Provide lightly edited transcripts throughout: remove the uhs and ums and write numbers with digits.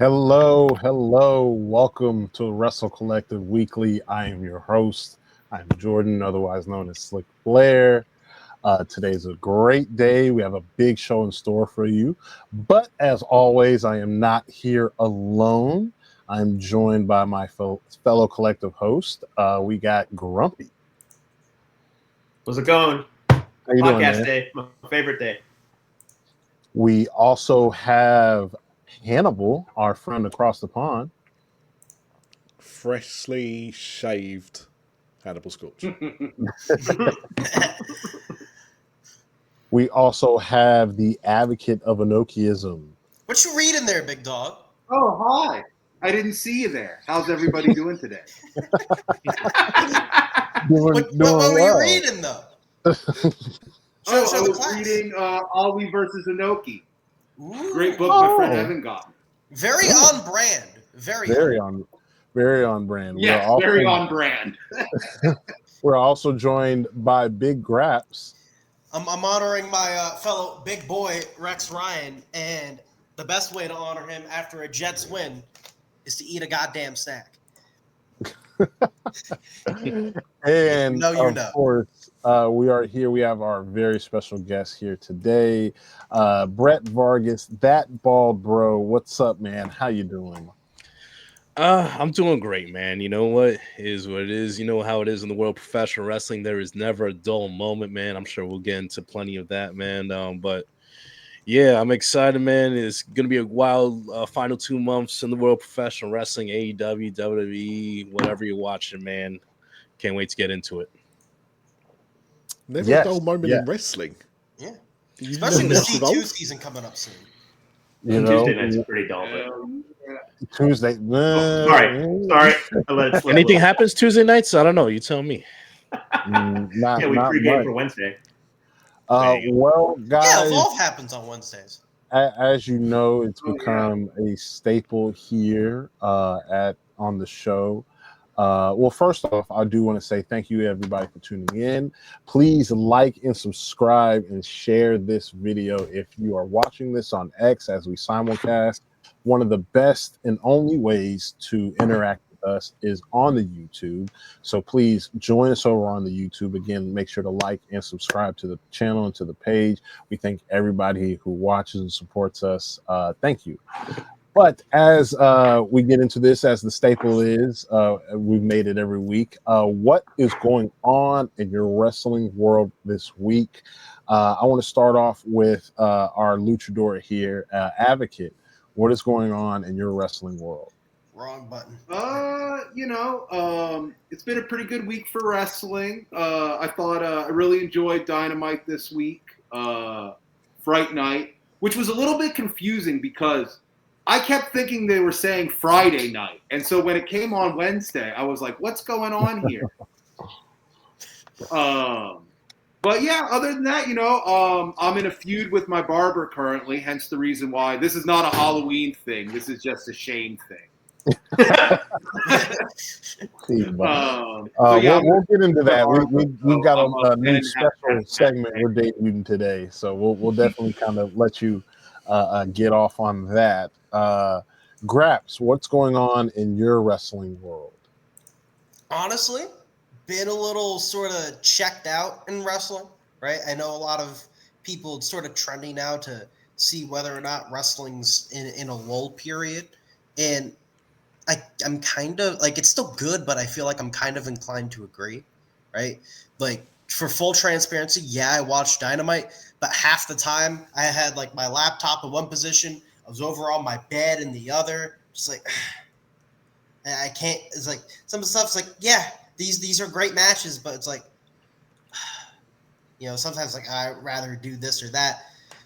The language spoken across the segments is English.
Hello. Welcome to WrestleCollective Weekly. I am your host. I'm Jordan, otherwise known as Slick Blair. Today's a great day. We have a big show in store for you. But as always, I am not here alone. I'm joined by my fellow collective host. We got Grumpy. How's it going? How you doing, Podcast man? day, my favorite day. We also have Hannibal, our friend across the pond. Freshly shaved Hannibal Scorch. We also have the advocate of Enochiism. What you reading there, big dog? Oh, hi. I didn't see you there. How's everybody doing today? What were you reading, though? I was reading Ollie versus Inoki. Ooh. Great book my friend Evan got me. Very on brand. Very on brand. Yes, very on brand. We're also joined by Big Graps. I'm honoring my fellow big boy, Rex Ryan, and the best way to honor him after a Jets win is to eat a goddamn snack. And of course, we are here. We have our very special guest here today, Brett Vargas, that bald bro. What's up, man? How you doing? I'm doing great, man. You know what is what it is. You know how it is in the world of professional wrestling. There is never a dull moment, man. I'm sure we'll get into plenty of that, man. But yeah, I'm excited, man. It's going to be a wild final 2 months in the world of professional wrestling, AEW, WWE, whatever you're watching, man. Can't wait to get into it. Never a dull moment in wrestling. Yeah. Especially with the C2 season coming up soon. Tuesday night's pretty dull, but... Tuesday. Sorry. Anything happens Tuesday nights? I don't know. You tell me. We pregame for Wednesday. Well, guys. Yeah, Evolve happens on Wednesdays. As you know, it's become a staple here on the show. Well, first off, I do want to say thank you, everybody, for tuning in. Please like and subscribe and share this video if you are watching this on X as we simulcast. One of the best and only ways to interact with us is on the YouTube. So please join us over on the YouTube. Again, make sure to like and subscribe to the channel and to the page. We thank everybody who watches and supports us. Thank you. But as we get into this, as the staple is, we've made it every week. What is going on in your wrestling world this week? I want to start off with our luchador here, Advocate. What is going on in your wrestling world? Wrong button. It's been a pretty good week for wrestling. I thought I really enjoyed Dynamite this week, Fright Night, which was a little bit confusing because I kept thinking they were saying Friday night. And so when it came on Wednesday, I was like, what's going on here? But yeah, other than that, I'm in a feud with my barber currently, hence the reason why this is not a Halloween thing. This is just a Shane thing. We'll get into that. We've got a new special segment we're debuting today, so we'll definitely kind of let you get off on that. Graps, what's going on in your wrestling world? Honestly, been a little sort of checked out in wrestling, right? I know a lot of people sort of trending now to see whether or not wrestling's in a lull period. And I'm kind of like, it's still good, but I feel like I'm kind of inclined to agree, right? Like, for full transparency, yeah, I watched Dynamite, but half the time I had like my laptop in one position, I was over on my bed in the other, just like, I can't, it's like, some of the stuff's like, yeah, these are great matches, but it's like, sometimes like I'd rather do this or that.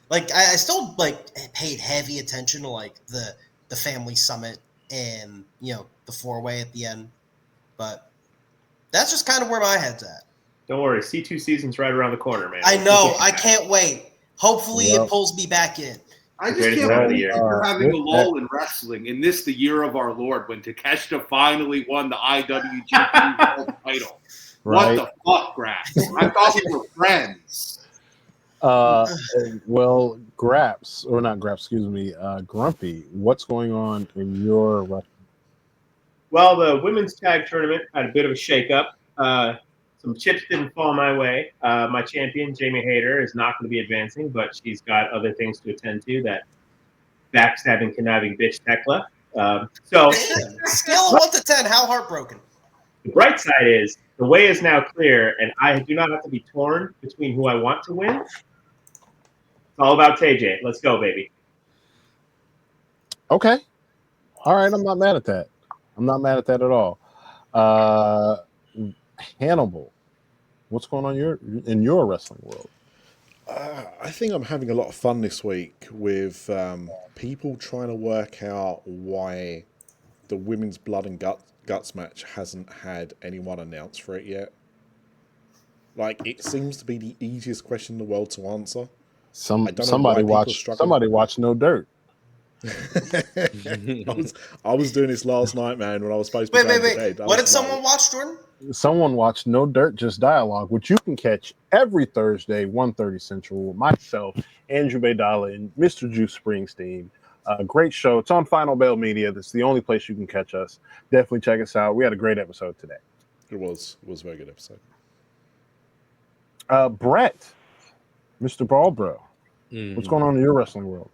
Like I still like paid heavy attention to like the family summit and the 4-way at the end, but that's just kind of where my head's at. Don't worry, C2 season's right around the corner, man. I know, I can't wait. Hopefully it pulls me back in. I just can't believe we're having a lull in wrestling in this, the year of our Lord, when Takeshita finally won the IWGP World title. Right. What the fuck, Grass? I thought we were friends. Well, Graps, or not Graps, excuse me, Grumpy, what's going on in your wrestling? Well, the women's tag tournament had a bit of a shakeup. Some chips didn't fall my way. My champion, Jamie Hayter, is not going to be advancing, but she's got other things to attend to. That backstabbing, conniving bitch, Tekla. Scale of 1 to 10, how heartbroken? The bright side is the way is now clear, and I do not have to be torn between who I want to win. It's all about TJ. Let's go, baby. Okay. All right. I'm not mad at that. I'm not mad at that at all. Hannibal, what's going on in your wrestling world? I think I'm having a lot of fun this week with people trying to work out why the women's blood and guts match hasn't had anyone announced for it yet. Like, it seems to be the easiest question in the world to answer. Somebody watched No Dirt. I was doing this last night, man, when I was supposed to be going to bed. What did someone watch, Jordan? Someone watched No Dirt, Just Dialogue, which you can catch every Thursday, 1:30 Central, with myself, Andrew Baydala, and Mr. Juice Springsteen. Great show. It's on Final Bell Media. That's the only place you can catch us. Definitely check us out. We had a great episode today. It was a very good episode. Brett, Mr. Ballbro, what's going on in your wrestling world?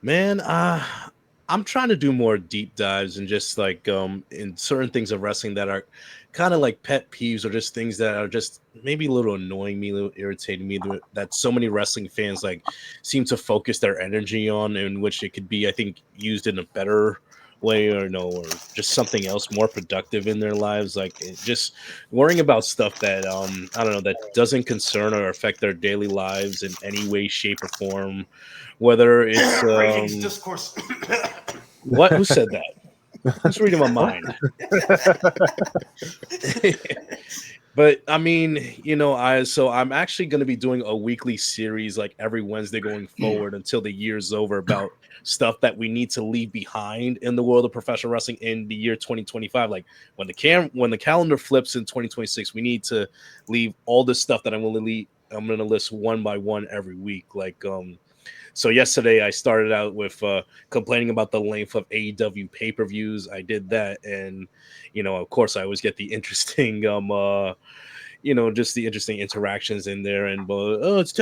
Man, I'm trying to do more deep dives and just like in certain things of wrestling that are kind of like pet peeves or just things that are just maybe a little annoying me, a little irritating me, that so many wrestling fans like seem to focus their energy on, in which it could be, I think, used in a better way, or or just something else more productive in their lives. Like just worrying about stuff that I don't know, that doesn't concern or affect their daily lives in any way, shape, or form. Whether it's discourse. What? Who said that? Who's reading my mind? But I mean, I'm actually going to be doing a weekly series like every Wednesday going forward until the year's over, about stuff that we need to leave behind in the world of professional wrestling in the year 2025. Like when the calendar flips in 2026, we need to leave all this stuff that I'm going to list one by one every week. Like so yesterday I started out with complaining about the length of AEW pay-per-views. I did that, and of course I always get the interesting just the interesting interactions in there. And it's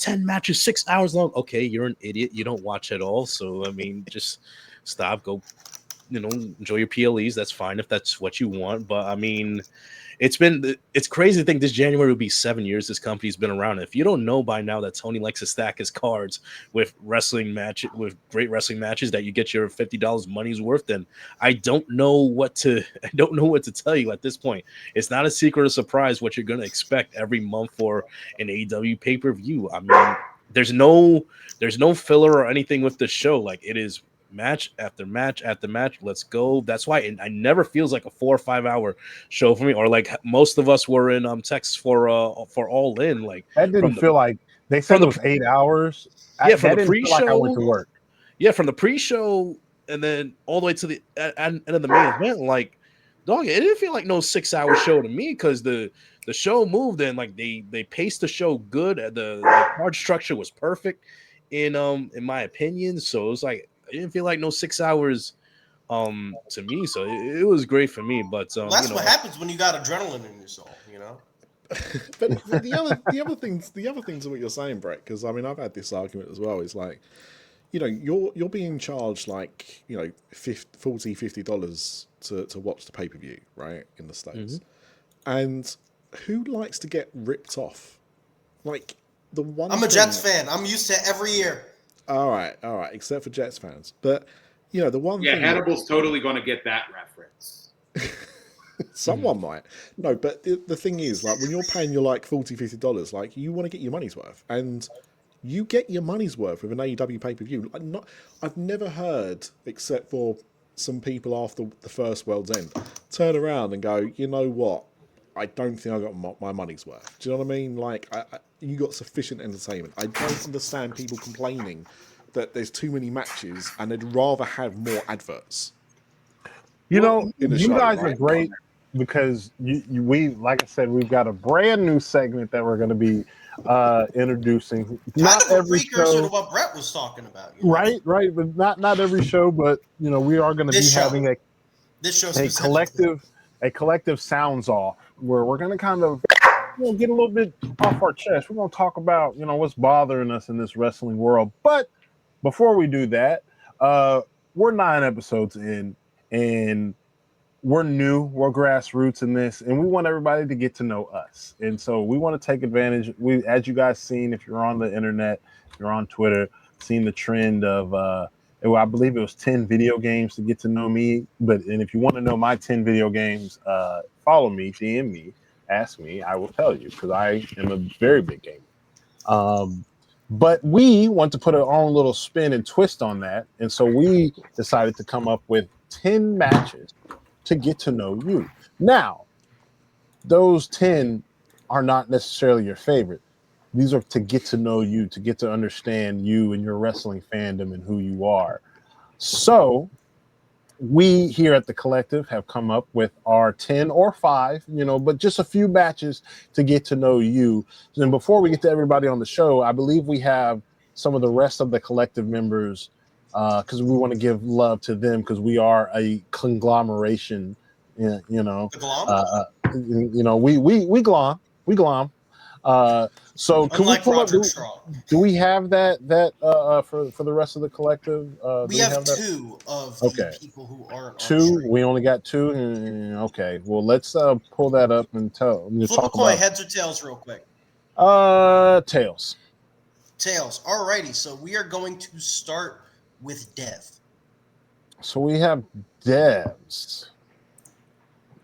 10 matches, 6 hours long. Okay, you're an idiot. You don't watch at all. So I mean, just stop. Go, enjoy your PLEs. That's fine if that's what you want. But I mean, it's crazy to think this January will be 7 years this company's been around. If you don't know by now that Tony likes to stack his cards with great wrestling matches that you get your $50 money's worth, then I don't know what to tell you at this point. It's not a secret or surprise what you're going to expect every month for an AEW pay-per-view. I mean, there's no filler or anything with the show. Like, it is match after match after match. Let's go. That's why I never feels like a 4 or 5 hour show for me, or like most of us were in Texas for All In. Like, that didn't feel like they said it was 8 hours. Yeah, from the pre-show. Like I went to work. Yeah, from the pre-show and then all the way to the end of the main event. Like, dog, it didn't feel like no 6 hour show to me, because the show moved, and like they paced the show good. The card structure was perfect in my opinion. So it was like, it didn't feel like no 6 hours to me. So it was great for me. But that's what happens when you got adrenaline in your soul, But the other things of what you're saying, Brett, because I mean, I've had this argument as well. Is like, you're being charged like $50 to watch the pay-per-view, right, in the States. And who likes to get ripped off? Like, the one I'm a Jets fan. I'm used to every year. All right, except for Jets fans. But the one thing, Hannibal's totally going to get that reference. Someone might. No, but the thing is, like, when you're paying your like $40-50, like, you want to get your money's worth, and you get your money's worth with an AEW pay-per-view. I've never heard, except for some people after the first World's End, turn around and go, you know what? I don't think I got my money's worth. Do you know what I mean? Like, you got sufficient entertainment. I don't understand people complaining that there's too many matches and they'd rather have more adverts. You guys are great. because we, like I said, we've got a brand new segment that we're going to be introducing. Kind Not of a every precursor show, to what Brett was talking about. You know? right, but not every show. But we are going to be having this show a specifically. collective sounds off where we're going to kind of get a little bit off our chest. We're going to talk about what's bothering us in this wrestling world. But before we do that, we're 9 episodes in, and we're new, we're grassroots in this, and we want everybody to get to know us. And so we want to take advantage. As you guys seen, if you're on the internet, if you're on Twitter, seen the trend of I believe it was 10 video games to get to know me. And if you want to know my 10 video games, follow me, DM me, ask me, I will tell you, because I am a very big gamer. But we want to put our own little spin and twist on that. And so we decided to come up with 10 matches to get to know you. Now, those 10 are not necessarily your favorite. These are to get to know you, to get to understand you and your wrestling fandom and who you are. So we here at the Collective have come up with our 10 or 5, but just a few matches to get to know you. And before we get to everybody on the show, I believe we have some of the rest of the Collective members because we want to give love to them because we are a conglomeration. We glom. So can we pull up? Do we have that for the rest of the Collective? We have 2 of the people who aren't 2. We only got 2. Okay, well let's pull that up and tell. Flip a coin, heads or tails, real quick. Tails. Tails. Alrighty, so we are going to start with Dev. So we have Devs.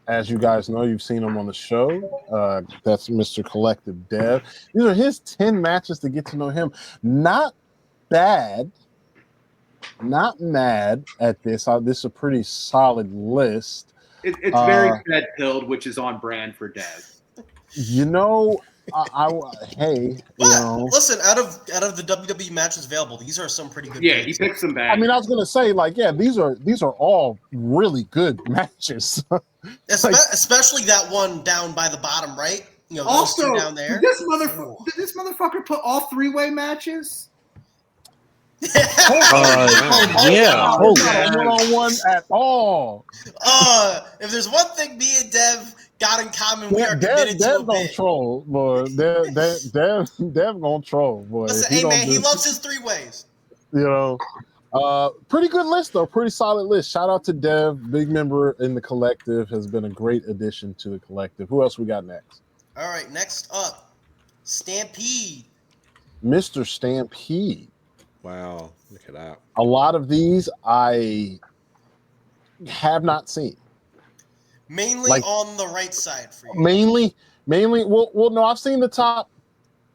As you guys know, you've seen him on the show. That's Mr. Collective Dev. These are his 10 matches to get to know him. Not bad. Not mad at this. This is a pretty solid list. It's very fed-pilled, which is on brand for Dev. Hey, listen, out of the WWE matches available, these are some pretty good. Yeah, he picked some bad. I was gonna say, these are all really good matches. Especially that one down by the bottom right. Also, those 2 down there. Did this motherfucker put all 3-way matches? One-on-one at all. If there's one thing me and Dev got in common, we are committed to Dev gonna troll, boy. Dev gonna troll, boy. Listen, he loves his 3 ways. Pretty good list though. Pretty solid list. Shout out to Dev, big member in the Collective, has been a great addition to the Collective. Who else we got next? All right, next up, Stampede. Mr. Stampede. Wow, look at that. A lot of these I have not seen. Mainly on the right side for you. Mainly. Well, no, I've seen the top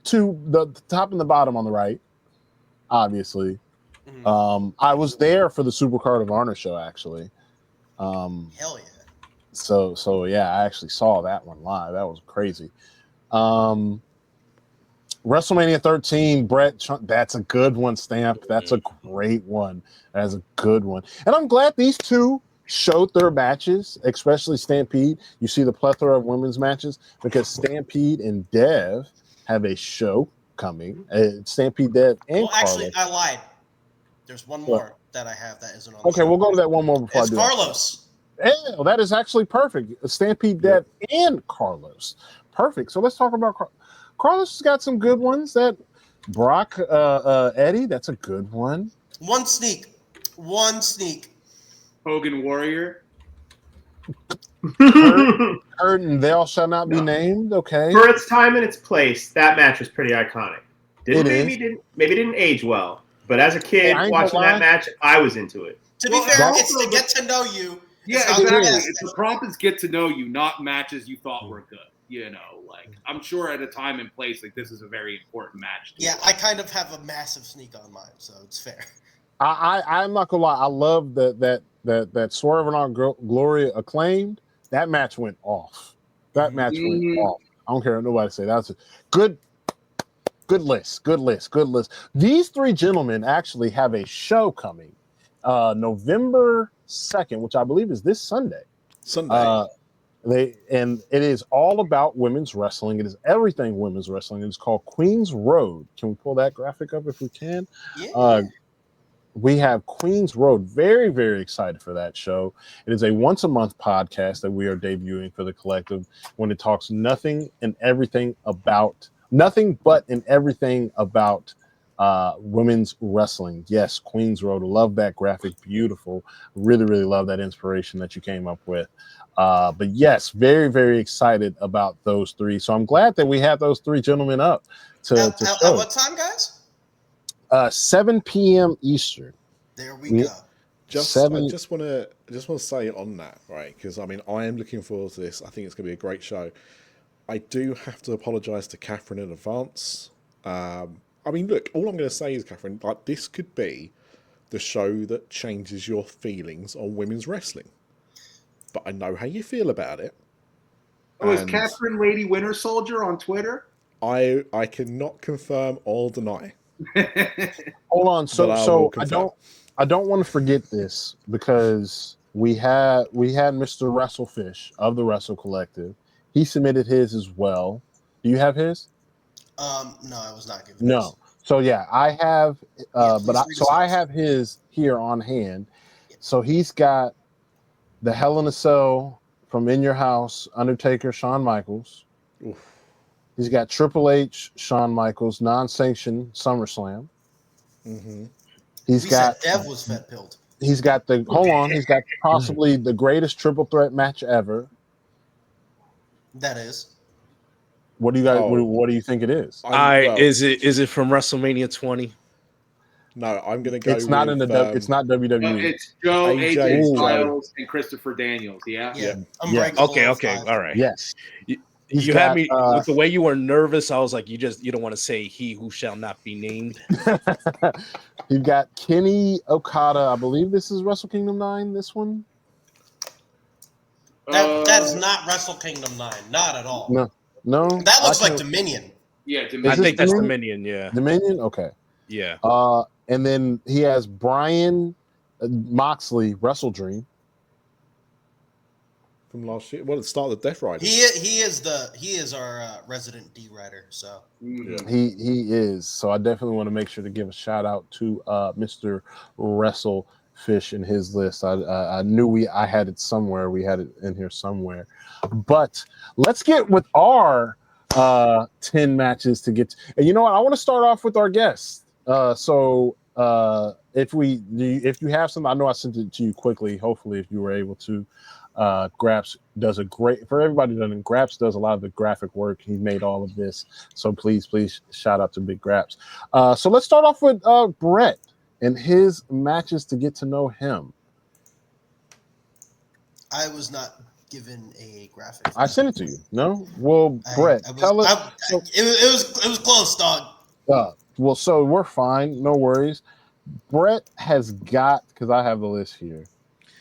2, the top and the bottom on the right, obviously. Mm-hmm. I was there for the Supercard of Honor show, actually. Hell yeah. So yeah, I actually saw that one live. That was crazy. WrestleMania 13, Brett, that's a good one, Stamp. That's a great one. That's a good one. And I'm glad these 2 showed their matches, especially Stampede. You see the plethora of women's matches because Stampede and Dev have a show coming. Stampede, Dev, and actually, I lied. There's one more that I have that isn't on the show. We'll go to that one more before I do Carlos. Yeah, that is actually perfect. Stampede, Dev, and Carlos. Perfect. So let's talk about Carlos has got some good ones. That Brock Eddie, that's a good one. One sneak. Hogan Warrior. Kurt and Thou Shall Not Be Named. Okay. For its time and its place, that match was pretty iconic. Maybe didn't age well, but as a kid watching that match, I was into it. To be fair, it's to get to know you. Yeah, exactly. It's the prop is get to know you, not matches you thought were good. I'm sure at a time and place, this is a very important match. Yeah, I kind of have a massive sneak on mine, so it's fair. I'm not gonna lie. I love that Swerve and Our Glory Acclaimed. That match went off. Went off. I don't care what nobody say. That's a good list. Good list. These 3 gentlemen actually have a show coming November 2nd, which I believe is this Sunday. And it is all about women's wrestling. It is everything women's wrestling. It's called Queen's Road. Can we pull that graphic up if we can? Yeah. We have Queen's Road. Very, very excited for that show. It is a once a month podcast that we are debuting for the collective when it talks nothing but and everything about women's wrestling. Yes, Queen's Road. Love that graphic. Beautiful. Really, really love that inspiration that you came up with. But yes, very, very excited about those three. So I'm glad that we had those three gentlemen up to At show. what time, guys? 7 p.m. Eastern. There we go. I just want to say on that, right? Because I mean, I am looking forward to this. I think it's going to be a great show. I do have to apologise to Catherine in advance. I mean, look, all I'm going to say is, Catherine, like this could be the show that changes your feelings on women's wrestling. But I know how you feel about it. Oh, is Catherine Lady Winter Soldier on Twitter? I cannot confirm or deny. Hold on, so I don't want to forget this because we had Mr. Wrestlefish of the Wrestle-Collective. He submitted his as well. Do you have his? No, I was not given. No. His. So yeah, I have. I have his here on hand. Yeah. So he's got the Hell in a Cell from In Your House, Undertaker, Shawn Michaels. Oof. He's got Triple H, Shawn Michaels, non-sanctioned SummerSlam. Mm-hmm. He's got Dev was fed pilled. He's got he's got possibly the greatest triple threat match ever. That is. What do you guys? What do you think it is? Is it from WrestleMania 20? No, I'm going to go. It's not it's not WWE. No, it's Joe, AJ Ooh. Styles, and Christopher Daniels. Yeah. Okay. All right. Yes. You had me with the way you were nervous. I was like, you don't want to say he who shall not be named. You've got Kenny Okada. I believe this is Wrestle Kingdom 9. This one. That is not Wrestle Kingdom 9. Not at all. No. That looks like Dominion. Yeah, Dominion. I think that's Dominion. Yeah. Dominion. Okay. Yeah. And then he has Brian Moxley, Wrestle Dream. From last year, well, the start of the Death Rider. He is our resident D writer. So he is. So I definitely want to make sure to give a shout out to Mr. Wrestlefish in his list. I knew I had it somewhere. We had it in here somewhere. But let's get with our 10 matches to get. And you know what? I want to start off with our guests. So if you have some, I know I sent it to you quickly. Hopefully, if you were able to. Graps does for everybody that Graps does a lot of the graphic work. He made all of this, so please shout out to Big Graps. So let's start off with Brett and his matches to get to know him. I was not given a graphic. I sent it to you. No, well, Brett, tell us. It was close, dog. Well, so we're fine. No worries. Brett has got, because I have the list here.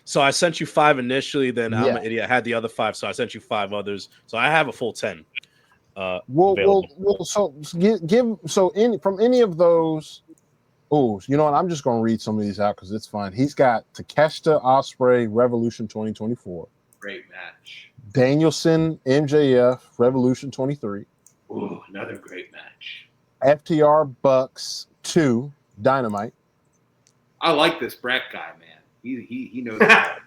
So I sent you 5 initially, then I'm an idiot. I had the other 5, so I sent you 5 others. So I have a full 10. So from any of those. Oh, you know what? I'm just going to read some of these out because it's fine. He's got Takeshita Ospreay Revolution 2024. Great match. Danielson MJF Revolution 23. Ooh, another great match. FTR Bucks 2 Dynamite. I like this Brett guy, man. He knows that.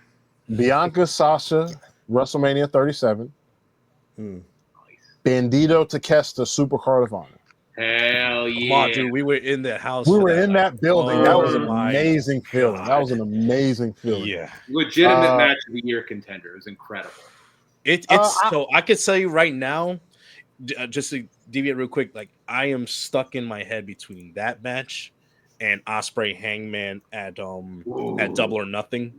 Bianca Sasha WrestleMania 37. Nice. Bandito Takeshita Supercard of Honor. Hell yeah. Come on, dude. We were in the house. We were in that building. That was an my amazing feeling. God. That was an amazing feeling. Yeah. Legitimate match of the year contender. It was incredible. So I could tell you right now, just to deviate real quick, like I am stuck in my head between that match and Ospreay Hangman at Double or Nothing.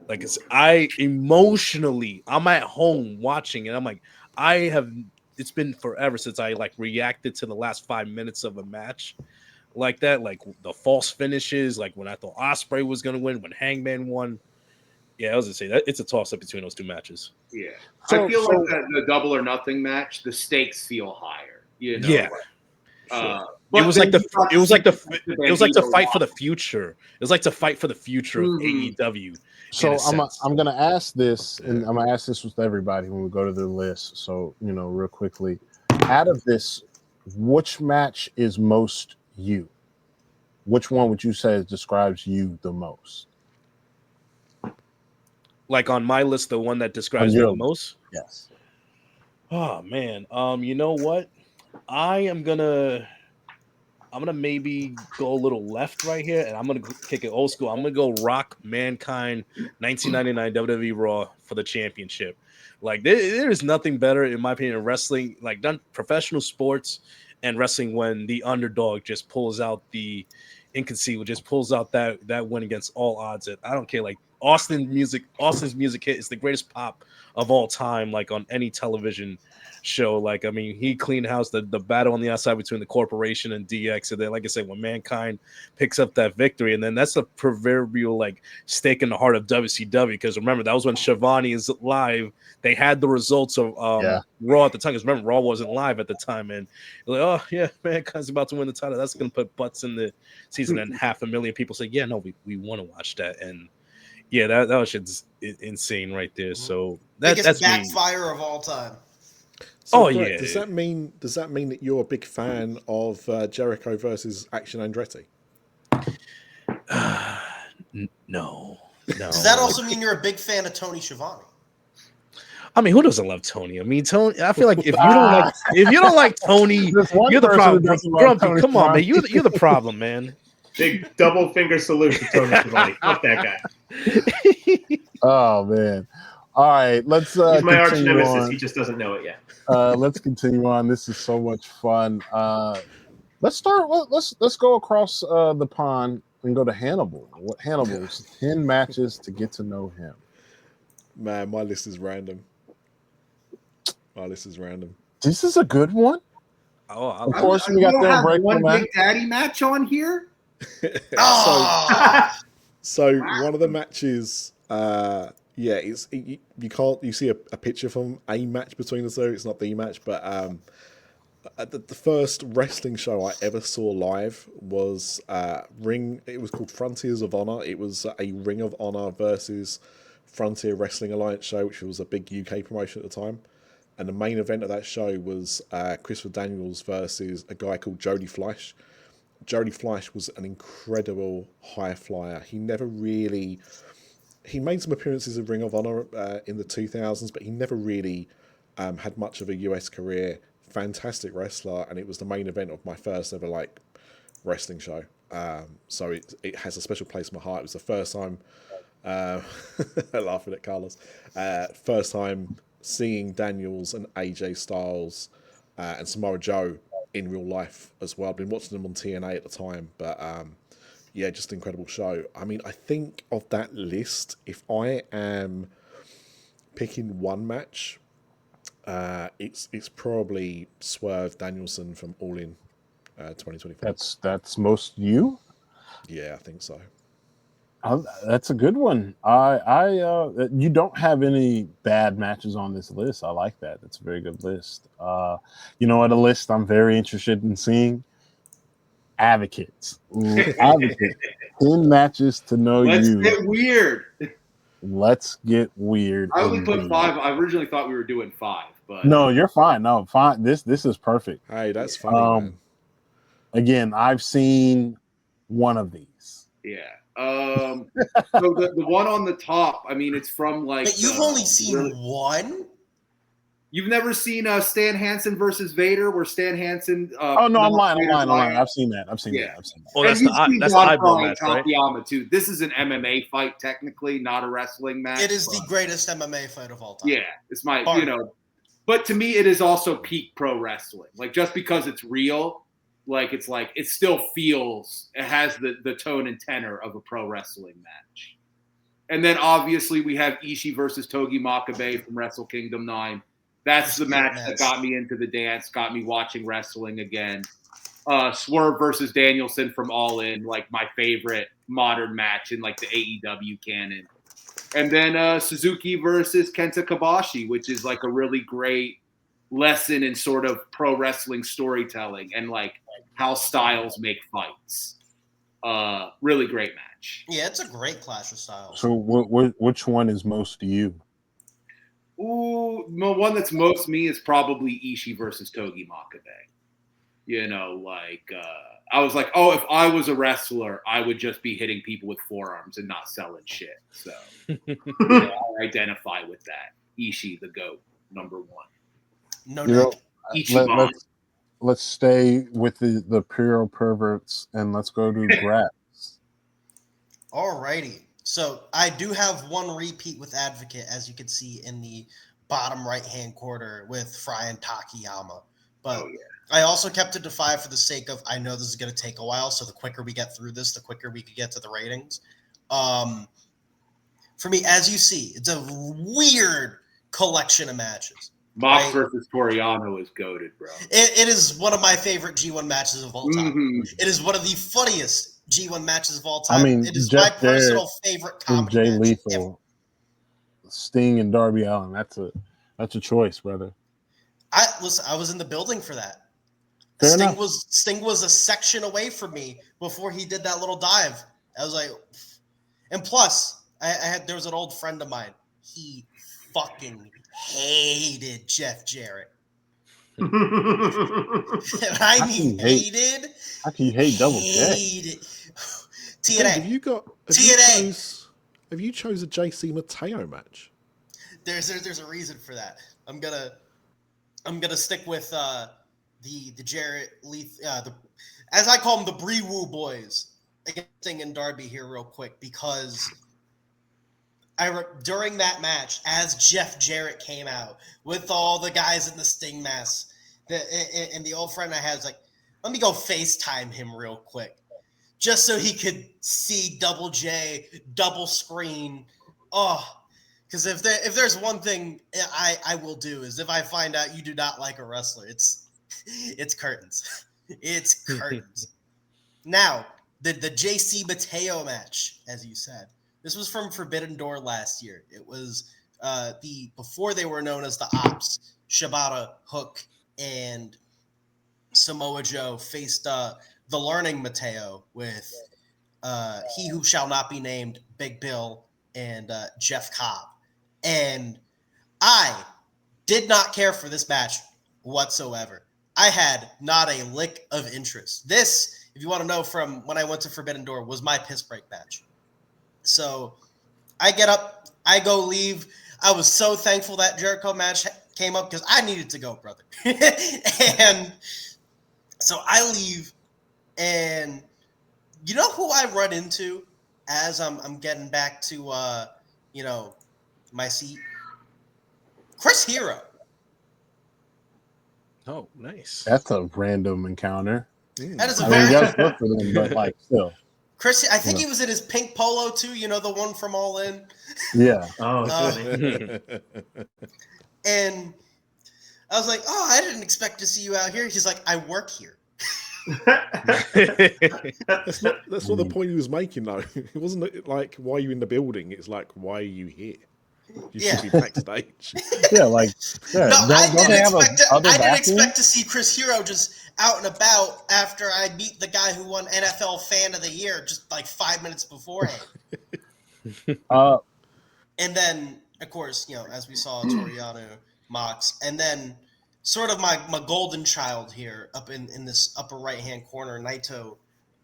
Like I'm at home watching it. I'm like, it's been forever since I like reacted to the last 5 minutes of a match like that. Like the false finishes, like when I thought Ospreay was gonna win, when Hangman won. Yeah, I was gonna say that it's a toss up between those 2 matches. Yeah. I feel like the Double or Nothing match, the stakes feel higher. You know? Yeah. But It was like then the you got it was to like the see it was like to Bandito fight for the walk. future. It was like to fight for the future of Mhm. AEW. So in a sense. I'm gonna ask this, and Yeah. I'm gonna ask this with everybody when we go to the list. So real quickly, out of this, which match is most you? Which one would you say describes you the most? Like on my list, the one that On describes me your the list. most. Yes. Oh man. You know what? I'm gonna maybe go a little left right here, and I'm gonna kick it old school. I'm gonna go Rock Mankind 1999 WWE Raw for the championship. Like there is nothing better, in my opinion, in wrestling, like done professional sports and wrestling, when the underdog just pulls out the inconceivable, just pulls out that win against all odds. I don't care. Like Austin's music hit is the greatest pop of all time, like on any television show. Like, I mean, he cleaned house, the battle on the outside between the corporation and DX. And then, like I said, when Mankind picks up that victory, and then that's the proverbial like stake in the heart of WCW. Because remember, that was when Shivani is live. They had the results of Raw at the time. Because remember, Raw wasn't live at the time. And you're like, oh yeah, Mankind's about to win the title. That's gonna put butts in the season. And 500,000 people say, yeah, no, we want to watch that. And yeah, that was just insane right there. So Biggest that's me. backfire of all time. Oh, Brett, yeah. Does that mean that you're a big fan of Jericho versus Action Andretti? No. Does that also mean you're a big fan of Tony Schiavone? I mean, who doesn't love Tony? I mean, Tony. I feel like if you don't like Tony, There's one you're the person problem. who doesn't love Grumpy, Tony come on, man. Schiavone. You're the problem, man. Big double finger salute to Tony Schiavone. Fuck that guy. Oh man. All right, let's He's my arch continue nemesis. on. He just doesn't know it yet. Let's continue on. This is so much fun. Let's start. Let's go across the pond and go to Hannibal. What Hannibal's 10 matches to get to know him? Man, my list is random. This is a good one. Oh, Of course, we got don't the have Unbreakable one match. Big Daddy match on here. So one of the matches, you see a picture from a match between the two. It's not the match, but the first wrestling show I ever saw live was It was called Frontiers of Honor. It was a Ring of Honor versus Frontier Wrestling Alliance show, which was a big UK promotion at the time. And the main event of that show was Christopher Daniels versus a guy called Jody Fleisch. Jody Fleisch was an incredible high flyer. He made some appearances in Ring of Honor in the 2000s, but he never really had much of a US career. Fantastic wrestler, and it was the main event of my first ever wrestling show. So it has a special place in my heart. It was the first time, laughing at Carlos, first time seeing Daniels and AJ Styles and Samoa Joe in real life as well. I've been watching them on TNA at the time, but just an incredible show. I mean, I think of that list, if I am picking one match, it's probably Swerve Danielson from All In 2024. That's most you. Yeah, I think so. That's a good one. You don't have any bad matches on this list. I like that. That's a very good list. You know what? A list I'm very interested in seeing. Advocates. Advocates. 10 matches to know Let's you. get weird. Let's get weird. I only put indeed. 5. I originally thought we were doing 5, but No, you're fine. No, fine. This is perfect. Hey, that's funny, man. Again, I've seen one of these. yeah. So the one on the top, I mean, it's from But you've only seen one? You've never seen Stan Hansen versus Vader, where Stan Hansen. Oh no, I'm lying. Vader's I've seen that. Yeah. Oh, And that's you've seen the Don eyeball Fry match, right? Takayama too. This is an MMA fight, technically, not a wrestling match. It is the but- greatest MMA fight of all time. Yeah, it's my Hard. But to me, it is also peak pro wrestling. Like, just because it's real, it still feels, it has the tone and tenor of a pro wrestling match. And then obviously we have Ishii versus Togi Makabe from Wrestle Kingdom 9. That's the match that got me into the dance, got me watching wrestling again. Swerve versus Danielson from All In, like my favorite modern match in like the AEW canon. And then Suzuki versus Kenta Kobashi, which is like a really great lesson in sort of pro wrestling storytelling. And like how styles make fights. Really great match. Yeah, it's a great clash of styles. So, which one is most to you? Ooh, the one that's most me is probably Ishii versus Togi Makabe. I was like, oh, if I was a wrestler, I would just be hitting people with forearms and not selling shit. So I identify with that. Ishii, the GOAT, number one. No You know, neck. Ichiban. let's stay with the pure perverts and let's go to Graps. Alrighty. So I do have one repeat with Advocate, as you can see in the bottom right-hand corner with Fry and Takayama. But I also kept it to 5 for the sake of, I know this is going to take a while, so the quicker we get through this, the quicker we could get to the ratings. For me, as you see, it's a weird collection of matches. Mox versus Toriano is goated, bro. It is one of my favorite G1 matches of all time. Mm-hmm. It is one of the funniest G1 matches of all time. I mean, it is Jeff my personal Jarrett favorite and comedy Jay match Lethal, Sting and Darby Allin. That's a choice, brother. I was in the building for that. Fair Sting enough. was a section away from me before he did that little dive. I was like, and plus, there was an old friend of mine. He fucking hated Jeff Jarrett. And I mean hated. How can you hate Double J? Hated. TNA. Have you chose a JC Mateo match? There's a reason for that. I'm gonna stick with the Jarrett Leith, as I call them, the Bree Woo boys against Sting and Darby here real quick, because during that match, as Jeff Jarrett came out with all the guys in the Sting mask, and the old friend I had was like, let me go FaceTime him real quick, just so he could see Double J double screen. Oh, because if there's one thing I will do is if I find out you do not like a wrestler, it's curtains. It's curtains. Now, the JC Mateo match, as you said, this was from Forbidden Door last year. It was before they were known as the Ops. Shibata, Hook, and Samoa Joe faced the Learning Mateo with He Who Shall Not Be Named, Big Bill, and Jeff Cobb. And I did not care for this match whatsoever. I had not a lick of interest. This, if you want to know from when I went to Forbidden Door, was my piss break match. So I get up, I go leave. I was so thankful that Jericho match came up because I needed to go, brother. And so I leave, and you know who I run into as I'm getting back to my seat? Chris Hero. Oh, nice. That's a random encounter. That is a I mean, very you guys work for them, but like still. Chris, I think he was in his pink polo too. You know, the one from All In. Yeah. Oh, And I was like, "Oh, I didn't expect to see you out here." He's like, "I work here." That's not the point he was making, though. It wasn't like, why are you in the building? It's like, why are you here? You should be backstage. Yeah, like, yeah. No, I other didn't expect to see Chris Hero just out and about after I beat the guy who won NFL Fan of the Year just like 5 minutes beforehand. And then, of course, as we saw, Toriano, Mox, and then sort of my golden child here up in this upper right-hand corner, Naito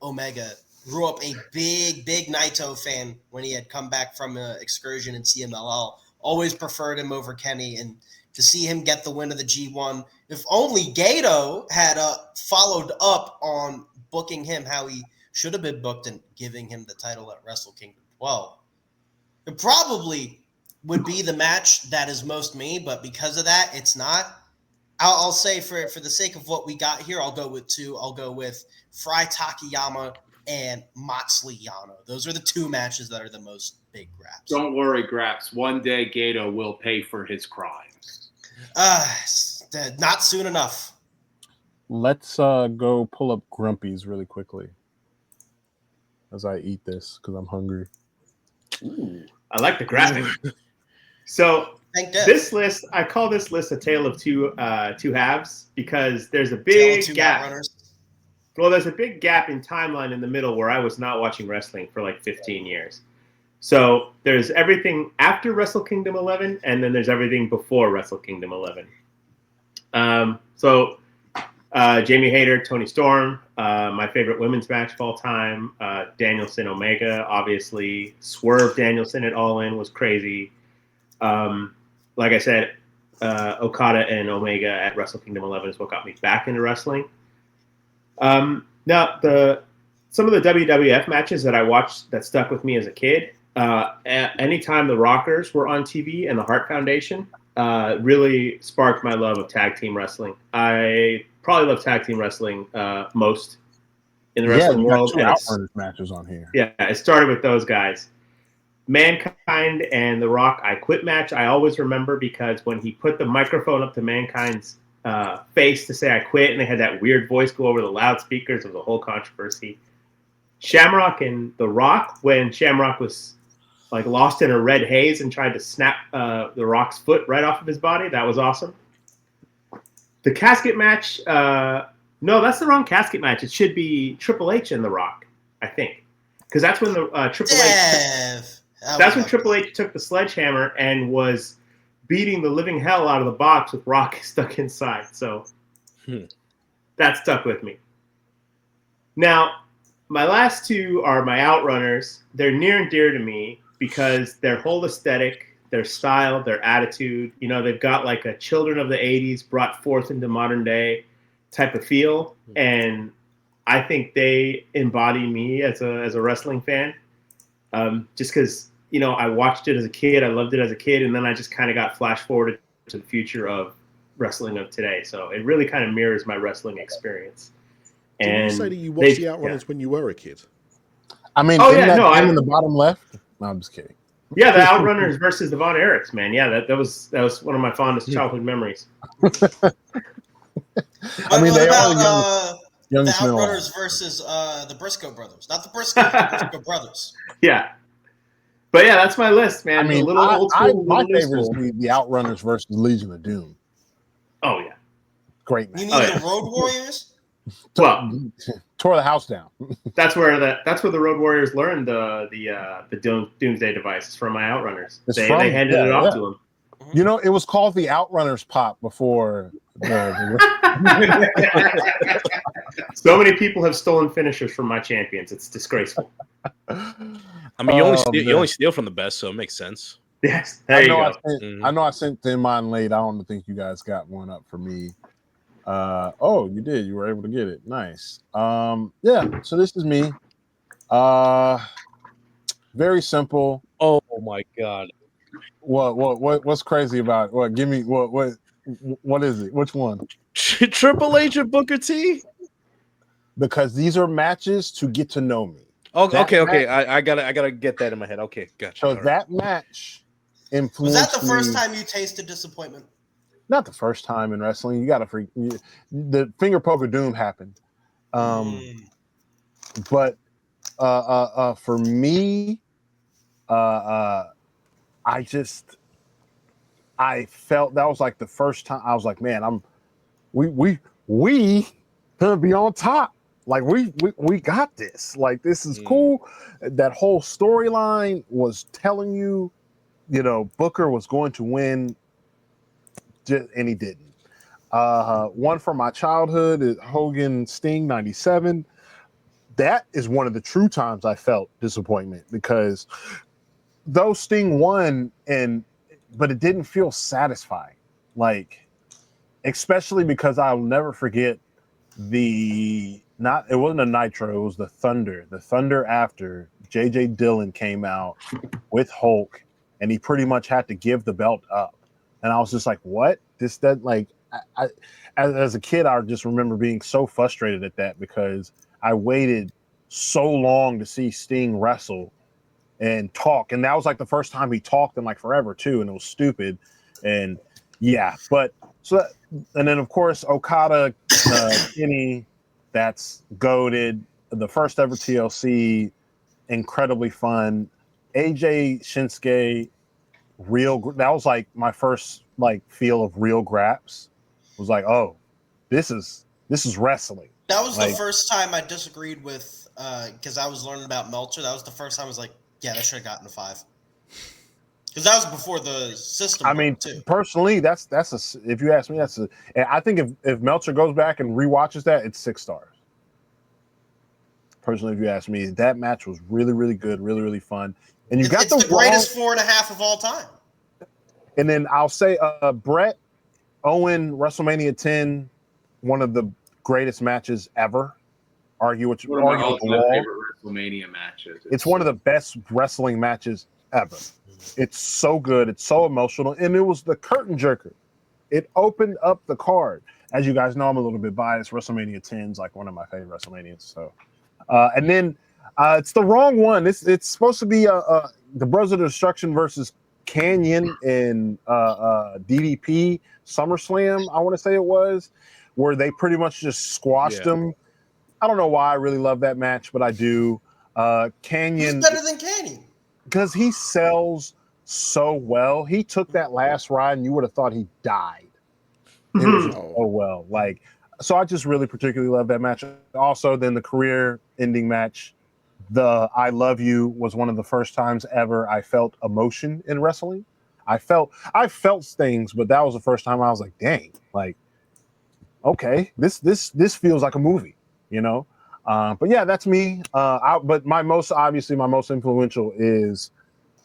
Omega, grew up a big Naito fan when he had come back from an excursion in CMLL. Always preferred him over Kenny, and to see him get the win of the G1, if only Gato had followed up on booking him how he should have been booked and giving him the title at Wrestle Kingdom 12. It probably would be the match that is most me, but because of that, it's not. I'll say for the sake of what we got here, I'll go with two. I'll go with Fry Takayama and Moxley Yano. Those are the two matches that are the most big graps. Don't worry, Graps. One day Gato will pay for his crimes. Not soon enough. Let's go pull up Grumpy's really quickly as I eat this because I'm hungry. Ooh, I like the graphic. So this list, I call this list a tale of two halves because there's a big gap. Well, there's a big gap in timeline in the middle where I was not watching wrestling for like 15 years. So there's everything after Wrestle Kingdom 11, and then there's everything before Wrestle Kingdom 11. Jamie Hayter, Toni Storm, my favorite women's match of all time, Danielson Omega, obviously. Swerve Danielson at All In was crazy. Like I said, Okada and Omega at Wrestle Kingdom 11 is what got me back into wrestling. Now, some of the WWF matches that I watched that stuck with me as a kid, anytime the Rockers were on TV and the Hart Foundation, really sparked my love of tag team wrestling. I probably love tag team wrestling most in the wrestling world. Yeah, Outrunners matches on here. Yeah, it started with those guys. Mankind and The Rock I Quit match, I always remember because when he put the microphone up to Mankind's face to say I quit, and they had that weird voice go over the loudspeakers, of the whole controversy. Shamrock and The Rock, when Shamrock was like lost in a red haze and tried to snap The Rock's foot right off of his body, that was awesome. The casket match, no, that's the wrong casket match. It should be Triple H and The Rock, I think, because that's when the Triple H. That's when Triple H took the sledgehammer and was beating the living hell out of the box with Rock stuck inside. So that stuck with me. Now, my last two are my Outrunners. They're near and dear to me because their whole aesthetic, their style, their attitude, you know, they've got like a children of the 80s brought forth into modern day type of feel. And I think they embody me as a wrestling fan. Just because, you know, I watched it as a kid, I loved it as a kid, and then I just kind of got flash forwarded to the future of wrestling of today. So it really kind of mirrors my wrestling experience. Did you say that you watched the Outrunners when you were a kid? I mean, I'm in the bottom left. No, I'm just kidding. Yeah, the Outrunners versus the Von Erichs, man. Yeah, that was one of my fondest childhood memories. I mean, they are young the Outrunners versus the Briscoe brothers, not the Briscoe, the Briscoe brothers. Yeah, but yeah, that's my list, man. I mean, a little old school, my favorite is the Outrunners versus Legion of Doom. Oh yeah, great match. You mean the Road Warriors? Well, tore the house down. That's where the Road Warriors learned the Doomsday device from my Outrunners. They handed it off to them. You know, it was called the Outrunners Pop before. So many people have stolen finishers from my champions. It's disgraceful. I mean, you only steal from the best, so it makes sense. Yes, there you go. I know I sent them mine late. I don't think you guys got one up for me. Oh, you did. You were able to get it. Nice. Yeah. So this is me. Very simple. Oh my god. What's crazy about it? What? Give me what is it? Which one? Triple H and Booker T. Because these are matches to get to know me. Oh, okay. I gotta get that in my head. Okay, gotcha. So that match influenced. Was that the first time you tasted disappointment? Not the first time in wrestling. You gotta the finger poke of doom happened. But for me, I felt that was like the first time I was like, man, we gonna be on top. Like we got this. Like this is cool. That whole storyline was telling you, you know, Booker was going to win, and he didn't. One from my childhood is Hogan Sting '97. That is one of the true times I felt disappointment because though Sting won, but it didn't feel satisfying. Like, especially because I'll never forget it wasn't a Nitro, it was the Thunder. The Thunder after J.J. Dillon came out with Hulk, and he pretty much had to give the belt up. And I was just like, what? I as a kid, I just remember being so frustrated at that because I waited so long to see Sting wrestle and talk. And that was like the first time he talked in like forever too. And it was stupid. And yeah, and then of course, Okada, Kenny, that's goated. The first ever TLC, incredibly fun. AJ Shinsuke, that was like my first like feel of real graps. It was like, oh, this is wrestling. That was Like- the first time I disagreed with, because I was learning about Meltzer. That was the first time I was like, yeah, that should have gotten a 5. Because that was before the system. I mean, too. personally, that's if you ask me, and I think if Meltzer goes back and rewatches that, it's 6 stars. Personally, if you ask me, that match was really, really good, really, really fun. And It's the greatest 4.5 of all time. And then I'll say, Brett Owen, WrestleMania 10, one of the greatest matches ever. Argue with One of my the all-time wall. favorite WrestleMania matches. It's one of the best wrestling matches ever. It's so good. It's so emotional. And it was the curtain jerker. It opened up the card. As you guys know, I'm a little bit biased. WrestleMania 10 is like one of my favorite WrestleManias. So, and then it's the wrong one. It's supposed to be the Brothers of Destruction versus Canyon and DDP SummerSlam, I want to say it was, where they pretty much just squashed them. I don't know why I really love that match, but I do. Canyon. Who's better than Canyon? Because he sells so well. He took that last ride and you would have thought he died. It was so well. Like, so I just really particularly love that match. Also, then the career-ending match, the I Love You, was one of the first times ever I felt emotion in wrestling. I felt things, but that was the first time I was like, dang, like, okay, this feels like a movie, you know? But yeah, that's me. But my most influential is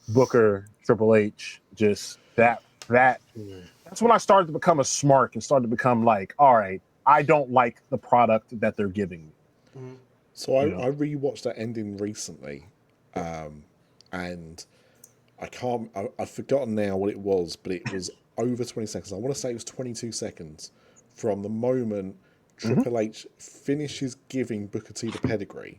Booker, Triple H. Just that's when I started to become a smart and started to become like, all right, I don't like the product that they're giving me. So I rewatched that ending recently, and I've forgotten now what it was, but it was over 20 seconds. I want to say it was 22 seconds from the moment Triple H finishes giving Booker T the pedigree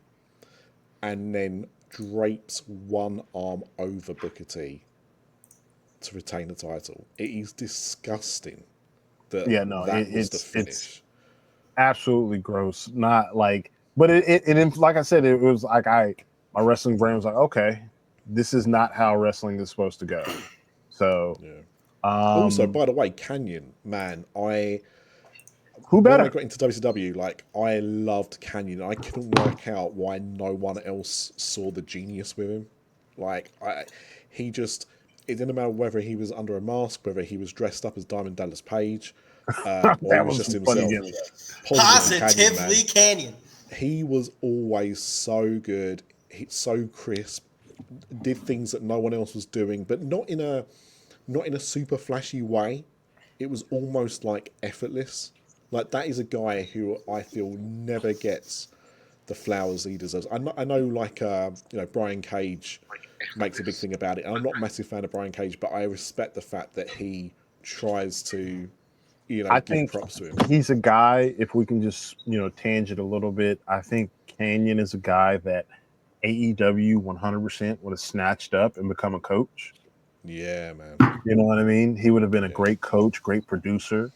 and then drapes one arm over Booker T to retain the title. It is disgusting that was the finish. It's absolutely gross. Not like, but it like I said, it was like my wrestling brain was like, okay, this is not how wrestling is supposed to go. So, also, by the way, Canyon, man, who better? When I got into WCW, like, I loved Canyon. I couldn't work out why no one else saw the genius with him. Like, it didn't matter whether he was under a mask, whether he was dressed up as Diamond Dallas Page, or he was just himself. Positively Canyon. He was always so good. He's so crisp. Did things that no one else was doing, but not in a super flashy way. It was almost like effortless. Like, that is a guy who I feel never gets the flowers he deserves. I know, like, Brian Cage makes a big thing about it. And I'm not a massive fan of Brian Cage, but I respect the fact that he tries to, I give think props to him. He's a guy, if we can just, tangent a little bit, I think Canyon is a guy that AEW 100% would have snatched up and become a coach. Yeah, man. You know what I mean? He would have been a great coach, great producer.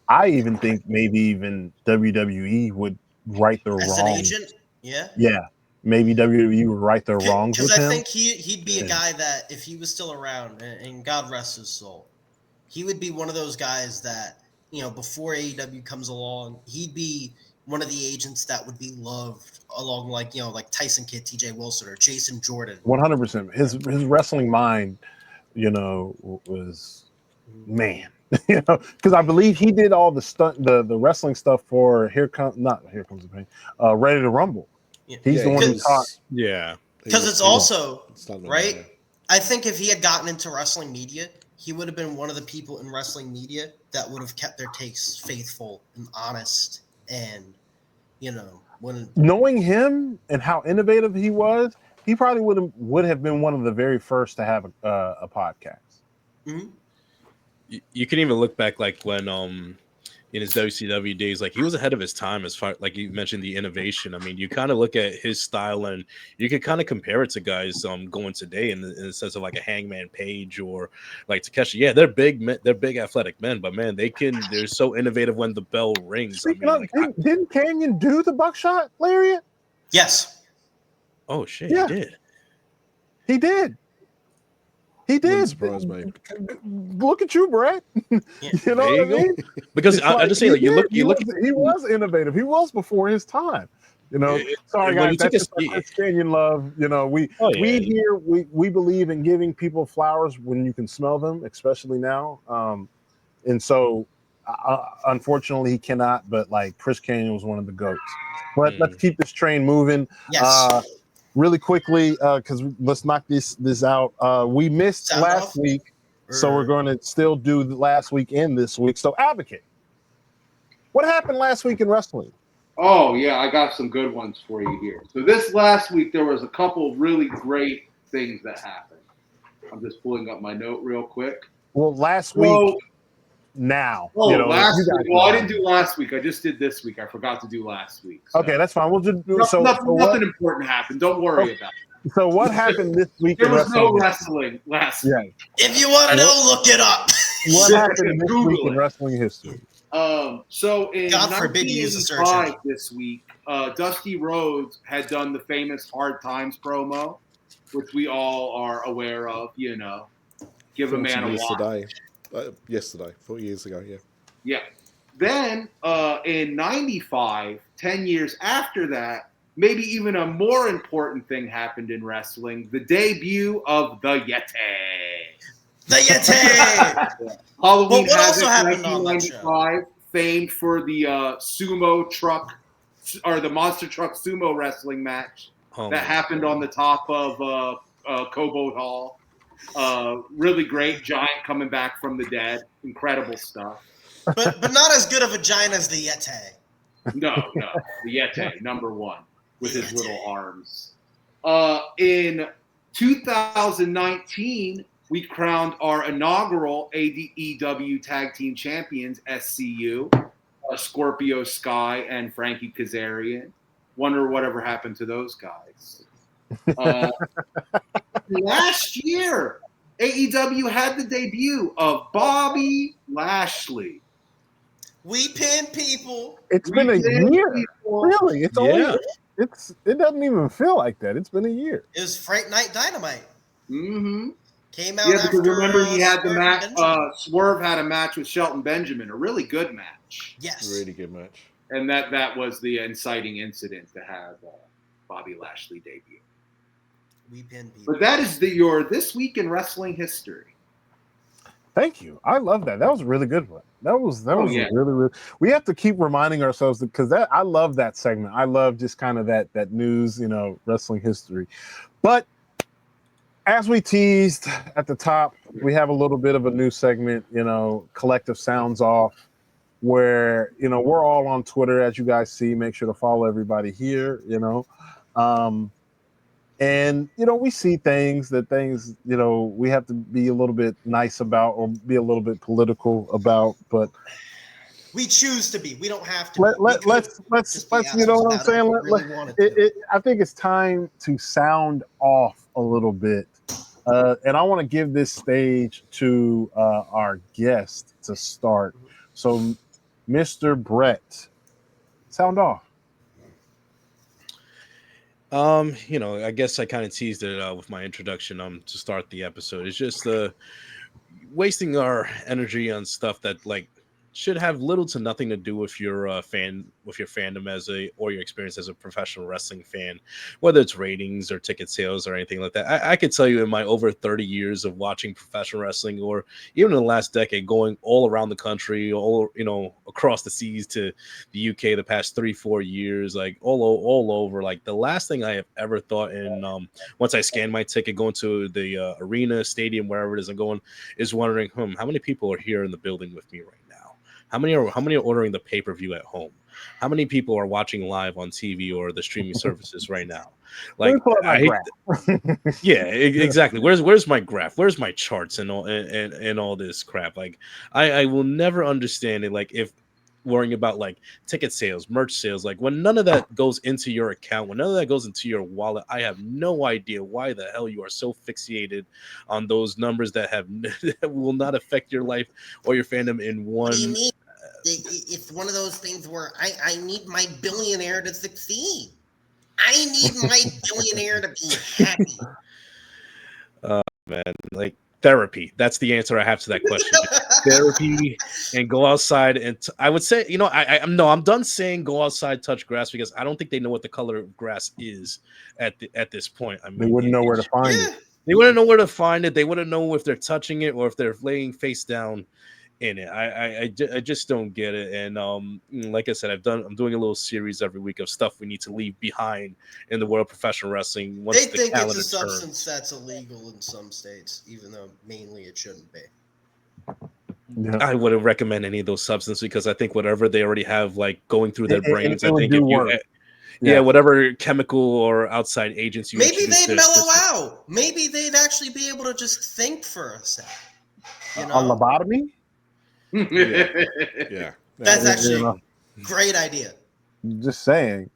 I even think maybe even WWE would right their wrongs. As an agent? Yeah. Yeah. Maybe WWE would right their wrongs with him. Because I think he'd be a guy that, if he was still around, and God rest his soul, he would be one of those guys that, before AEW comes along, he'd be one of the agents that would be loved along, like Tyson Kidd, TJ Wilson, or Jason Jordan. 100%. His wrestling mind, was, man. Because I believe he did all the stunt, the wrestling stuff for Here Comes the Pain, Ready to Rumble. Yeah. He's the one who taught. Yeah. Because it's also, right? I think if he had gotten into wrestling media, he would have been one of the people in wrestling media that would have kept their takes faithful and honest, and knowing him and how innovative he was, he probably would have been one of the very first to have a podcast. Mm-hmm. You can even look back, like, when in his WCW days, like, he was ahead of his time as far, like you mentioned, the innovation. I mean, you kind of look at his style and you can kind of compare it to guys going today in the sense of like a Hangman Page or like Takeshi. Yeah, they're big men, they're big athletic men, but man, they're so innovative when the bell rings. Speaking of, didn't Canyon do the buckshot lariat? Yes. Oh shit, yeah. he did. He did. He Wouldn't did. surprise me. Look at you, Brett. You know There what I you go. mean? Because It's I just say, like, he you look. was innovative. He was before his time. You know, sorry when guys, you take that's a just our Chris Canyon love. You know, we here we believe in giving people flowers when you can smell them, especially now. And so, unfortunately, he cannot. But like Chris Canyon was one of the goats. But let's keep this train moving. Yes. Really quickly, because let's knock this out. We missed Sound last off? week, so we're going to still do the last week and this week. So, Advocate, what happened last week in wrestling? Oh, yeah, I got some good ones for you here. So this last week, there was a couple really great things that happened. I'm just pulling up my note real quick. Well, last week, now. Oh, you know, last you guys week. Well, know. I didn't do last week. I just did this week. I forgot to do last week. So. Okay, that's fine. We'll just do nothing important happened. Don't worry about it. So what happened this week? There was no wrestling last week. If you want to know, look it up. What happened this week in wrestling history? So in God forbid you use a search 1985 engine. this week, Dusty Rhodes had done the famous Hard Times promo, which we all are aware of. You know, give a man a watch. Yesterday, 4 years ago, yeah. Yeah. Then in 95, 10 years after that, maybe even a more important thing happened in wrestling: the debut of the Yeti. The Yeti. Halloween what Havoc also happened on that 1995, famed for the sumo truck or the monster truck sumo wrestling match that happened on the top of Cobalt Hall. Really great, giant coming back from the dead, incredible stuff. But not as good of a giant as the Yeti. No, the Yeti, number one, with his little arms. In 2019, we crowned our inaugural AEW Tag Team Champions, SCU, Scorpio Sky and Frankie Kazarian. Wonder whatever happened to those guys. Last year, AEW had the debut of Bobby Lashley. We pin people. It's been a year. Really? It doesn't even feel like that. It's been a year. It was Fright Night Dynamite. Mm-hmm. Came out because after remember he had the Swerve match. Benjamin. Swerve had a match with Shelton Benjamin, a really good match. Yes, really good match. And that was the inciting incident to have Bobby Lashley debut. We pin people. But that is your This Week in Wrestling History. Thank you. I love that. That was a really good one. That was really. We have to keep reminding ourselves because I love that segment. I love just kind of that news, wrestling history. But as we teased at the top, we have a little bit of a new segment, Collective Sounds Off, where, we're all on Twitter, as you guys see. Make sure to follow everybody here, and, we see things, we have to be a little bit nice about or be a little bit political about, but we choose to be. We don't have to. Let's you know what I'm saying? I think it's time to sound off a little bit. And I want to give this stage to our guest to start. So, Mr. Brett, sound off. I guess I kind of teased it with my introduction to start the episode. It's just wasting our energy on stuff that should have little to nothing to do with your fandom or your experience as a professional wrestling fan, whether it's ratings or ticket sales or anything like that. I could tell you in my over 30 years of watching professional wrestling, or even in the last decade, going all around the country, across the seas to the UK, the past 3-4 years, all over. The last thing I have ever thought once I scan my ticket, going to the arena, stadium, wherever it is I'm going, is wondering, how many people are here in the building with me right now? How many are ordering the pay-per-view at home? How many people are watching live on TV or the streaming services right now? Exactly. Where's my graph? Where's my charts and all this crap? I will never understand it. If worrying about ticket sales, merch sales, when none of that goes into your account, when none of that goes into your wallet, I have no idea why the hell you are so fixated on those numbers that will not affect your life or your fandom in one. What do you mean? It's one of those things where I need my billionaire to succeed. I need my billionaire to be happy. Man, Therapy. That's the answer I have to that question. Therapy and go outside. And I would say, I'm done saying go outside, touch grass, because I don't think they know what the color of grass is at this point. I mean, They wouldn't know where to find it. They wouldn't know where to find it. They wouldn't know if they're touching it or if they're laying face down in it. I just don't get it. And like I said, I'm doing a little series every week of stuff we need to leave behind in the world of professional wrestling. Once They think it's a turns. substance that's illegal in some states, even though mainly it shouldn't be. Yeah. I wouldn't recommend any of those substances because I think whatever they already have like going through their brains, it I would think do if you, work. yeah, whatever chemical or outside agents you Maybe introduce they'd to this mellow person. out. Maybe they'd actually be able to just think for a second. You A know, lobotomy? Yeah. that's Yeah, actually you know. a great idea. Just saying.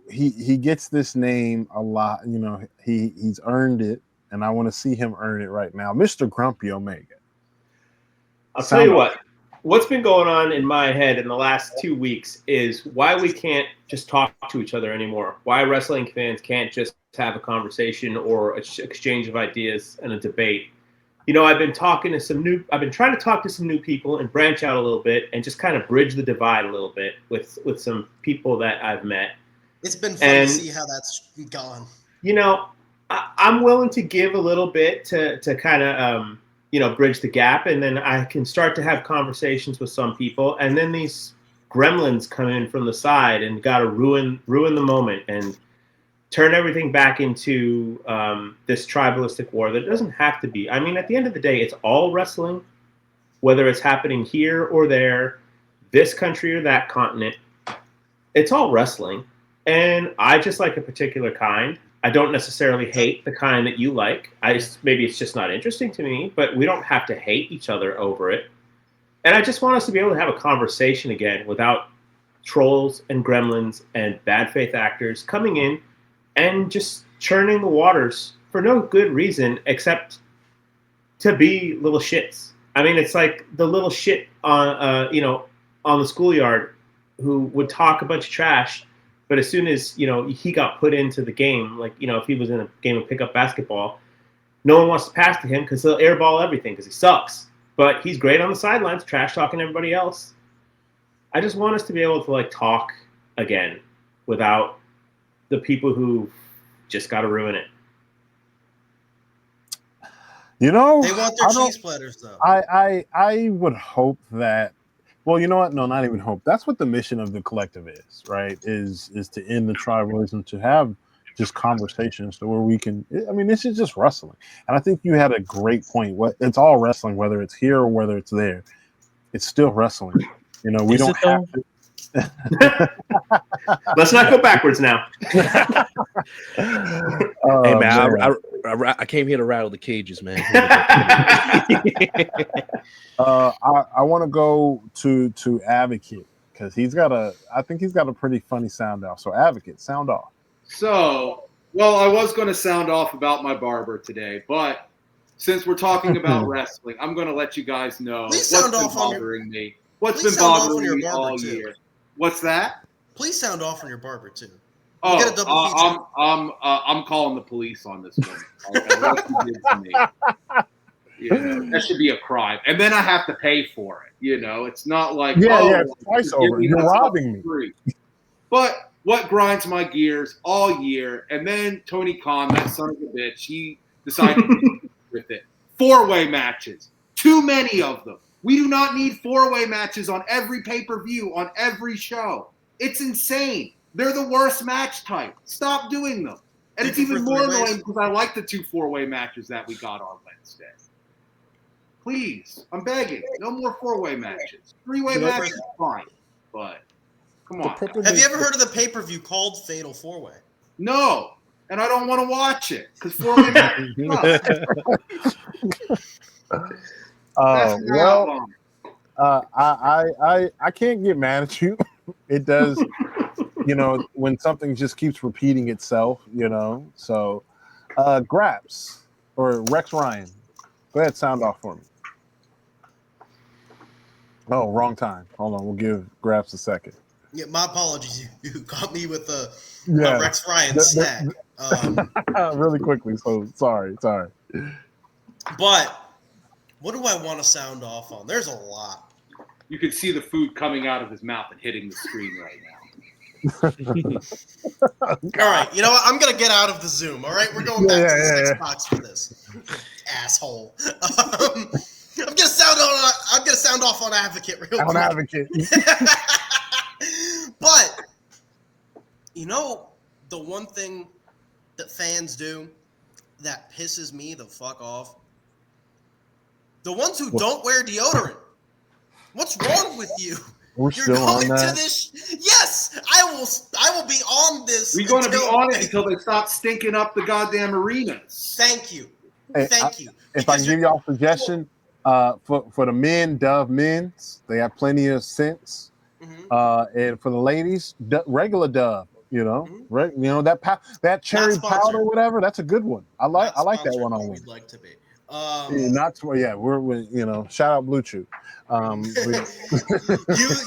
He gets this name a lot. You know, he's earned it, and I want to see him earn it right now. Mr. Grumpy Omega. I'll tell you what. What's been going on in my head in the last 2 weeks is why we can't just talk to each other anymore. Why wrestling fans can't just have a conversation or an exchange of ideas and a debate. You know, I've been trying to talk to some new people and branch out a little bit and just kind of bridge the divide a little bit with some people that I've met. It's been fun to see how that's gone. You know, I'm willing to give a little bit to kind of bridge the gap, and then I can start to have conversations with some people, and then these gremlins come in from the side and got to ruin the moment and turn everything back into this tribalistic war that doesn't have to be. I mean, at the end of the day, it's all wrestling, whether it's happening here or there, this country or that continent. It's all wrestling, and I just like a particular kind. I don't necessarily hate the kind that you like. Maybe it's just not interesting to me, but we don't have to hate each other over it. And I just want us to be able to have a conversation again without trolls and gremlins and bad faith actors coming in and just churning the waters for no good reason except to be little shits. I mean, it's like the little shit on the schoolyard who would talk a bunch of trash. But as soon as, he got put into the game, like, if he was in a game of pickup basketball, no one wants to pass to him because he'll airball everything because he sucks. But he's great on the sidelines, trash talking everybody else. I just want us to be able to, like, talk again without the people who just got to ruin it. You know, they want their cheese splatters, though. I would hope that. Well, you know what? No, not even hope. That's what the mission of the collective is, right? Is to end the tribalism, to have just conversations to where we can. I mean, this is just wrestling, and I think you had a great point. It's all wrestling, whether it's here or whether it's there. It's still wrestling. You know, we don't have to. Let's not go backwards now. Hey man, I came here to rattle the cages, man. I want to go to Advocate because I think he's got a pretty funny sound off. So Advocate, sound off. So, well, I was going to sound off about my barber today, but since we're talking about wrestling, I'm going to let you guys know what's been bothering me. What's been bothering me all year? What's that? Please sound off on your barber too. I'm calling the police on this one. What you did to me. That should be a crime, and then I have to pay for it. It's not like twice over. You're robbing me. Free. But what grinds my gears all year, and then Tony Khan, that son of a bitch, he decided to do with it. 4-way matches, too many of them. We do not need 4-way matches on every pay-per-view, on every show. It's insane. They're the worst match type. Stop doing them. And it's even more annoying because I like the 2 4-way matches that we got on Wednesday. Please, I'm begging. No more 4-way matches. 3-way matches is fine. But, come on. Have you ever heard of the pay-per-view called Fatal 4-Way? No. And I don't want to watch it because 4-way matches I can't get mad at you. It does, when something just keeps repeating itself, So, Graps or Rex Ryan, go ahead, sound off for me. Oh, wrong time. Hold on, we'll give Graps a second. Yeah, my apologies. You caught me with Yeah. my Rex Ryan stack. Really quickly. So sorry. But what do I want to sound off on? There's a lot. You can see the food coming out of his mouth and hitting the screen right now. All right, you know what? I'm gonna get out of the Zoom. All right, we're going back to the Xbox for this. Asshole. I'm gonna sound off on Advocate real quick. Advocate. But you know, the one thing that fans do that pisses me the fuck off, the ones who don't wear deodorant. What's wrong with you? We're You're still going on to that. this. Yes, I will be on this. We're going to be on it until they stop stinking up the goddamn arenas. Thank you. Hey, Thank you. If I can give y'all a suggestion, for the men, Dove men's, they have plenty of scents. Mm-hmm. And for the ladies, regular Dove. You know, Mm-hmm. that cherry powder, whatever. That's a good one. I like that one on. We'd like to be. We're shout out Blue Chew.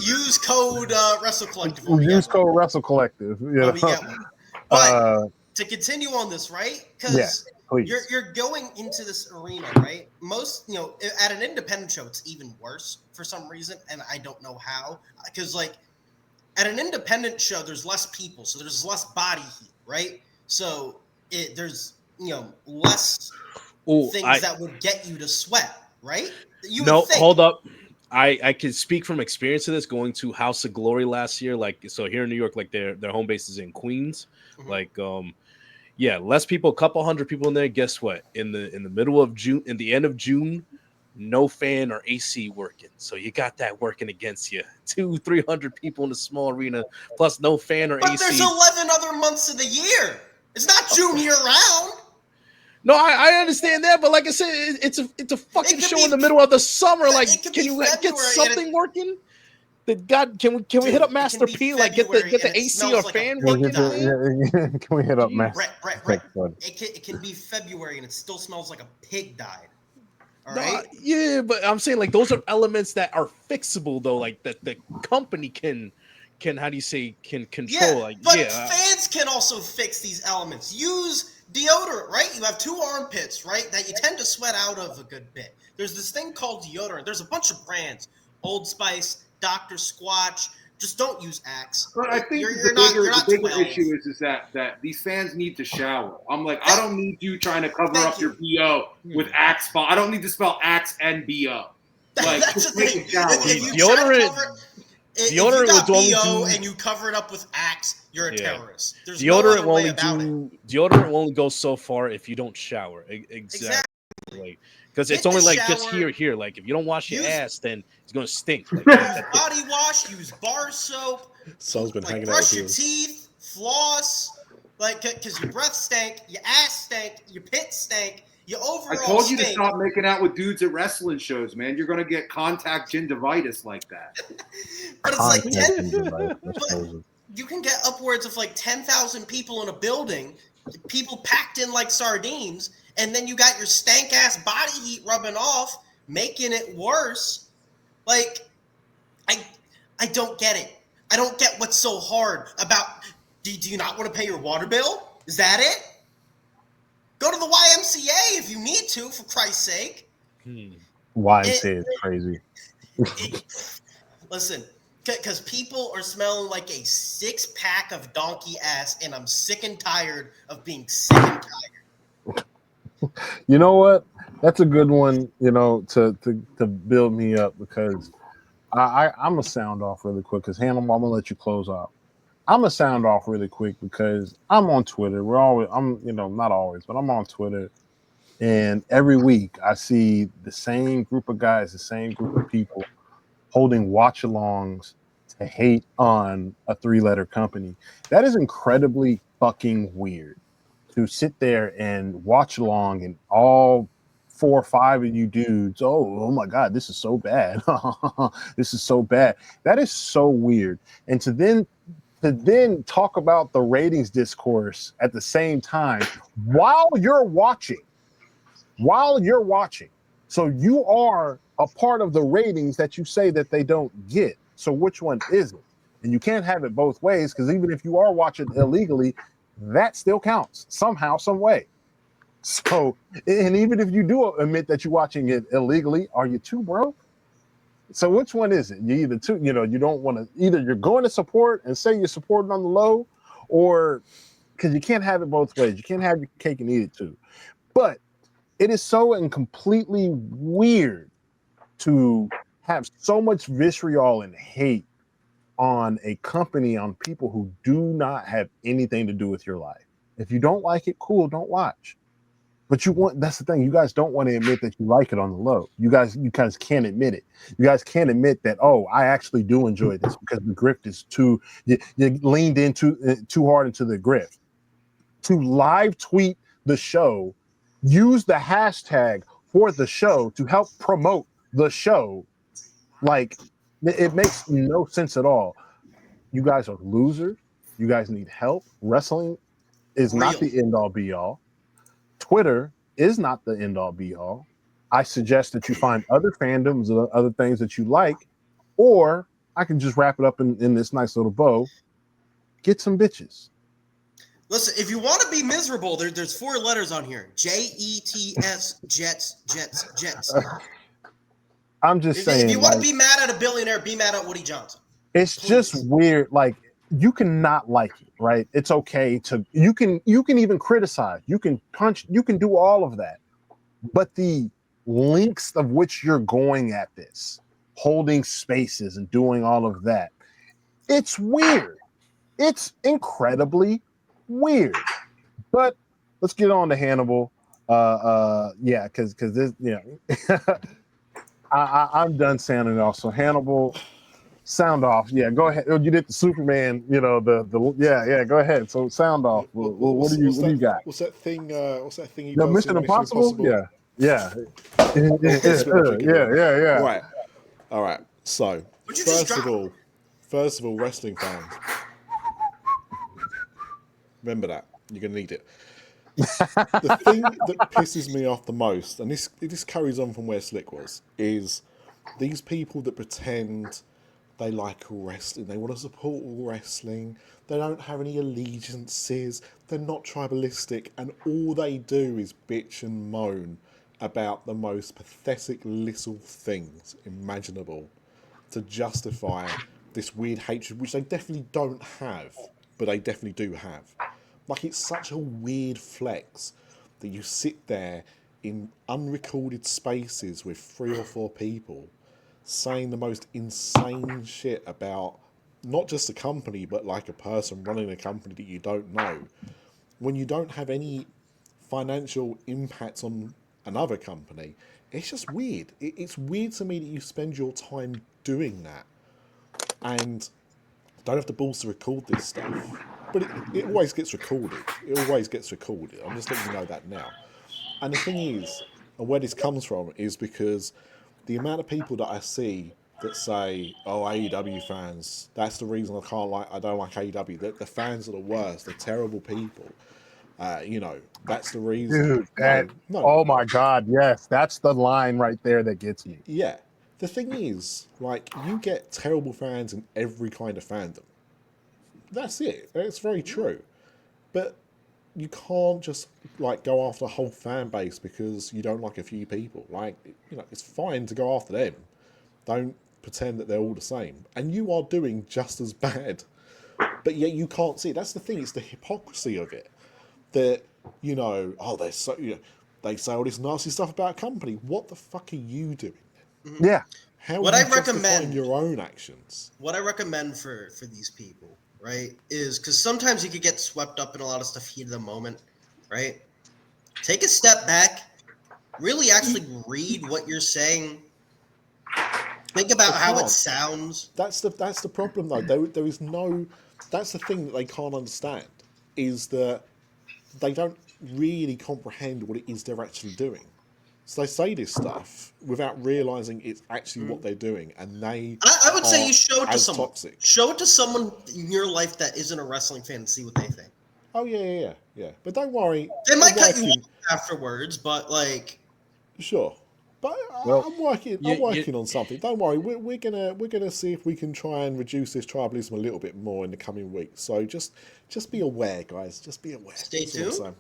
Use code WrestleCollective. Use code WrestleCollective. We get one. But to continue on this, right? Because you're going into this arena, right? Most, at an independent show, it's even worse for some reason, and I don't know how. Because at an independent show, there's less people, so there's less body heat, right? So there's less things that would get you to sweat, right? Hold up. I can speak from experience of this, going to House of Glory last year. So here in New York, their home base is in Queens. Mm-hmm. Less people, a couple hundred people in there. Guess what? In the middle of June, in the end of June, no fan or AC working. So you got that working against you. 200-300 people in a small arena, plus no fan or AC. But there's 11 other months of the year. It's not June year round. No, I understand that, but like I said, it's a fucking show in the middle of the summer. Can you get something working? Can we hit up Master P? Get the AC or fan working? Can we hit up Master? Brett. It can be February and it still smells like a pig died. All right. Yeah, but I'm saying those are elements that are fixable though. That the company can how do you say can control? Fans can also fix these elements. Use deodorant, right? You have two armpits, right? That you tend to sweat out of a good bit. There's this thing called deodorant. There's a bunch of brands: Old Spice, Dr. Squatch. Just don't use Axe. But I think the bigger issue is that these fans need to shower. I'm like, I don't need you trying to cover up your BO with Axe. I don't need to spell Axe and BO. That's the thing. If you got BO and you cover it up with Axe, you're a terrorist. There's deodorant no other way about it. Deodorant will only go so far if you don't shower. Exactly. Because it's only just here. If you don't wash your ass, then it's gonna stink. Use body wash. Use bar soap. Soul's been hanging out. Brush your teeth. Floss. Because your breath stank, your ass stank, your pit stank. You overall I told you to stop making out with dudes at wrestling shows, man. You're gonna get contact gingivitis like that. But it's you can get upwards of 10,000 people in a building, people packed in like sardines, and then you got your stank ass body heat rubbing off, making it worse. I don't get it. I don't get what's so hard about. Do you not want to pay your water bill? Is that it? Go to the YMCA if you need to, for Christ's sake. YMCA is crazy. Listen, because people are smelling like a 6-pack of donkey ass, and I'm sick and tired of being sick and tired. You know what? That's a good one, to build me up, because I'm going to sound off really quick, because Hannah, I'm going to let you close out. I'm gonna sound off really quick because I'm on Twitter. Not always, but I'm on Twitter, and every week I see the same group of guys, the same group of people holding watch-alongs to hate on a 3-letter company. That is incredibly fucking weird to sit there and watch along, and all 4 or 5 of you dudes, oh my God, this is so bad. This is so bad. That is so weird. And to then talk about the ratings discourse at the same time while you're watching. So you are a part of the ratings that you say that they don't get. So which one is it? And you can't have it both ways, because even if you are watching illegally, that still counts somehow, some way. So, and even if you do admit that you're watching it illegally, are you too broke? So which one is it? You either too, you don't want to, either you're going to support and say you're supporting on the low, or because you can't have it both ways. You can't have your cake and eat it too. But it is so and completely weird to have so much vitriol and hate on a company, on people who do not have anything to do with your life. If you don't like it, cool, don't watch. But that's the thing, you guys don't want to admit that you like it on the low. You guys can't admit it. You guys can't admit that, oh, I actually do enjoy this, because the grift is you leaned into too hard into the grift. To live tweet the show, use the hashtag for the show to help promote the show. Like, it makes no sense at all. You guys are losers. You guys need help. Wrestling is not the end all be all. Twitter is not the end all be all. I suggest that you find other fandoms or other things that you like, or I can just wrap it up in this nice little bow. Get some bitches. Listen, if you want to be miserable, there's 4 letters on here. JETS, Jets. I'm just saying. If you want to be mad at a billionaire, be mad at Woody Johnson. It's just weird. Like, you can not like it, right? It's okay to, you can even criticize, you can punch, you can do all of that. But the lengths of which you're going at this, holding spaces and doing all of that, it's weird. It's incredibly weird. But let's get on to Hannibal. Yeah, because this, I'm done sounding off. So Hannibal, sound off. Yeah, go ahead. You did the Superman, yeah, go ahead. So sound off. What do you got? What's that thing he No, does? Mission Impossible? Yeah. Yeah. Right. All right. So first of all, wrestling fans, remember that. You're gonna need it. The thing that pisses me off the most, and this carries on from where Slick was, is these people that pretend they like wrestling, they want to support wrestling, they don't have any allegiances, they're not tribalistic, and all they do is bitch and moan about the most pathetic little things imaginable to justify this weird hatred, which they definitely don't have, but they definitely do have. Like, it's such a weird flex that you sit there in unrecorded spaces with 3 or 4 people saying the most insane shit about not just a company, but like a person running a company that you don't know, when you don't have any financial impact on another company. It's just weird. It's weird to me that you spend your time doing that and don't have the balls to record this stuff. But it always gets recorded. It always gets recorded. I'm just letting you know that now. And the thing is, and where this comes from, is because the amount of people that I see that say, "Oh, AEW fans, that's the reason I don't like AEW. The fans are the worst. They're terrible people. That's the reason." Dude, oh my God, yes, that's the line right there that gets me. Yeah. The thing is, like, you get terrible fans in every kind of fandom. That's it. It's very true. But you can't just, like, go after a whole fan base because you don't like a few people. Like, it's fine to go after them. Don't pretend that they're all the same. And you are doing just as bad. But yet you can't see it. That's the thing. It's the hypocrisy of it. That, they're so, they say all this nasty stuff about a company. What the fuck are you doing? Yeah. How are you justifying your own actions? What I recommend for these people, right, is because sometimes you could get swept up in a lot of stuff heat of the moment, right? Take a step back, really actually read what you're saying. Think about how it sounds. That's the problem, though. There is no. That's the thing that they can't understand, is that they don't really comprehend what it is they're actually doing. So they say this stuff without realizing it's actually what they're doing, and I would say you show it to someone. Toxic. Show it to someone in your life that isn't a wrestling fan and see what they think. Oh yeah. But don't worry. They might cut you off afterwards, but like. Sure. But Well, I'm working. I'm working on something. Don't worry. We're gonna see if we can try and reduce this tribalism a little bit more in the coming weeks. So just be aware, guys. Just be aware. Stay That's all I'm tuned. saying.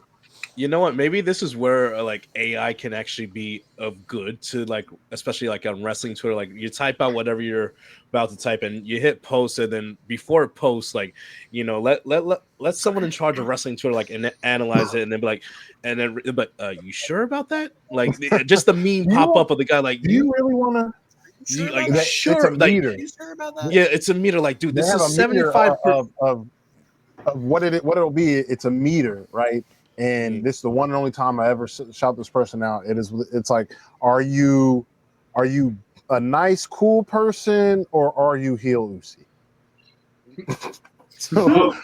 You know what? Maybe this is where like AI can actually be of good to like, especially like on wrestling Twitter. Like you type out whatever you're about to type, and you hit post, and then before it posts, like let someone in charge of wrestling Twitter like analyze it, and then be like, and then but you sure about that? Like just the meme pop up of the guy like do you really want to? Sure like about that? It's a sure like meter. You sure about that? yeah, it's a meter. Like dude, They this have is a meter 75%. of what it'll be. It's a meter, right? And this is the one and only time I ever shout this person out. It's like, are you a nice, cool person, or are you heel Uzi? So,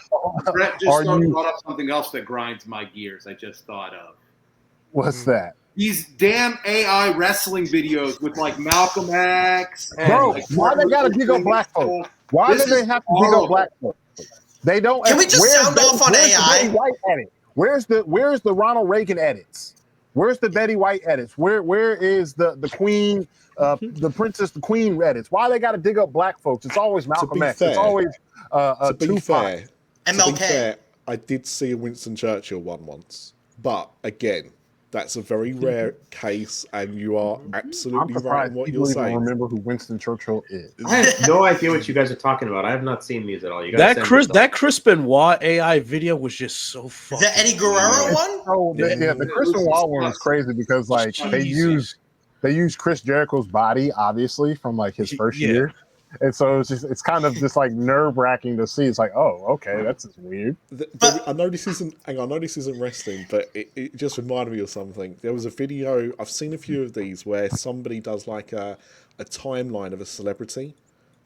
Brett are just you? brought up something else that grinds my gears. I just thought of What's that? these damn AI wrestling videos with like Malcolm X and Bro, like why they gotta dig up black folks? Why do they have to dig up black folks? They don't. Can we just sound off on where's AI? the Betty White edit? Where's the Ronald Reagan edits? Where's the Betty White edits? Where is the Queen, the Princess, the Queen edits? Why they got to dig up black folks? It's always Malcolm X. It's always to be Tupac. fair, MLK. I did see a Winston Churchill one once, but again, that's a very rare case, and you are I'm absolutely right surprised in what people you're even saying. remember who Winston Churchill is. I have no idea what you guys are talking about. I have not seen these at all. You guys That Chris Benoit AI video was just so fucking. The Eddie Guerrero one? So the Chris Benoit one was crazy because like they used Chris Jericho's body, obviously, from like his first year. And so it's kind of just like nerve wracking to see. It's like, oh, okay, that's just weird. I know this isn't. Hang on, I know this isn't wrestling, but it just reminded me of something. There was a video. I've seen a few of these where somebody does like a timeline of a celebrity.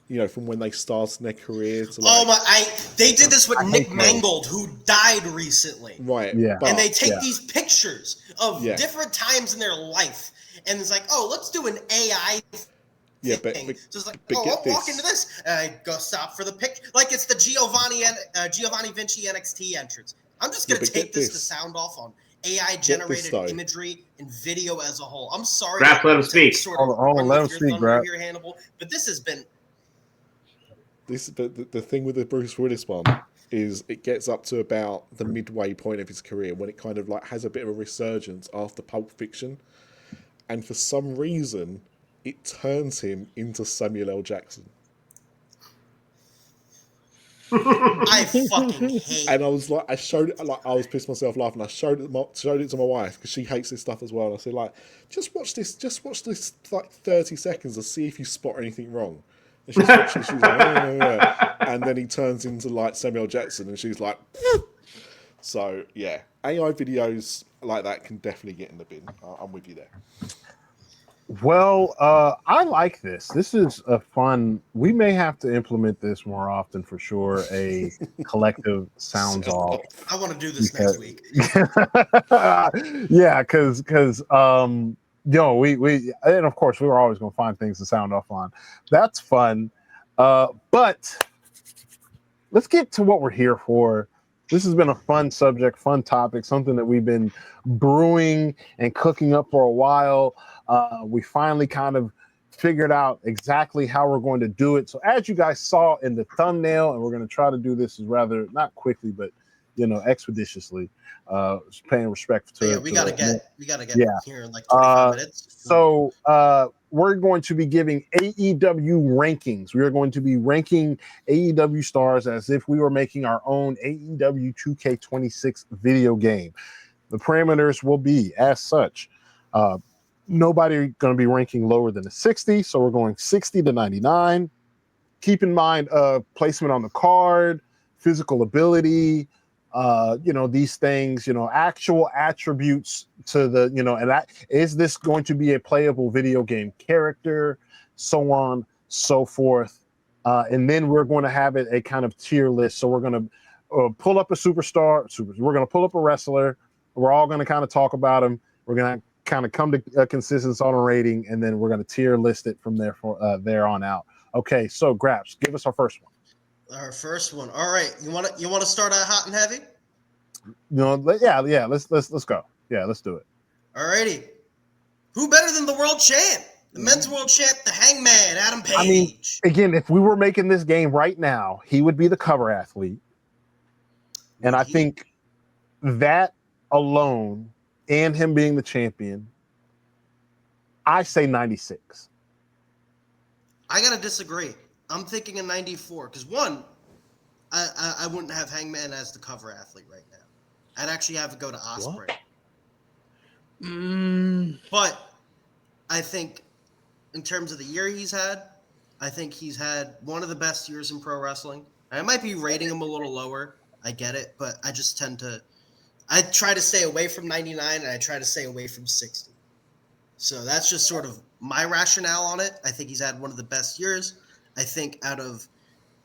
You know, from when they started their career to like. They did this with Nick Mangold, who died recently. Right. Yeah. And they take these pictures of Yeah. different times in their life, and it's like, oh, let's do an AI Yeah, thing. but So it's like, but oh, get I'll walk this. into this, and I go stop for the pic. Like it's the Giovanni Vinci NXT entrance. I'm just gonna but take get this to this. sound off on AI generated though. imagery and video as a whole. I'm sorry. Grap, let him to speak. Sort of Hold on, run let with him your speak, thunder Grap. here, Hannibal. But this has been. But the thing with the Bruce Willis one is it gets up to about the midway point of his career when it kind of like has a bit of a resurgence after Pulp Fiction, and for some reason it turns him into Samuel L. Jackson. I fucking hate. And I was like, I was pissed myself laughing. I showed it to my wife because she hates this stuff as well. And I said, like, just watch this like 30 seconds to see if you spot anything wrong. And she's watching, she's like, and then he turns into like Samuel Jackson, and she's like, so yeah, AI videos like that can definitely get in the bin. I'm with you there. Well, I like this. This is a fun. We may have to implement this more often for sure. A collective sounds off. I want to do this next week. Yeah, because we and of course we were always going to find things to sound off on. That's fun. But let's get to what we're here for. This has been a fun subject, fun topic, something that we've been brewing and cooking up for a while. We finally kind of figured out exactly how we're going to do it. So as you guys saw in the thumbnail, and we're going to try to do this as rather not quickly, but expeditiously, paying respect to. Yeah, we gotta get here in like 25 minutes. So we're going to be giving AEW rankings. We are going to be ranking AEW stars as if we were making our own AEW 2K26 video game. The parameters will be as such. Nobody going to be ranking lower than a 60, so we're going 60 to 99. Keep in mind placement on the card, physical ability, these things, actual attributes to the, and that is this going to be a playable video game character, so on, so forth. And then we're going to have it a kind of tier list. So we're going to pull up a superstar. We're going to pull up a wrestler. We're all going to kind of talk about them. We're going to kind of come to a consensus on a rating, and then we're going to tier list it from there for there on out. Okay, so Graps, give us our first one. Our first one. All right, you want to start out hot and heavy? Yeah. Let's go. Yeah, let's do it. All righty. Who better than the world champ? The men's world champ, the Hangman, Adam Page. I mean, again, if we were making this game right now, he would be the cover athlete. And I think that alone, and him being the champion, I say 96. I gotta disagree. I'm thinking a 94 because one, I wouldn't have Hangman as the cover athlete right now. I'd actually have to go to Ospreay. But I think in terms of the year he's had, I think he's had one of the best years in pro wrestling. I might be rating him a little lower. I get it, but I just I try to stay away from 99 and I try to stay away from 60. So that's just sort of my rationale on it. I think he's had one of the best years. I think out of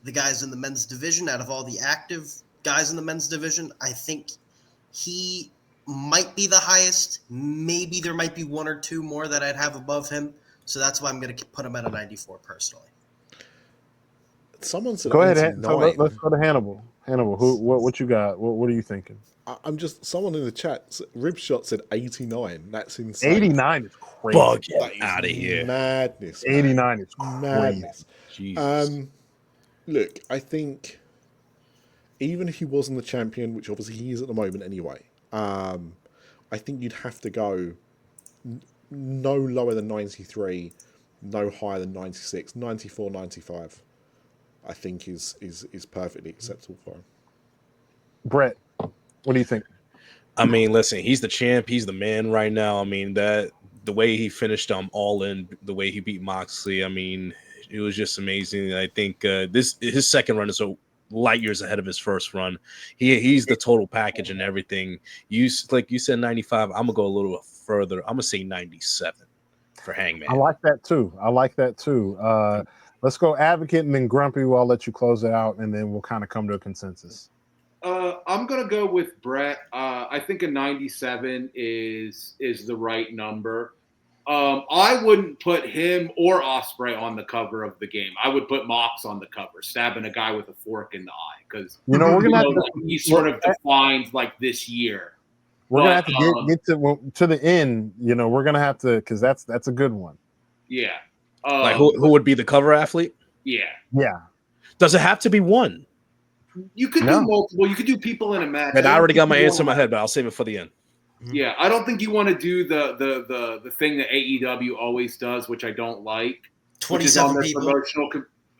the guys in the men's division, out of all the active guys in the men's division, I think he might be the highest. Maybe there might be one or two more that I'd have above him. So that's why I'm going to put him at a 94 personally. Someone said go ahead. 89. So let's go to Hannibal. Hannibal, what you got? What are you thinking? I'm just someone in the chat. Ribshot said 89. That's insane. 89 is crazy. Bug That is out of here. madness. Man. 89 is crazy. Madness. Jesus. Look, I think even if he wasn't the champion, which obviously he is at the moment anyway, I think you'd have to go no lower than 93, no higher than 96, 94, 95. I think is perfectly acceptable for him. Brett, what do you think? I mean, listen, he's the champ. He's the man right now. I mean, the way he finished All In, the way he beat Moxley, I mean, it was just amazing. I think his second run is so light years ahead of his first run. He's the total package and everything. Like you said 95. I'm gonna go a little further. I'm gonna say 97 for Hangman. I like that too. Let's go Advocate and then Grumpy. I'll let you close it out, and then we'll kind of come to a consensus. I'm gonna go with Brett. I think a 97 is the right number. I wouldn't put him or Ospreay on the cover of the game. I would put Mox on the cover, stabbing a guy with a fork in the eye, because we're gonna have to, he sort of defined like this year. We're gonna have to get to the end. We're gonna have to, because that's a good one. Yeah. Like who would be the cover athlete? Yeah. Yeah. Does it have to be one? You could do multiple. You could do people in a match. And I already got my answer in my head, but I'll save it for the end. Yeah, I don't think you want to do the thing that AEW always does, which I don't like. 27 people. Promotional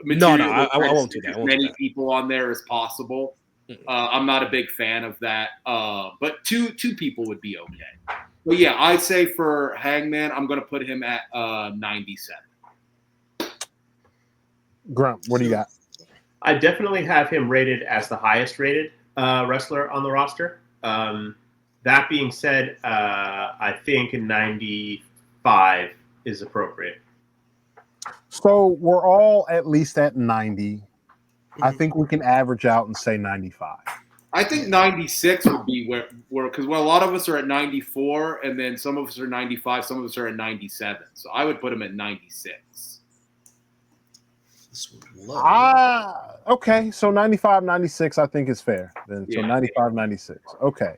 No, I won't do that. As many people on there as possible. I'm not a big fan of that. But two people would be okay. But yeah, I'd say for Hangman, I'm going to put him at 97. Grump, what do you got? I definitely have him rated as the highest rated wrestler on the roster. That being said, I think 95 is appropriate. So we're all at least at 90. I think we can average out and say 95. I think 96 would be where because a lot of us are at 94, and then some of us are 95, some of us are at 97. So I would put him at 96. Okay, so 95, 96 I think is fair. Then so 95, 96. Okay.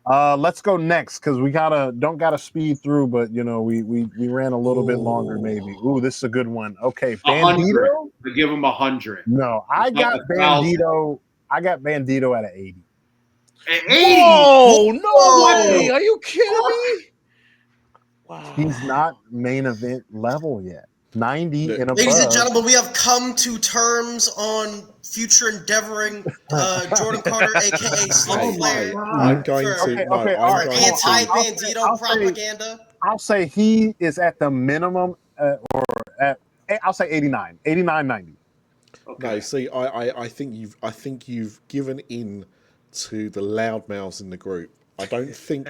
Let's go next, because we don't gotta speed through, but we ran a little bit longer maybe. Ooh, this is a good one. Okay, Bandito. I give him 100. No, I got Bandito. I got Bandito at an 80. 80? Oh no way! Are you kidding me? Wow. He's not main event level yet. 90 and above. Ladies and gentlemen, we have come to terms on future endeavoring Jordan Carter, aka Slim Flair. I'm going to anti-Bandito propaganda. I'll say he is at the minimum, I'll say 89, 90. Okay. No, see, I think you've given in to the loudmouths in the group. I think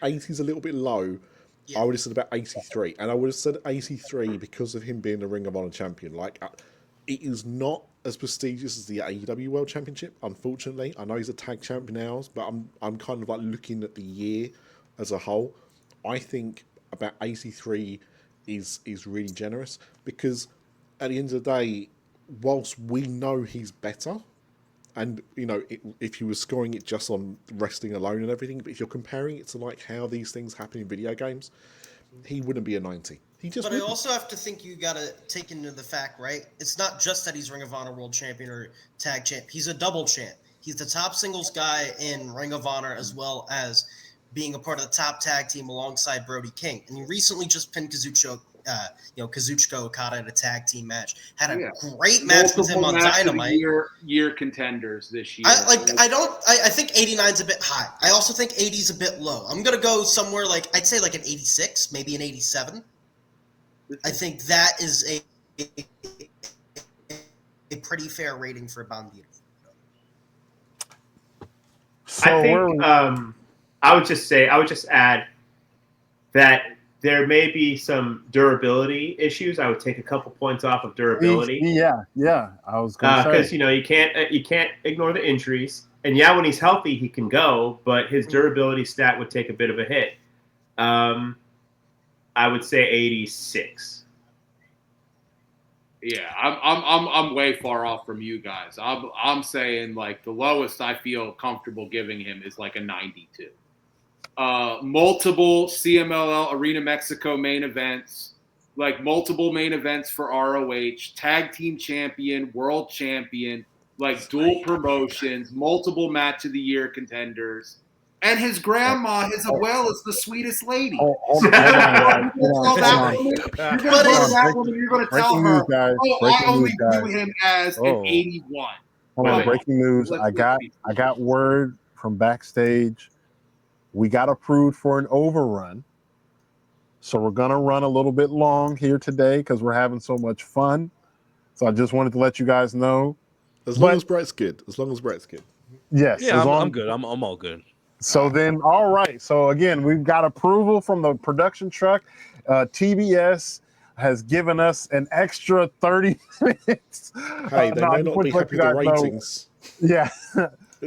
80 is a little bit low. Yeah. I would have said about 83, and I would have said 83 because of him being the Ring of Honor champion. Like, it is not as prestigious as the AEW World Championship, unfortunately. I know he's a tag champion now, but I'm kind of like looking at the year as a whole. I think about 83 is really generous, because at the end of the day, whilst we know he's better, and if you were scoring it just on wrestling alone and everything, but if you're comparing it to like how these things happen in video games, he wouldn't be a 90. He just But I wouldn't. also have to think you got to take into the fact, right? It's not just that he's Ring of Honor World Champion or Tag Champ. He's a double champ. He's the top singles guy in Ring of Honor as well as being a part of the top tag team alongside Brody King. And he recently just pinned Kazuchika Okada in a tag team match. Had a great match with him on Dynamite. Year contenders this year. I think 89's a bit high. I also think 80's a bit low. I'm gonna go somewhere I'd say an 86, maybe an 87. I think that is a pretty fair rating for Bandito. So I think I would just add that there may be some durability issues. I would take a couple points off of durability. Yeah. I was going to say because you can't ignore the injuries. And yeah, when he's healthy, he can go, but his durability stat would take a bit of a hit. I would say 86. Yeah, I'm way far off from you guys. I'm saying the lowest I feel comfortable giving him is a 92. Multiple CMLL Arena Mexico main events, multiple main events for ROH, tag team champion, world champion, dual promotions, multiple match of the year contenders. And his grandma, his abuela, is the sweetest lady. You're going to tell her, I only view him as an 81. Hold on, breaking news. I got word from backstage. We got approved for an overrun. So we're going to run a little bit long here today because we're having so much fun. So I just wanted to let you guys know. As long as Brett's good. Yes. Yeah, I'm good. I'm all good. So then, all right. So again, we've got approval from the production truck. TBS has given us an extra 30 minutes. Hey, they may not be happy with the ratings. Yeah.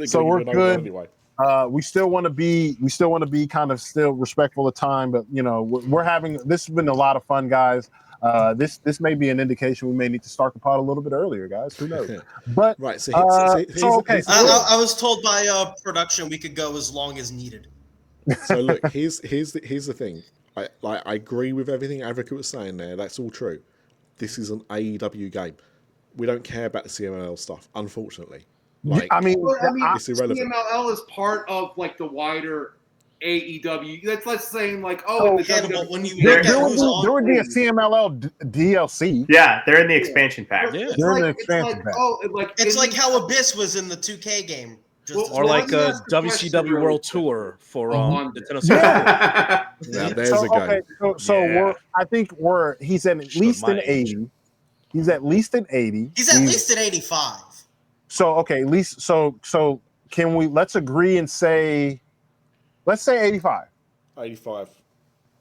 So we're good. Anyway. We still want to be kind of still respectful of time, but we're having, this has been a lot of fun, guys. This may be an indication we may need to start the pod a little bit earlier, guys. Who knows? But right, I was told by production we could go as long as needed. So look, here's the thing. I agree with everything Advocate was saying there. That's all true. This is an AEW game. We don't care about the CMLL stuff, unfortunately. It's irrelevant. CMLL is part of the wider AEW. That's saying when you there would be a CMLL DLC. Yeah, they're in the expansion pack. Yeah. They're in the expansion pack. It's like how Abyss was in the 2K game. Or a WCW World Tour for Nintendo Switch. Yeah. Now there's a game. I think he's at least an 80. He's at least an 80. He's at least an 85. So at least so can we let's agree and say let's say 85. 85.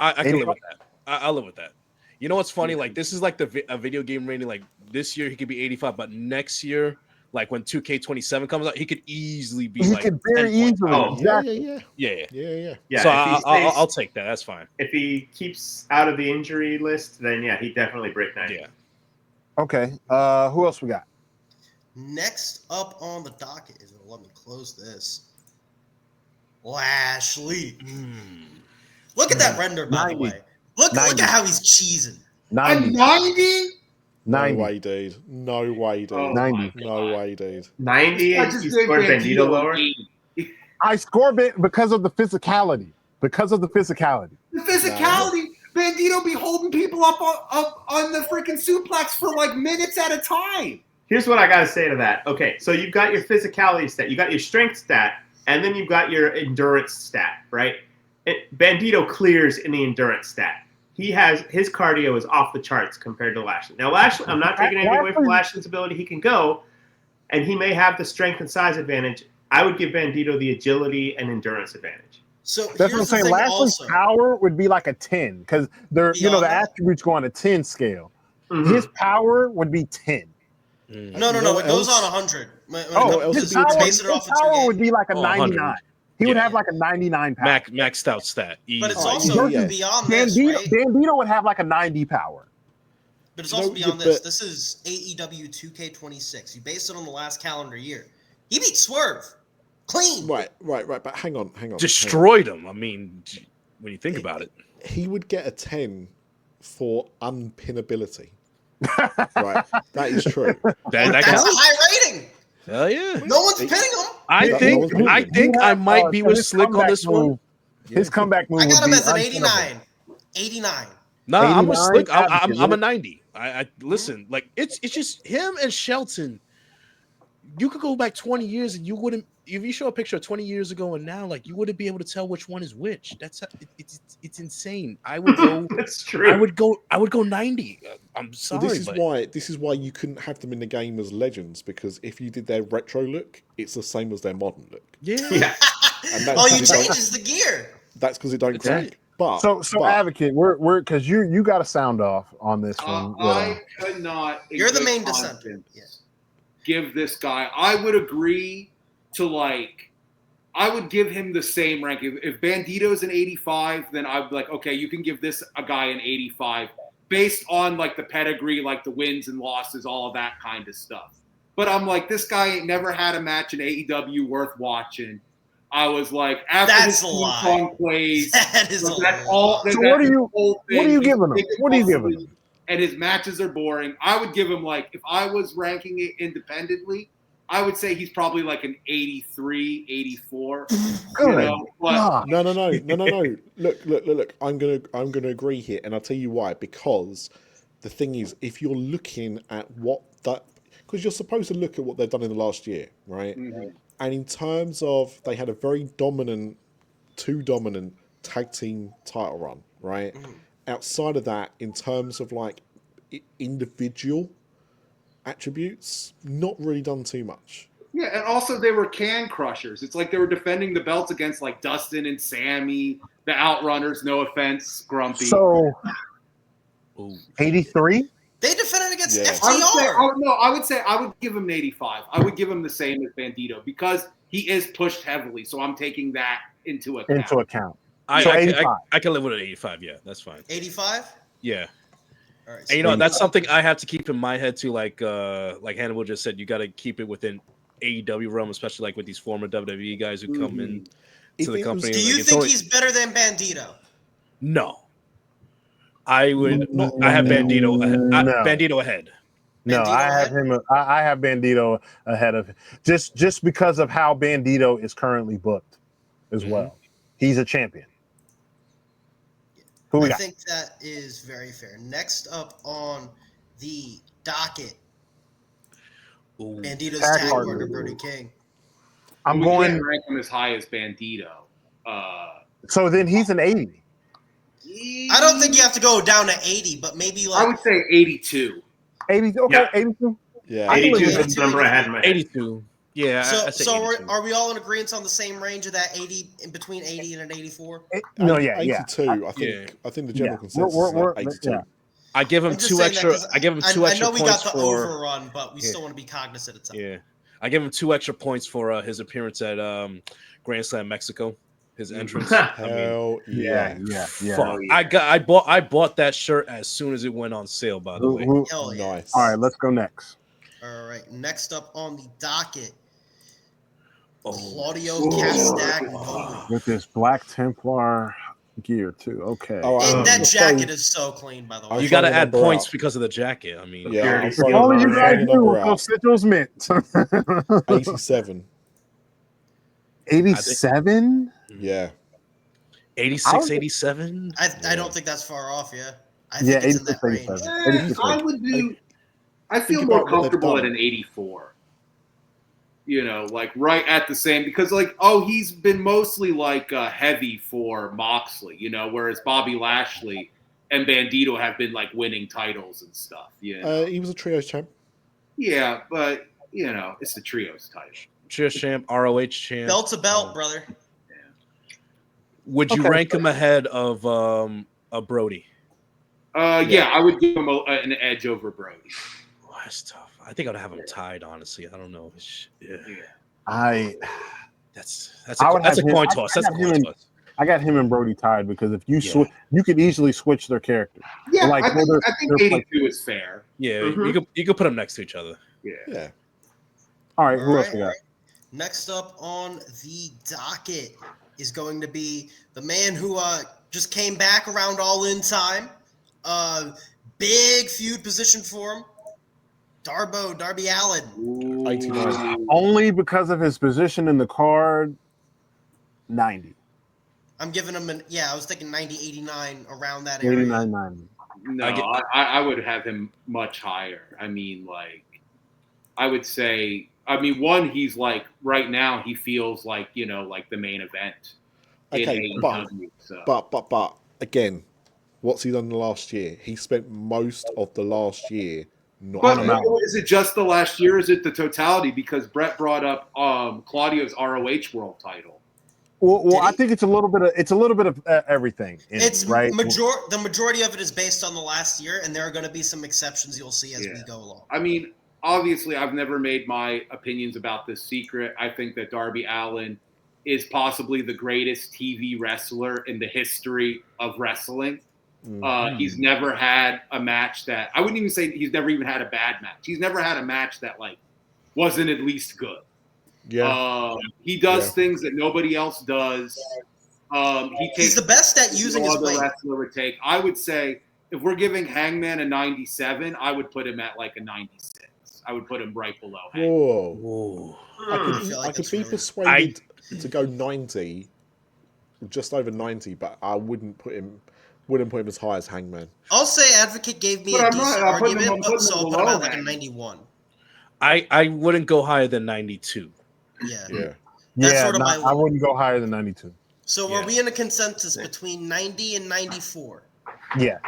I can live with that. I'll live with that. You know what's funny? This is a video game rating. This year he could be 85, but next year, when 2K27 comes out, he could easily be he could very easily. Yeah. So I'll take that. That's fine. If he keeps out of the injury list, then yeah, he definitely break 90. Yeah. Okay. Who else we got? Next up on the docket is, let me close this, Lashley. Look at that render, by the way. Look at how he's cheesing. 90. 90? No way, dude. No way, dude. 90. No way, dude. 90 and you scored Bandito lower? I scored it because of the physicality. The physicality. Bandito be holding people up on the freaking suplex for minutes at a time. Here's what I got to say to that. Okay, so you've got your physicality stat, you got your strength stat, and then you've got your endurance stat, right? Bandito clears in the endurance stat. His cardio is off the charts compared to Lashley. Now, Lashley, I'm not taking anything away from Lashley's ability. He can go, and he may have the strength and size advantage. I would give Bandito the agility and endurance advantage. So that's what I'm saying. Lashley's power would be like a 10 because the attributes go on a 10 scale. Mm-hmm. His power would be 10. No. It goes on 100. His power would be like a 99. He would have like a 99 power. Maxed out stat. But it's also beyond this, right? Bandito would have like a 90 power. But it's also beyond this. This is AEW 2K26. You base it on the last calendar year. He beat Swerve. Clean. Right. But hang on. Destroyed him. I mean, when you think about it. he would get a 10 for unpinnability. Right, that is true. That That's a counts. high rating. Hell yeah. No one's pinning him. I No think one's winning. I think I might be with Slick on this one. His comeback move I got would him be as an unpinnable. 89. Nah, I'm with 89, Slick. I'm advocate. a 90. I listen, like it's just him and Shelton. You could go back 20 years and you wouldn't. If you show a picture of 20 years ago and now, like you wouldn't be able to tell which one is which. That's it's insane. I would go. That's true. I would go 90. I'm sorry, Well, this is why you couldn't have them in the game as legends, because if you did their retro look, it's the same as their modern look. Yeah. And that's All you 'cause it don't- change is the gear. That's because it don't That's crack. it. But So advocate, we're because you got a sound off on this one. I could not. in You're the good main dissenter. conscience Yeah. Give this guy. I would agree to I would give him the same rank. If Bandito's an 85, then I'd be like, okay, you can give this a guy an 85 based on like the pedigree, like the wins and losses, all of that kind of stuff. But I'm like, this guy ain't never had a match in AEW worth watching. I was like, after That's his a theme lie. song plays, That is a that's lie. all. So what are you giving him? What are you giving him? And his matches are boring. I would give him if I was ranking it independently, I would say he's probably like an 83, 84. Good. But no. Look. I'm gonna agree here, and I'll tell you why. Because the thing is, if you're looking at because you're supposed to look at what they've done in the last year, right? Mhm. And in terms of, they had a very dominant tag team title run, right? Outside of that, in terms of individual attributes, not really done too much. yeah, and also they were can crushers. It's like they were defending the belts against Dustin and Sammy, the Outrunners. No offense, Grumpy. So 83. They defended against Yeah. FTR. I would say I would give him an 85. I would give him the same as Bandito because he is pushed heavily. So I'm taking that into account. I can live with an 85. Yeah, that's fine. 85? Yeah. All right. And you know, that's something I have to keep in my head too. Like Hannibal just said, you got to keep it within AEW realm, especially with these former WWE guys who come in to the company. Do you think he's better than Bandito? No. I would. I have Bandito ahead. Bandito ahead. No, I have him. I have Bandito ahead of just because of how Bandito is currently booked as well. He's a champion. Who we got? I think that is very fair. Next up on the docket, Bandito's tag partner Brody King. I'm We going. can't rank him as high as Bandito. So then he's an 80. I don't think you have to go down to 80, but maybe I would say 82. 80. Okay, Yeah. 82. Yeah, 82 is the number I had in my head. 82. Yeah. So are we all in agreement on the same range of that 80, in between 80 and an 84? No, yeah. 82. I think the general consensus is 82. Yeah. I give him I'm just two saying extra. that 'cause I give him two extra I know we points got the for. overrun, but we still want to be cognizant of time. Yeah, I give him 2 extra points for his appearance at Grand Slam Mexico. His entrance. Hell yeah. Fuck. I bought that shirt as soon as it went on sale. By the way. Hell yeah. Nice. All right, let's go next. All right. Next up on the docket, Oh. Claudio Castagnoli. With this Black Templar gear too. Okay. Oh, And that just jacket so- is so clean, by the way. I'm You got to throwing the add number points out. because of the jacket. I mean, Yeah, I'm All throwing All you the guys do number is go out. Citro's Mint. 87. 87? Yeah. 86, 87. I don't think that's far off, yeah. I Yeah, think it's in that 86, range. 87. I would do. I feel Think more about what they've comfortable at done. an 84. Right at the same, because he's been mostly heavy for Moxley, whereas Bobby Lashley and Bandito have been winning titles and stuff. He was a trios champ. Yeah, but it's the trios title. Trios champ, ROH champ. Belt to belt, brother. Would you rank him ahead of Brody? Yeah, I would give him an edge over Brody. Oh, that's tough. I think I'd have him tied. Honestly, I don't know. Yeah. That's I would a have coin him- toss. I That's a got coin him toss. I got him and Brody tied because if you switch, you could easily switch their characters. Yeah, Like, I think they're 82 is fair. Yeah, Mhm. you could put them next to each other. Yeah. All right, who All else right. we got? Next up on the docket is going to be the man who just came back around All In time. Big feud position for him. Darby Allin. 89. Only because of his position in the card, 90. I'm giving him I was thinking 90, 89, around that area. 89, 90. No, I would have him much higher. I mean, like, I would say, one, he's like, right now, he feels like, like the main event. Okay, but again, what's he done the last year? He spent most of the last year not. But is it just the last year? Or is it the totality? Because Brett brought up Claudio's ROH World Title. Well, I think it's a little bit of everything. It's right. The majority of it is based on the last year, and there are going to be some exceptions you'll see as we go along. I mean, obviously, I've never made my opinions about this secret. I think that Darby Allin is possibly the greatest TV wrestler in the history of wrestling. He's never had a match that I wouldn't even say he's never even had a bad match. He's never had a match that like wasn't at least good. Yeah. He does things that nobody else does. He's the best at using his weight. Wrestler would take. I would say if we're giving Hangman a 97, I would put him at like a 96. I would put him right below Hangman. Whoa. I could be persuaded to go 90, just over 90, but I wouldn't put him as high as Hangman. I'll say Advocate gave me a decent argument, so I'll put him at like a 91. I wouldn't go higher than 92. Yeah. That's sort of I wouldn't go higher than 92. So are we in a consensus between 90 and 94? Yeah.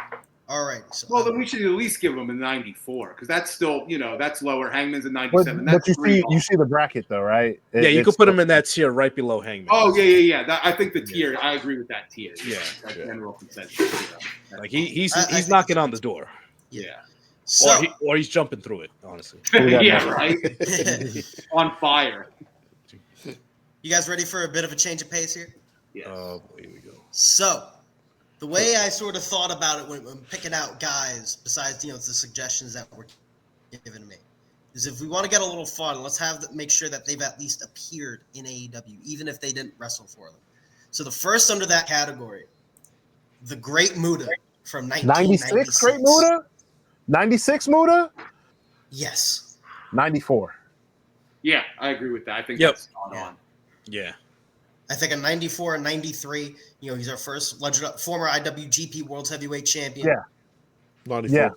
All right. So then we should at least give him a 94 because that's still, that's lower. Hangman's a 97. But you see the bracket though, right? You could put him in that tier right below Hangman. Oh yeah. I think the tier. I agree with that tier. Yeah. That's general consensus. Like he's knocking on the door. Yeah. So, or he's jumping through it, honestly. Yeah, right. On fire. You guys ready for a bit of a change of pace here? Yes. Here we go. So, the way I sort of thought about it when picking out guys, besides the suggestions that were given to me, is if we want to get a little fun, let's make sure that they've at least appeared in AEW, even if they didn't wrestle for them. So the first under that category, the Great Muta from 1996. 96 Great Muta? 96 Muta? Yes. 94. Yeah, I agree with that. I think that's spot on. Yeah. I think a 94 and 93, he's our first former IWGP World Heavyweight Champion. Yeah. 94.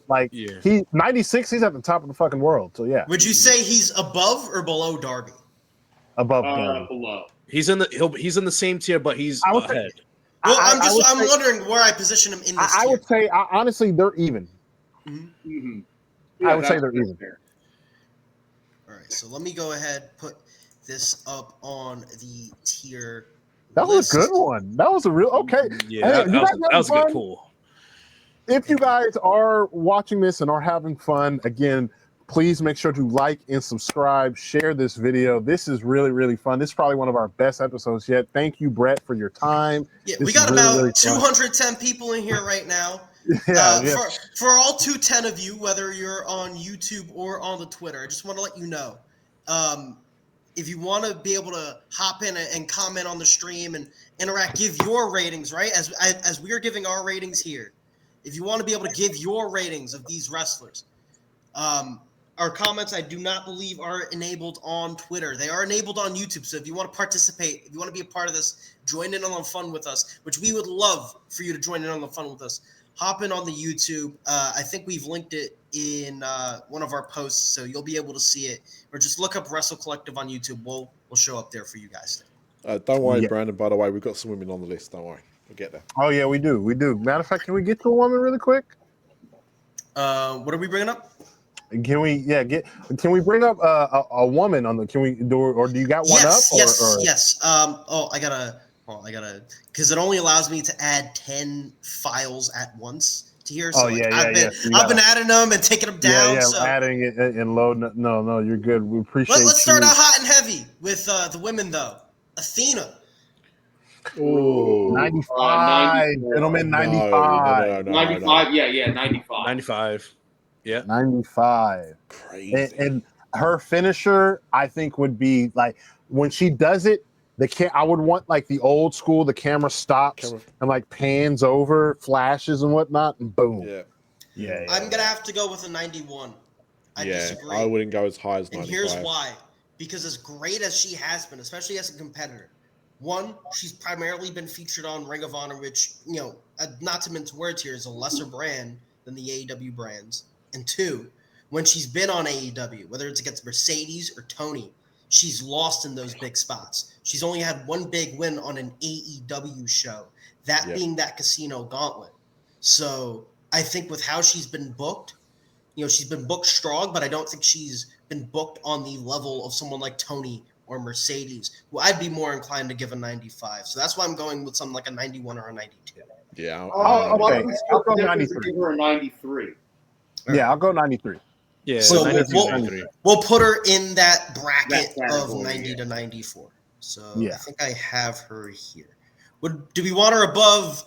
Yeah, 96, he's at the top of the fucking world. So yeah. Would you say he's above or below Darby? Above Darby. Below. He's in the same tier, but he's ahead. Well, I'm wondering where I position him in this tier. I would say honestly they're even. Mm-hmm. I would say they're even. Fair. All right, so let me go ahead put this up on the tier. That was a good one. That was a real okay. Yeah, hey, that was a good pull. If you guys are watching this and are having fun, again, please make sure to like and subscribe. Share this video. This is really, really fun. This is probably one of our best episodes yet. Thank you, Brett, for your time. Yeah, we got about 210 people in here right now. For all 210 of you, whether you're on YouTube or on the Twitter, I just want to let you know, if you want to be able to hop in and comment on the stream and interact, give your ratings, right? As we are giving our ratings here, if you want to be able to give your ratings of these wrestlers, our comments, I do not believe, are enabled on Twitter. They are enabled on YouTube. So if you want to participate, if you want to be a part of this, join in on the fun with us, which we would love for you to join in on the fun with us. Hop in on the YouTube. I think we've linked it in one of our posts, so you'll be able to see it. Or just look up WrestleCollective on YouTube. We'll show up there for you guys. Don't worry, Brandon. By the way, we've got some women on the list. Don't worry, we'll get there. Oh yeah, we do. Matter of fact, can we get to a woman really quick? What are we bringing up? Can we bring up a woman on the? Can we do, or do you got one up? Yes. I gotta, because it only allows me to add 10 files at once to here. So I've been adding them and taking them down. Yeah, so. adding it and loading. No, you're good. We appreciate. Let's start out hot and heavy with the women though. Athena. Oh, 95, gentlemen, 95. No, 95, yeah, 95. 95. Yeah. 95. Crazy. And her finisher, I think, would be like when she does it, I would want like the old school. The camera stops and like pans over, flashes and whatnot, and boom. Yeah. I'm gonna have to go with a 91. I disagree. I wouldn't go as high as 95. And here's why. Because as great as she has been, especially as a competitor, one, she's primarily been featured on Ring of Honor, which, not to mince words here, is a lesser brand than the AEW brands. And two, when she's been on AEW, whether it's against Mercedes or Tony, she's lost in those big spots. She's only had one big win on an AEW show, that being that Casino Gauntlet. So I think with how she's been booked, she's been booked strong, but I don't think she's been booked on the level of someone like Tony or Mercedes, who I'd be more inclined to give a 95. So that's why I'm going with something like a 91 or a 92. Yeah. Okay. I'll go 93. Give her a 93. Yeah, I'll go 93. Yeah, so 93. We'll put her in that bracket of category, 90 to 94. So Yeah. I think I have her here. Do we want her above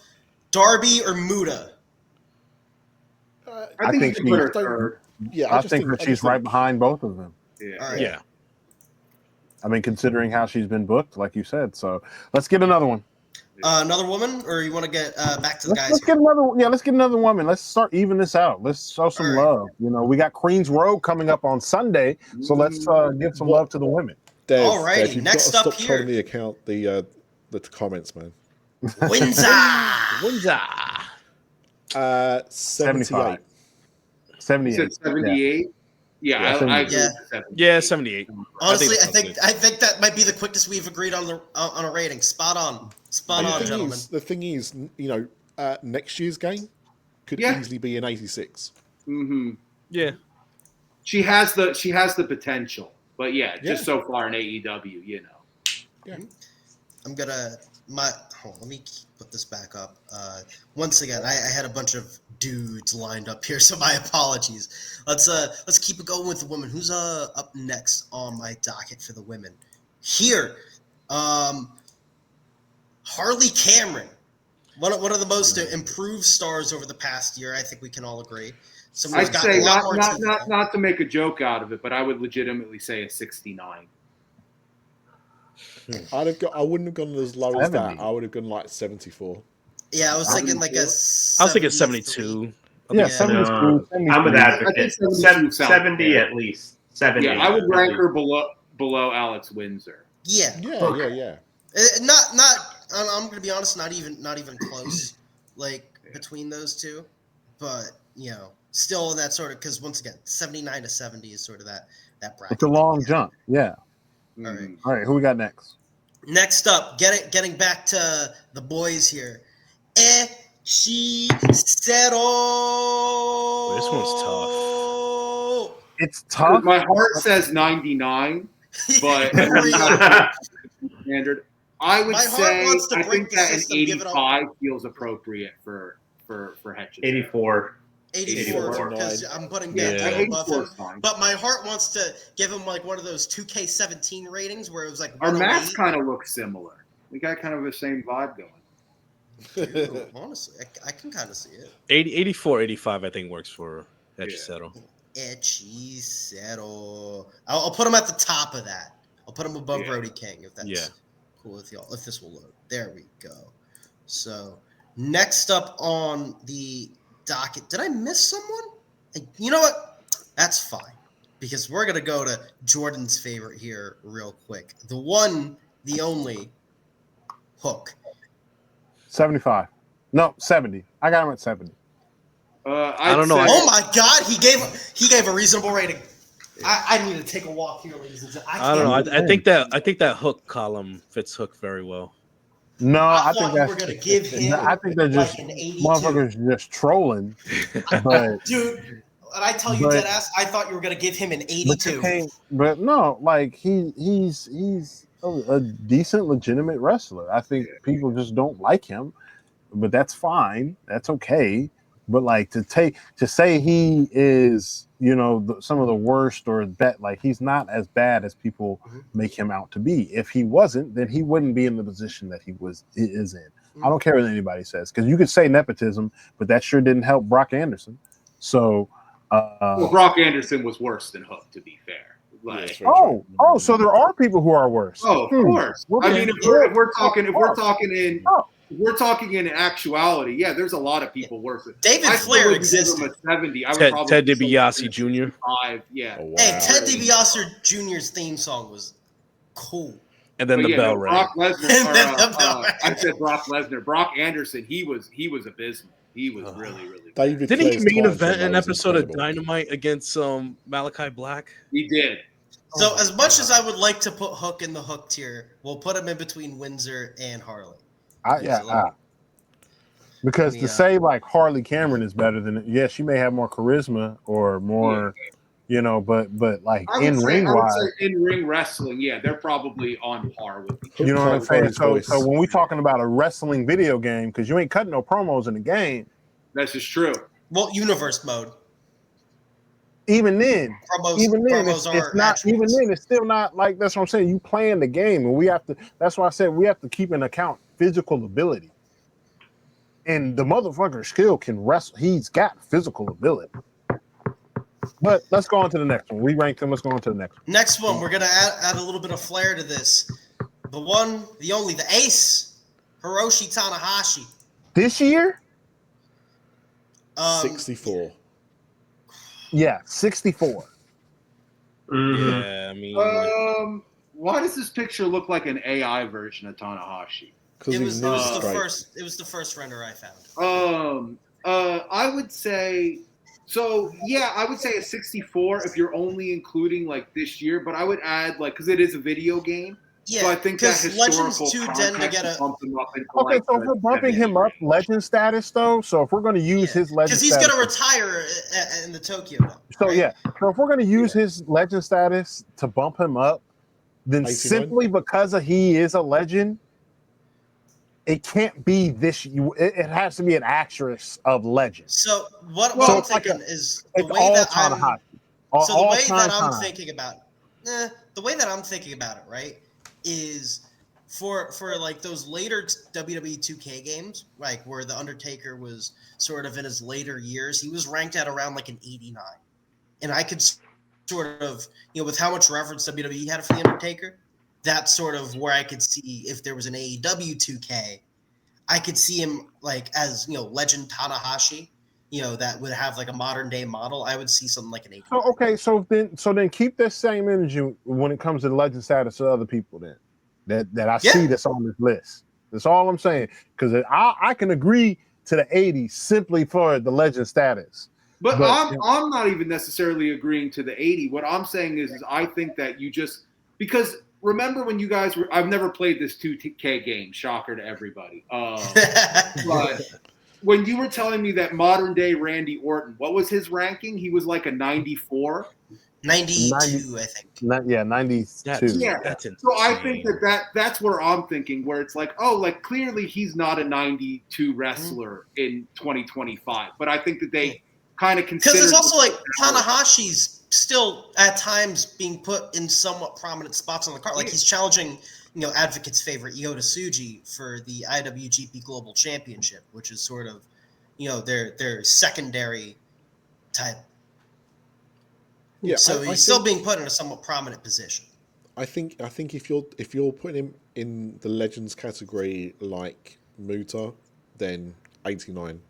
Darby or Muta? I think she put her third. Yeah, I think that she's right behind both of them. Yeah. All right. Yeah. I mean, considering how she's been booked, like you said. So let's get another one. Another woman, or you want to get back to the guys? Let's get another. Yeah, let's get another woman. Let's start even this out. Let's show some love. We got Queens Road coming up on Sunday, so let's give some love to the women. All righty. Dev, you've Next got to up stop here, trolling the account, the comments, man. Windsor. 78. 78. You said 78? Yeah, I agree with 78. Yeah, 78. Honestly, I think that might be the quickest we've agreed on a rating. Spot on, gentlemen. The thing is, next year's game could easily be an 86. Mm-hmm. Yeah. She has the potential, but just so far in AEW, Yeah. I'm gonna let me put this back up. Once again, I had a bunch of dudes lined up here, so my apologies. Let's keep it going with the women. Who's up next on my docket for the women? Here, Harley Cameron, one of the most improved stars over the past year. I think we can all agree. I'd say not to make a joke out of it, but I would legitimately say a 69. I wouldn't have gone as low as that. I would have gone like 74. Yeah, I was thinking like a. I was thinking 72. Yeah, 72. I'm an advocate. 70 at least. 70. Yeah, I would rank her below Alex Windsor. Yeah. Yeah. I'm gonna be honest. Not even close. Between those two, but still in that sort of, because once again, 79 to 70 is sort of that bracket. It's a long jump. Yeah. All right. Who we got next? Next up, getting back to the boys here. Hechicero. This one's tough. It's tough. My heart says 99, but standard. I would say I think that an 85 feels appropriate for Hechicero. 84. 84, because I'm putting that above him. But my heart wants to give him like one of those 2K17 ratings where it was like our maps kind of look similar. We got kind of the same vibe going. Dude, honestly, I can kind of see it. 84, 85, I think works for Hechicero. Hechicero. I'll put him at the top of that. I'll put him above Brody King if that's cool with y'all. If this will load. There we go. So next up on the docket. Did I miss someone? You know what? That's fine, because we're going to go to Jordan's favorite here real quick. The one, the only, Hook. 75. No, 70. I got him at 70. I don't know. Oh my God, he gave a reasonable rating. I need to take a walk here, ladies and gentlemen. I don't know. I think that Hook column fits Hook very well. No, I thought think you were gonna give him. I think they're just like an 82. motherfuckers just trolling. But dude, and I tell you dead ass, I thought you were gonna give him an 82. But no, like he's a decent, legitimate wrestler. I think people just don't like him, but that's fine. That's okay. But like to say he is, some of the worst or that, like he's not as bad as people make him out to be. If he wasn't, then he wouldn't be in the position that he is in. I don't care what anybody says, because you could say nepotism, but that sure didn't help Brock Anderson. So, Brock Anderson was worse than Hook, to be fair. Like, very true. So there are people who are worse. of course. I Okay. mean, if we're talking in actuality, yeah, there's a lot of people worse. David I Flair would existed. give him a 70. I would Ted probably DiBiase Jr. 5. Yeah. Oh, wow. Hey, Ted DiBiase Jr.'s theme song was cool. And then But the yeah, bell no, rang. Brock Lesnar. And then the bell rang. I said Brock Lesnar. Brock Anderson. He was abysmal. He was really bad. David Didn't he Flair's main time event from an that was episode incredible. of Dynamite against Malachi Black? He did. So as much as I would like to put Hook in the Hook tier, we'll put him in between Windsor and Harley. Because to say like Harley Cameron is better than she may have more charisma or more, but like in ring wrestling, they're probably on par with each other. You know what I'm saying? Voice. So when we're talking about a wrestling video game, because you ain't cutting no promos in the game. That's just true. Well, universe mode. Even then, it's not. Even then, it's still not like that's what I'm saying. You playing the game, and we have to. That's why I said we have to keep in account physical ability. And the motherfucker still can wrestle. He's got physical ability. But let's go on to the next one. We ranked them. Let's go on to the next one. Next one, we're gonna add a little bit of flair to this. The one, the only, the ace, Hiroshi Tanahashi. This year? 64. Yeah, 64. Mm-hmm. Yeah, I mean, why does this picture look like an AI version of Tanahashi? It was the first render I found. I would say so. Yeah, I would say a 64 if you're only including like this year. But I would add like because it is a video game. Yeah, so I think that historical Legends 2 tend to get bump him up into Okay, like so if we're bumping him up legend status though, so if we're going to use his legend because he's status, going to retire in the Tokyo Dome. So right? so if we're going to use his legend status to bump him up, then 89? simply because he is a legend, it can't be this. It has to be an actress of legend. So what So I'm it's like thinking is the way that I'm thinking about the way that I'm thinking about it, right, is for like those later WWE 2K games, like where the Undertaker was sort of in his later years, he was ranked at around like an 89, and I could sort of with how much reference WWE had for the Undertaker, that's sort of where I could see if there was an AEW 2K, I could see him like as legend Tanahashi. That would have like a modern day model. I would see something like an 80. So okay, so then keep this same energy when it comes to the legend status of other people. Then that I see that's on this list. That's all I'm saying. Because I can agree to the 80 simply for the legend status. But I'm not even necessarily agreeing to the 80. What I'm saying is I think that you just because remember when you guys were I've never played this 2K game. Shocker to everybody. But when you were telling me that modern day Randy Orton, what was his ranking? He was like a 94? 92, I think. 92. Yeah. That's insane. So I think that's where I'm thinking, where it's like, like clearly he's not a 92 wrestler in 2025. But I think that they kind of consider because it's also like Tanahashi's still at times being put in somewhat prominent spots on the card. Like he's challenging Advocate's favorite Yota Tsuji for the IWGP Global Championship, which is sort of, their secondary title. Yeah, so he's still being put in a somewhat prominent position. I think if you're putting him in the legends category like Muta, then 89.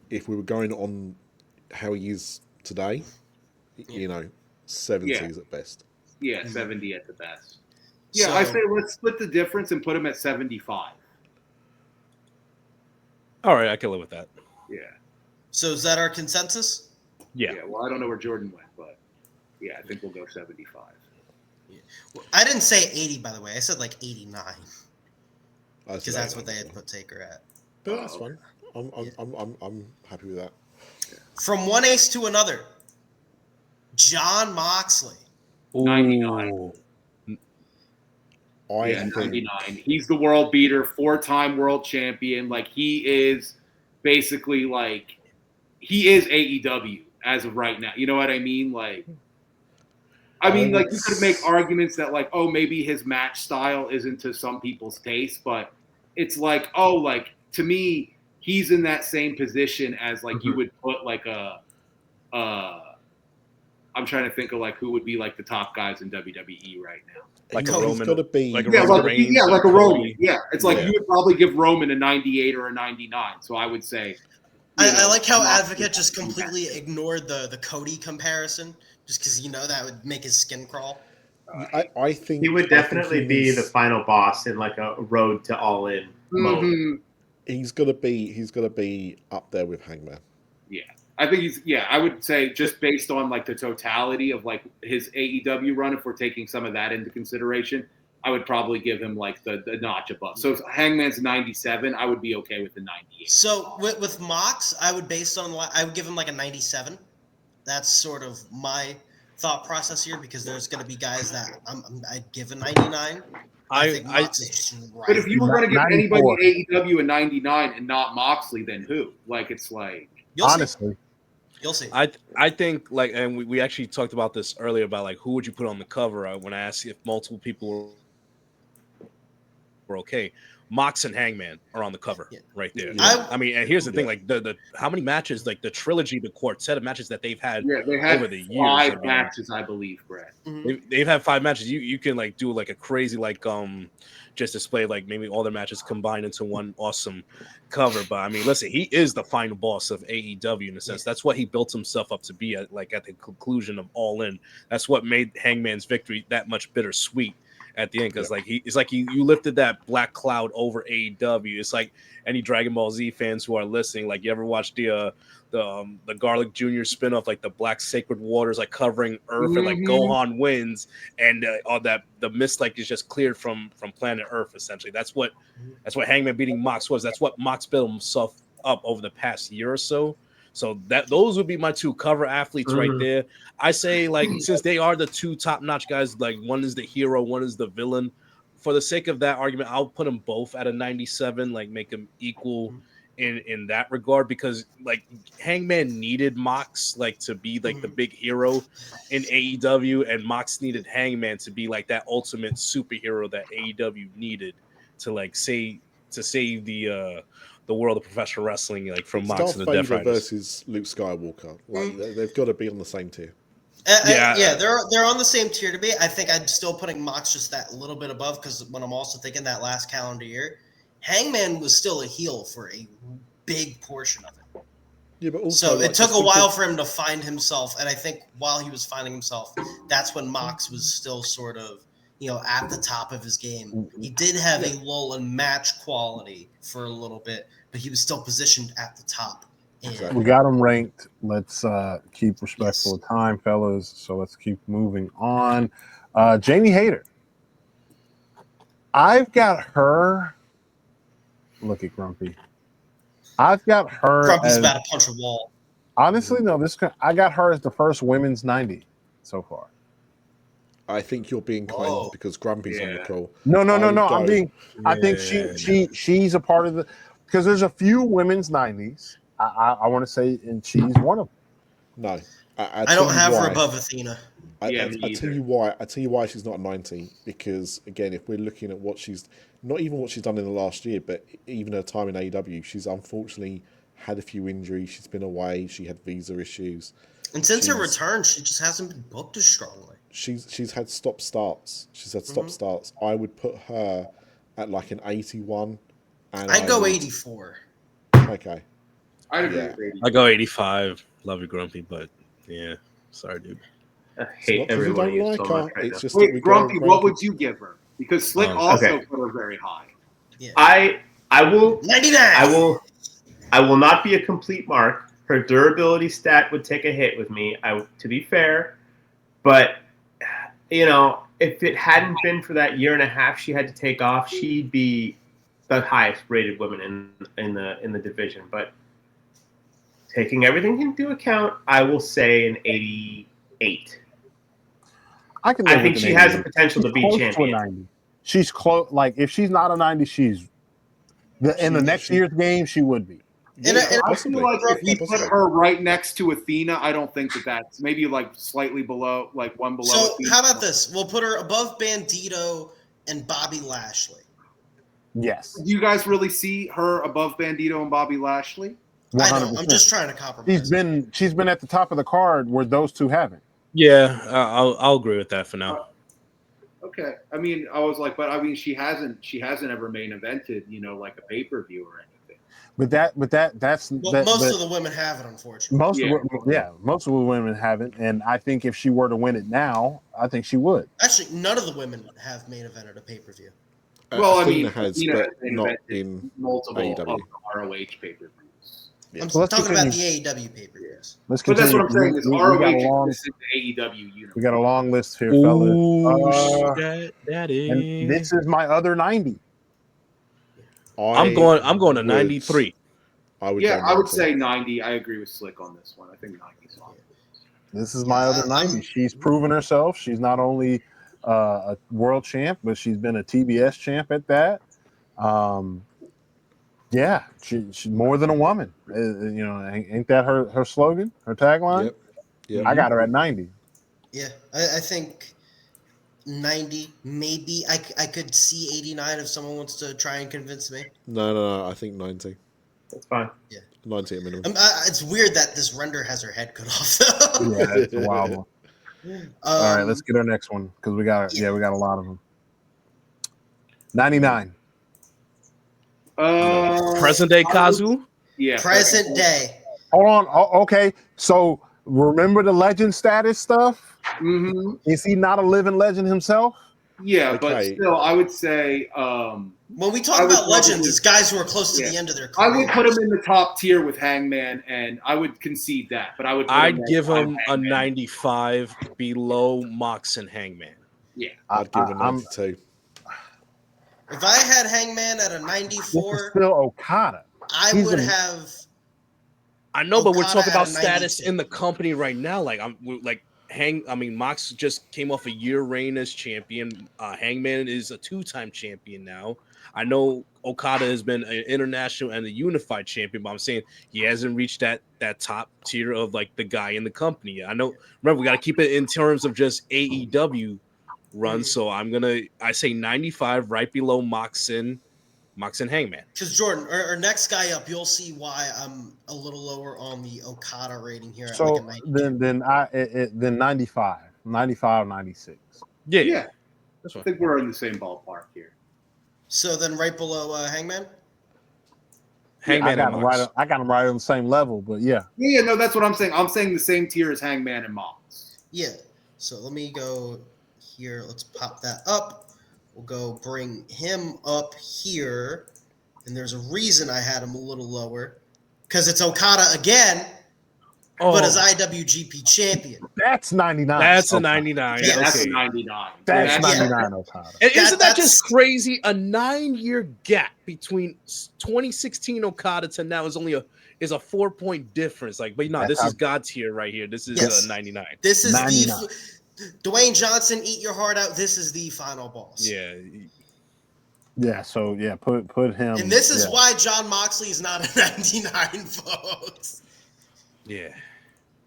If we were going on how he is today, 70s at best. Yeah, 70 at the best. Yeah, I say let's split the difference and put him at 75. All right, I can live with that. Yeah. So is that our consensus? Yeah. Well, I don't know where Jordan went, but yeah, I think we'll go 75. Yeah. Well, I didn't say 80, by the way. I said like 89. Because that's what they had put Taker at. But that's fine. I'm happy with that. From one ace to another, Jon Moxley. 99. 99. He's the world beater, 4-time world champion. Like he is basically like he is AEW as of right now. You know what I mean? Like like you could make arguments that like, maybe his match style isn't to some people's taste, but it's like, to me, he's in that same position as like you would put like a I'm trying to think of like who would be like the top guys in WWE right now. Like He's a Roman, got to be like a Yeah, Roman like Reigns, yeah, like a Cody. Roman. Yeah, it's like Yeah. you would probably give Roman a 98 or a 99. So I would say. I like how Moxley Advocate just would be completely that. ignored the Cody comparison, just because that would make his skin crawl. I think He would definitely he be the needs- final boss in like a road to all in mode. Mhm. He's got to be up there with Hangman. I think he's I would say just based on like the totality of like his AEW run, if we're taking some of that into consideration, I would probably give him like the notch above. So if Hangman's 97, I would be okay with the 98. So with Mox, I would give him like a 97. That's sort of my thought process here, because there's going to be guys that I'd give a 99. I think Mox is just right. But if you were going to give 94. anybody in AEW a 99 and not Moxley, then who? Like it's like Honestly, You'll see. I think like, and we actually talked about this earlier about like who would you put on the cover when I asked if multiple people were okay. Mox and Hangman are on the cover right there. I mean, and here's the thing: like the how many matches, like the trilogy, the quartet of matches that they've had, they had over the years. 5 matches, I believe, Brad. They've had 5 matches. You can like do like a crazy like just display like maybe all their matches combined into one awesome cover. But I mean, listen, he is the final boss of AEW in a sense. That's what he built himself up to be at the conclusion of All In. That's what made Hangman's victory that much bittersweet at the end, because like it's like you lifted that black cloud over AEW. It's like any Dragon Ball Z fans who are listening, like you ever watched the Garlic Jr. spinoff, like the Black Sacred Waters, like covering Earth, and like Gohan wins, and all that the mist like is just cleared from planet Earth. Essentially, that's what Hangman beating Mox was. That's what Mox built himself up over the past year or so. So those would be my 2 cover athletes right there. I say, like, since they are the 2 top-notch guys, like one is the hero, one is the villain. For the sake of that argument, I'll put them both at a 97, like make them equal in that regard, because like Hangman needed Mox like to be like the big hero in AEW, and Mox needed Hangman to be like that ultimate superhero that AEW needed to like save the world of professional wrestling, like from Mox Darth to the Death Vader Riders versus Luke Skywalker. Like they've got to be on the same tier. They're on the same tier to me. I think I'm still putting Mox just that little bit above, because when I'm also thinking that last calendar year, Hangman was still a heel for a big portion of it. Yeah, but also so it took a while for him to find himself, and I think while he was finding himself, that's when Mox was still sort of at the top of his game. He did have a lull in match quality for a little bit, but he was still positioned at the top. Exactly. We got them ranked. Let's keep respectful of time, fellas. So let's keep moving on. Jamie Hayter. I've got her. Look at Grumpy. I've got her. Grumpy's about to punch a wall. Honestly, no. I got her as the first women's 90 so far. I think you're being kind because Grumpy's on the call. No. I'm being. I think she's a part of the, because there's a few women's 90s. I want to say, and she's one of them. No, I don't have her above Athena. I tell you why. I tell you why she's not 90. Because again, if we're looking at what she's not even what she's done in the last year, but even her time in AEW, she's unfortunately had a few injuries. She's been away. She had visa issues. And since her return, she just hasn't been booked as strongly. She's had stop starts. Starts. I would put her at like an 81. And I'd go 84. Okay. I'd agree with 80. I go 85. Love you, Grumpy, but yeah, sorry, dude. I hate everyone so much right now. Just Wait, Grumpy, what would you give her? Because Slick also put her very high. Yeah. I will 99. I will not be a complete mark. Her durability stat would take a hit with me. To be fair, but if it hadn't been for that year and a half she had to take off, she'd be the highest rated woman in the division. But taking everything into account, I will say an 88. I think she has the potential to be champion. She's close. Like if she's not a 90, she's in the next year's game. She would be. And I feel like if you put her right next to Athena, I don't think that's maybe like slightly below, like one below. So Athena. how about this? We'll put her above Bandito and Bobby Lashley. Yes. Do you guys really see her above Bandito and Bobby Lashley? 100%. I know. I'm just trying to compromise. She's been at the top of the card where those two haven't. Yeah, I'll agree with that for now. Okay. I mean, I was like, but I mean, she hasn't ever main evented, like a pay-per-view or anything. But that's Most of the women have it, unfortunately. Most of the women haven't, and I think if she were to win it now, I think she would. Actually, none of the women have main evented a pay-per-view. Well, I Athena mean, has, Athena but has main not evented in multiple AEW. of the ROH pay-per-views. Yeah. I'm So let's talking about continue. the AEW pay-per-views. Let's But continue. that's what I'm saying is we ROH got a long, is in the AEW universe. we got a long list here, Ooh, fellas. that And is. this is my other 90. I'm going to 93. I would Yeah, go I would 90. say 90. I agree with Slick on this one. I think 90's fine. This is my other 90. She's proven herself. She's not only a world champ, but she's been a TBS champ at that. Yeah, she's more than a woman. Ain't that her slogan, her tagline? Yep. I got her at 90. Yeah, I think 90, maybe. I could see 89 if someone wants to try and convince me. No. I think 90. That's fine. Yeah. 90 at minimum. It's weird that this render has her head cut off, though. Yeah, it's a wild one. All right, let's get our next one because we got a lot of them. 99. Present day Kazu? Yeah. Present day. Hold on. Okay, so remember the legend status stuff? Mm-hmm. Is he not a living legend himself? Yeah, but Okay. still, I would say When we talk about legends, it's guys who are close to the end of their career. I would put him in the top tier with Hangman, and I would concede that. But I would. I'd give him a 95 below Mox and Hangman. Yeah, I'd give him 92. If I had Hangman at a This is 94, still Okada. I would have. I know, but we're Okada talking at about a status 92. in the company right now. Like Mox just came off a year reign as champion. Hangman is a 2-time champion now. I know Okada has been an international and a unified champion, but I'm saying he hasn't reached that top tier of like the guy in the company. I know. Remember, we got to keep it in terms of just AEW run. So I say 95, right below Mox and Hangman. Because Jordan, our next guy up, you'll see why I'm a little lower on the Okada rating here. At So like a 92. then 95, 96. Yeah. That's I fine. think we're in the same ballpark here. So then, right below Hangman. Hangman and Mox. I got him right on the same level, but yeah. Yeah, no, that's what I'm saying. I'm saying the same tier as Hangman and Mox. Yeah. So let me go here. Let's pop that up. We'll go bring him up here. And there's a reason I had him a little lower. Because it's Okada again, but as IWGP champion. That's 99. That's a 99. Yeah, That's Okay. a 99. That's Yeah. 99 Okada. And isn't that That's- just crazy? A 9-year gap between 2016 Okada to now is only a 4-point difference. Like, but no, this is God tier right here. This is 99. This is 99. Dwayne Johnson, eat your heart out. This is the final boss. Yeah. Yeah, so yeah, put him. And this is why John Moxley is not a 99, folks. Yeah.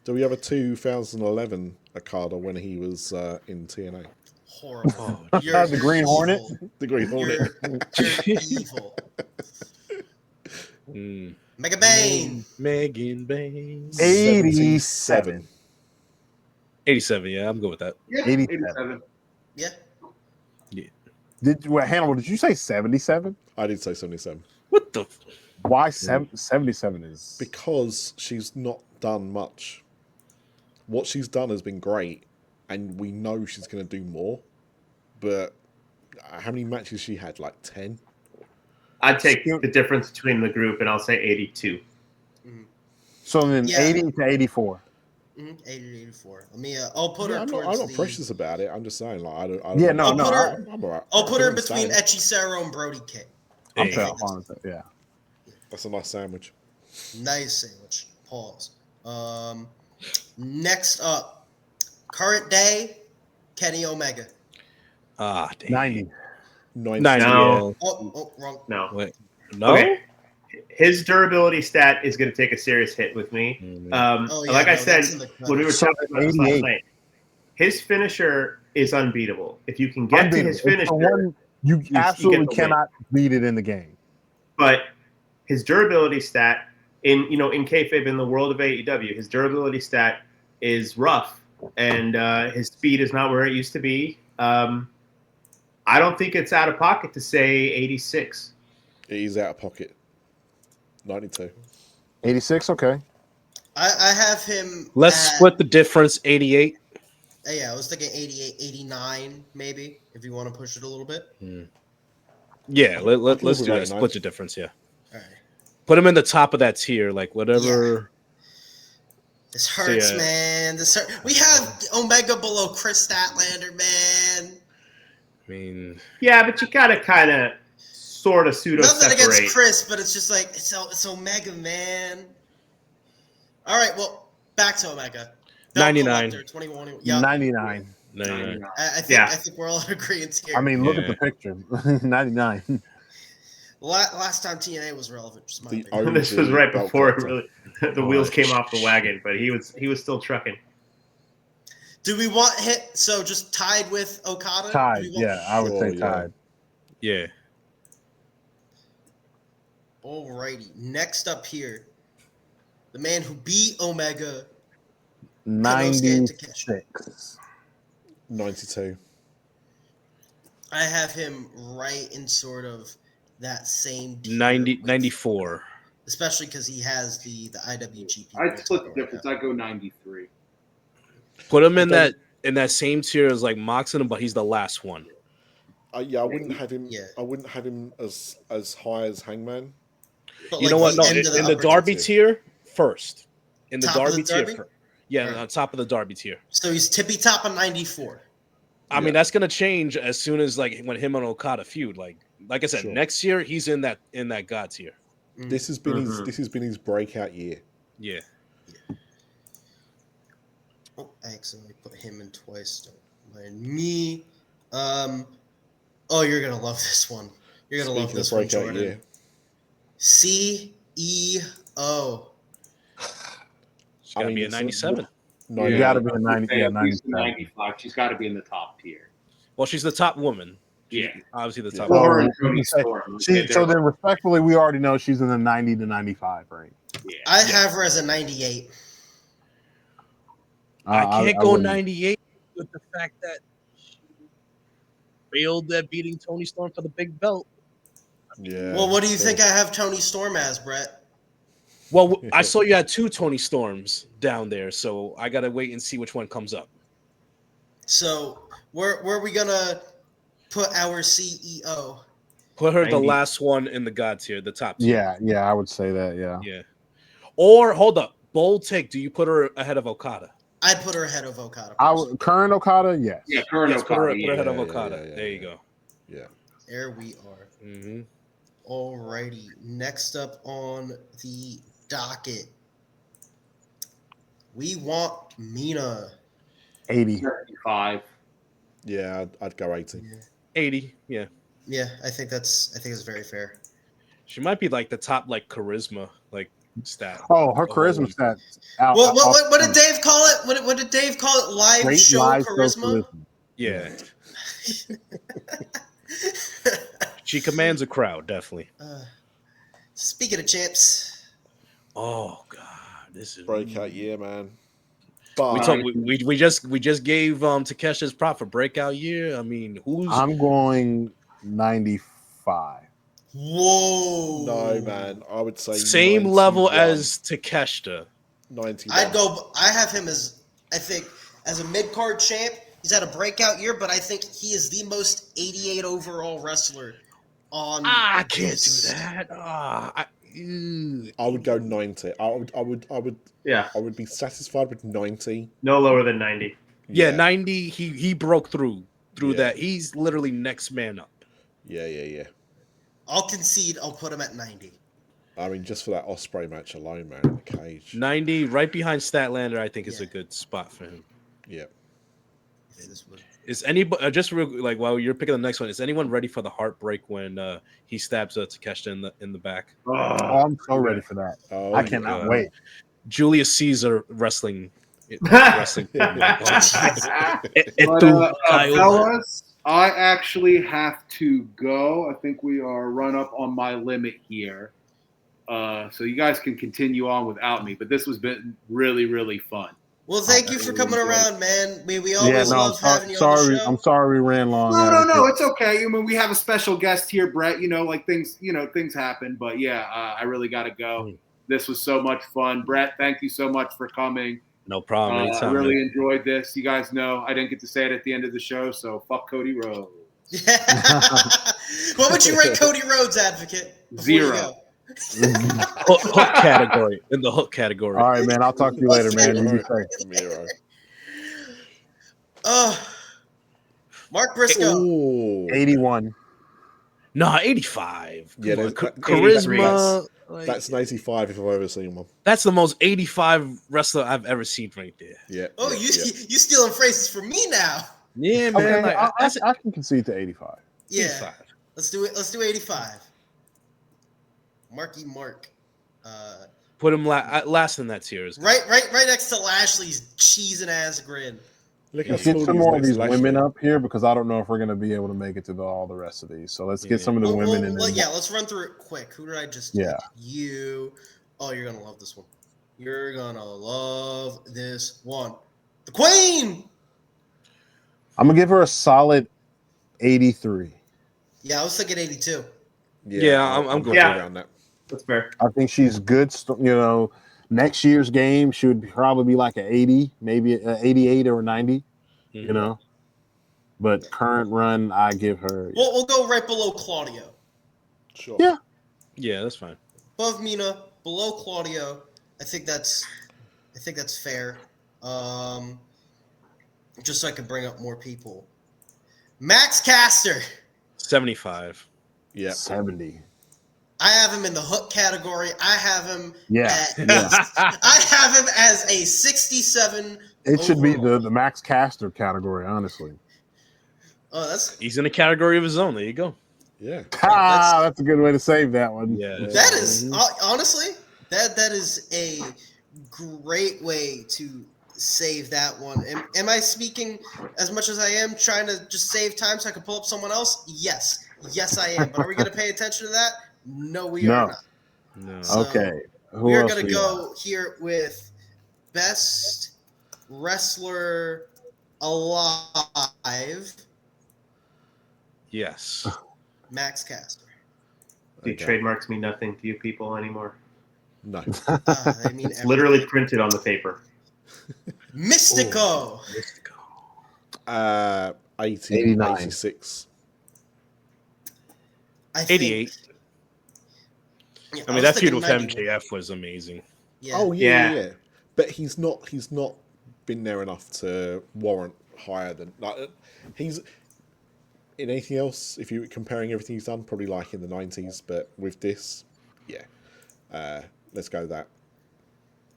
Do we have a 2011 Okada when he was in TNA? Horrible. The Green Hornet? The Green Hornet. You're evil. Mega Bane. Megan Bane. 87. 87, yeah, I'm good with that. Yeah, 87. Yeah. Hannibal, did you say 77? I did say 77. What the? Why 77 is? Because she's not done much. What she's done has been great, and we know she's going to do more. But how many matches she had? Like 10? I'd take the difference between the group, and I'll say 82. So then 80 to 84. 80 to 84. Let me. I'll put her. I'm not precious about it. I'm just saying, like, I don't. Yeah, I'm no. all right. I'll put her in between Echicero and Brody King. I'm fine with that. Yeah. That's a nice sandwich. Nice sandwich. Pause. Next up, current day, Kenny Omega. Damn. 90. 90. No. Oh, wrong. No. Wait. No. Okay. His durability stat is going to take a serious hit with me. Like I said when we were talking about this last night, his finisher is unbeatable. If you can get to his finisher, you absolutely cannot beat it in the game. But his durability stat in kayfabe in the world of AEW, his durability stat is rough, and his speed is not where it used to be. I don't think it's out of pocket to say 86. It is out of pocket. 92. 86. Okay. I have him. Let's at, split the difference. 88. Yeah, I was thinking 88, 89, maybe, if you want to push it a little bit. Yeah, I can let's live do with that. 89. Split the difference. Yeah. All right. Put him in the top of that tier, like whatever. This hurts, yeah. man. This hurt. We have Omega below Chris Statlander, man. I mean, Yeah, but you gotta kind of sort of pseudo Nothing separate. against Chris, but it's just like it's Omega, man. All right, well, back to Omega. Belt 99. Collector, 21. Yeah, 99. 99. I Yeah. think we're all in agreement here. I mean, look at Yeah. the picture. 99. last time TNA was relevant. Just my The opinion. This was right belt before it collector. really the wheels came off the wagon, but he was still trucking. Do we want hit? So just tied with Okada? Tied. Do we want- Yeah, I would say Sure, yeah. tied. Yeah. Alrighty. Next up here, the man who beat Omega. Konosuke Takeshi. 96. 92. I have him right in sort of that same tier 90, with- 94. especially because he has the IWGP. I'd split the title right difference. now. I'd go 93. Put him in Okay. that same tier as like Moxon, but he's the last one. Yeah, I wouldn't have him. Yeah. I wouldn't have him as high as Hangman. But You like know what? the No, end of in the upper Darby tier. tier first. In the Top of Darby the tier. Darby? Yeah, Alright. on top of the Darby tier. So he's tippy top of 94. I mean, Yeah. that's gonna change as soon as like when him and Okada feud. Like I said, Sure. next year he's in that God tier. This has been Mhm. his breakout year. Yeah. Oh, I accidentally put him in twice. Don't mind me. Oh, you're gonna love this one. You're gonna love Speaking of this one, breakout Jordan. year, CEO. She's gotta be a it's 97. No, You gotta be a 90. Say Yeah, at least 97. 95. She's got to be in the top tier. Well, she's the top woman. Yeah. Obviously the top Well, woman. her and So, Tony say- Storm. so then, respectfully, we already know she's in the 90 to 95 range. yeah. I have her as a 98. I can't go wouldn't. 98 with the fact that she failed at beating Tony Storm for the big belt. yeah. Well, what do you so- think I have Tony Storm as, Brett? Well, I saw you had 2 Tony Storms down there, so I gotta wait and see which one comes up. So where are we gonna put our CEO? Put her the 90. last one in the God tier, the top tier. Yeah, I would say that. Yeah. Yeah. Or hold up, bold take. Do you put her ahead of Okada? I'd put her ahead of Okada. Current Okada, yes. Yeah, current Yes, put her Okada, ahead of yeah, Okada. yeah, There you yeah. go. Yeah. There we are. Mm-hmm. Alrighty. Next up on the docket, we want Mina. 80. 75. Yeah, I'd go 80. 80. Yeah. Yeah, I think it's very fair. She might be like the top like charisma like stat. Oh, her charisma stats. Out, What did Dave call it? What did Dave call it? Live Great show live show charisma? Yeah. She commands a crowd, definitely. Speaking of champs, Oh god, this is Breakout year, man. We But talk, we just gave Takeshi's prop for breakout year. I mean, who's I'm going 95. whoa. no, man, I would say same 91, level as Takeshita? 91. I have him as, I think, as a mid-card champ. He's had a breakout year, but I think he is the most 88 overall wrestler on. I can't this. do that. I would go 90. I Yeah, would be satisfied with 90. no lower than 90. Yeah, 90. He broke through Yeah. that. He's literally next man up. Yeah. I'll concede. I'll put him at 90. I mean, just for that Osprey match alone, man, in the cage. 90, right behind Statlander, I think is Yeah. a good spot for him. Yeah. Is anybody just real like while you're picking the next one? Is anyone ready for the heartbreak when he stabs Takeshita in the back? Oh, I'm so ready for that. Oh, I cannot God. wait. Julius Caesar wrestling. But, fellas, I actually have to go. I think we are run up on my limit here. So you guys can continue on without me, but this has been really, really fun. Well, thank you for coming around, man. We Yeah, always no, love having you on the sorry. show. I'm sorry we ran long. No, it's okay. I mean, we have a special guest here, Brett. Things happen, but yeah, I really got to go. This was so much fun, Brett. Thank you so much for coming. No problem. I Anytime, really man. enjoyed this. You guys know I didn't get to say it at the end of the show, so fuck Cody Rhodes. What would you rate Cody Rhodes, Advocate? before you 0. go? Hook category. In the hook category. All right, man. I'll talk to you later, man. You be safe. Miro. Mark Briscoe. Ooh. 81. Nah, 85. Yeah, Come on. there's- Charisma. Like, That's an 85 if I've ever seen one. that's the most 85 wrestler I've ever seen right there. Yeah. Oh, yeah, you yeah. you stealing phrases from me now? Yeah, man. Okay, like, that's I can concede to 85. Yeah. 85. Let's do it. Let's do 85. Marky Mark. Put him last in that tier. Is Right next to Lashley's cheesing ass grin. Look Let's how get small some he is more of next these to Lashley. women up here because I don't know if we're going to be able to make it to all the rest of these. So let's get some of the women in there. Yeah, let's run through it quick. Who did I just Yeah. You. Oh, you're going to love this one. You're going to love this one. The Queen! I'm going to give her a solid 83. Yeah, I was thinking 82. Yeah, I'm going around that. That's fair. I think she's good. Next year's game, she would probably be like an 80, maybe an 88 or a 90, you know. But current run, I give her. Well, we'll go right below Claudio. Sure. Yeah. Yeah, that's fine. Above Mina, below Claudio. I think that's fair. Just so I can bring up more people. Max Caster. 75. Yeah. 70. I have him in the hook category. I have him I have him as a 67. It should be overall. the Max Caster category, honestly. Oh, that's He's in a category of his own. There you go. Yeah. That's a good way to save that one. Yeah. that is honestly that is a great way to save that one. Am I speaking as much as I am trying to just save time so I can pull up someone else? Yes, I am. But are we going to pay attention to that? No, we are not. No. So Okay. we are going to go here with best wrestler alive, Yes. Max Caster. Do trademarks mean nothing to you people anymore? No. I mean, It's literally printed on the paper. Mystico. 80, 89. 86. 88. Yeah, I mean, that feud with MJF was amazing. Yeah. Oh yeah. But he's not been there enough to warrant higher than he's in anything else. If you're comparing everything he's done, probably like in the 90s. But with this, let's go with that.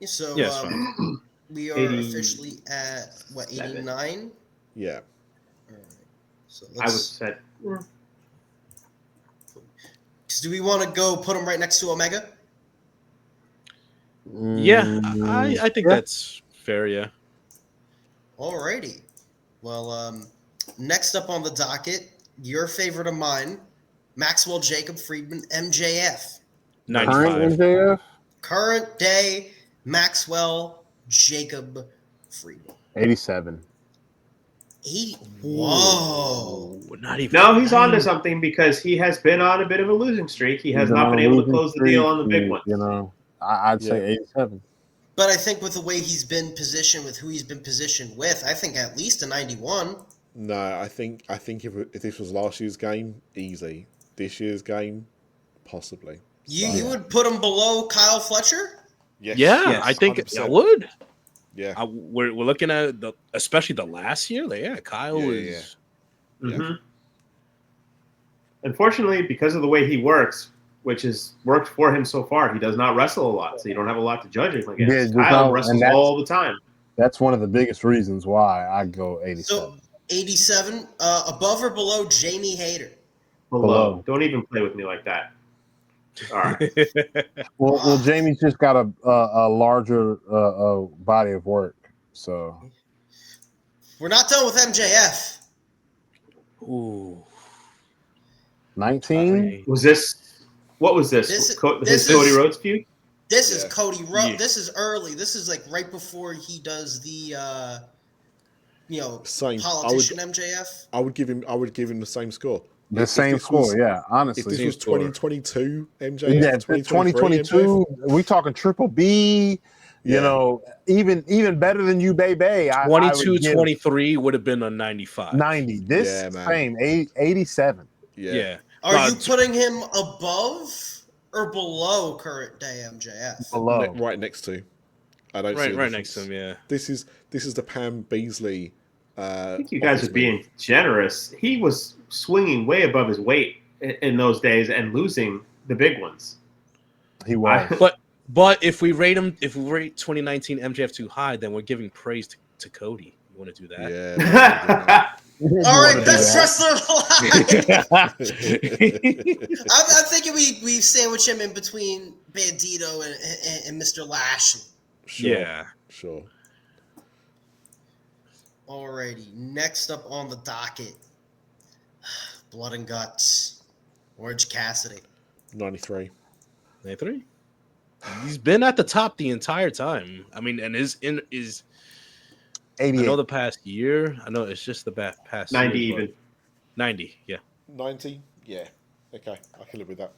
So Yeah, it's fine. we are 80 officially at what 89. Yeah. All right. So I would say. Do we want to go put him right next to Omega? Yeah, I think that's fair. Yeah. Alrighty. Well, next up on the docket, your favorite of mine, Maxwell Jacob Friedman, MJF. 95. MJF? Current day Maxwell Jacob Friedman. 87. 80. Whoa. Not even. No, he's on to something because he has been on a bit of a losing streak. He has not been able to close the deal on the big ones. You know, I'd say 87. But I think with the way he's been positioned, with who he's been positioned with, I think at least a 91. No, I think if this was last year's game, easy. This year's game, possibly. You would put him below Kyle Fletcher? Yes. Yeah, Yes, I think 100%. I would. Yeah. We're looking at especially the last year. Kyle is. Yeah. Mm-hmm. Unfortunately, because of the way he works, which has worked for him so far, he does not wrestle a lot, so you don't have a lot to judge him against. Yeah, Kyle wrestles all the time. That's one of the biggest reasons why I go 87. So 87, above or below Jamie Hayter? Below. Don't even play with me like that. All right. Well, Jamie's just got a larger body of work, so We're not done with MJF. Ooh. 19. What was this? This His is- Cody Rhodes feud? This is Cody Rhodes. Yeah. This is early. This is like right before he does the Same. politician MJF. I would give him the same score. The If same this score, was- yeah. If Honestly, this was Same score. 2022 MJF, yeah, 2023 2022. We talking Triple B. You Yeah. know, even better than you, baby. I 22, would give 23 would have been a 95. 90. This Yeah, man. same 87. Yeah. Are you putting him above or below current day MJF? Below. Right next to. I don't see a Right next to difference. him, yeah. This is the Pam Beasley. I think you guys are being generous. He was swinging way above his weight in those days and losing the big ones. He was. But if we rate 2019 MJF too high, then we're giving praise to Cody. You want to do that? Yeah. All right, best wrestler alive. Yeah. I'm thinking we sandwich him in between Bandito and Mr. Lashley. Sure. Yeah. Sure. Alrighty, next up on the docket, Blood and Guts, Orange Cassidy. 93. 93. He's been at the top the entire time. I mean, and is 88. I know the past year. I know it's just the past 90 year, but even. 90, yeah. 90? Yeah. Okay. I can live with that.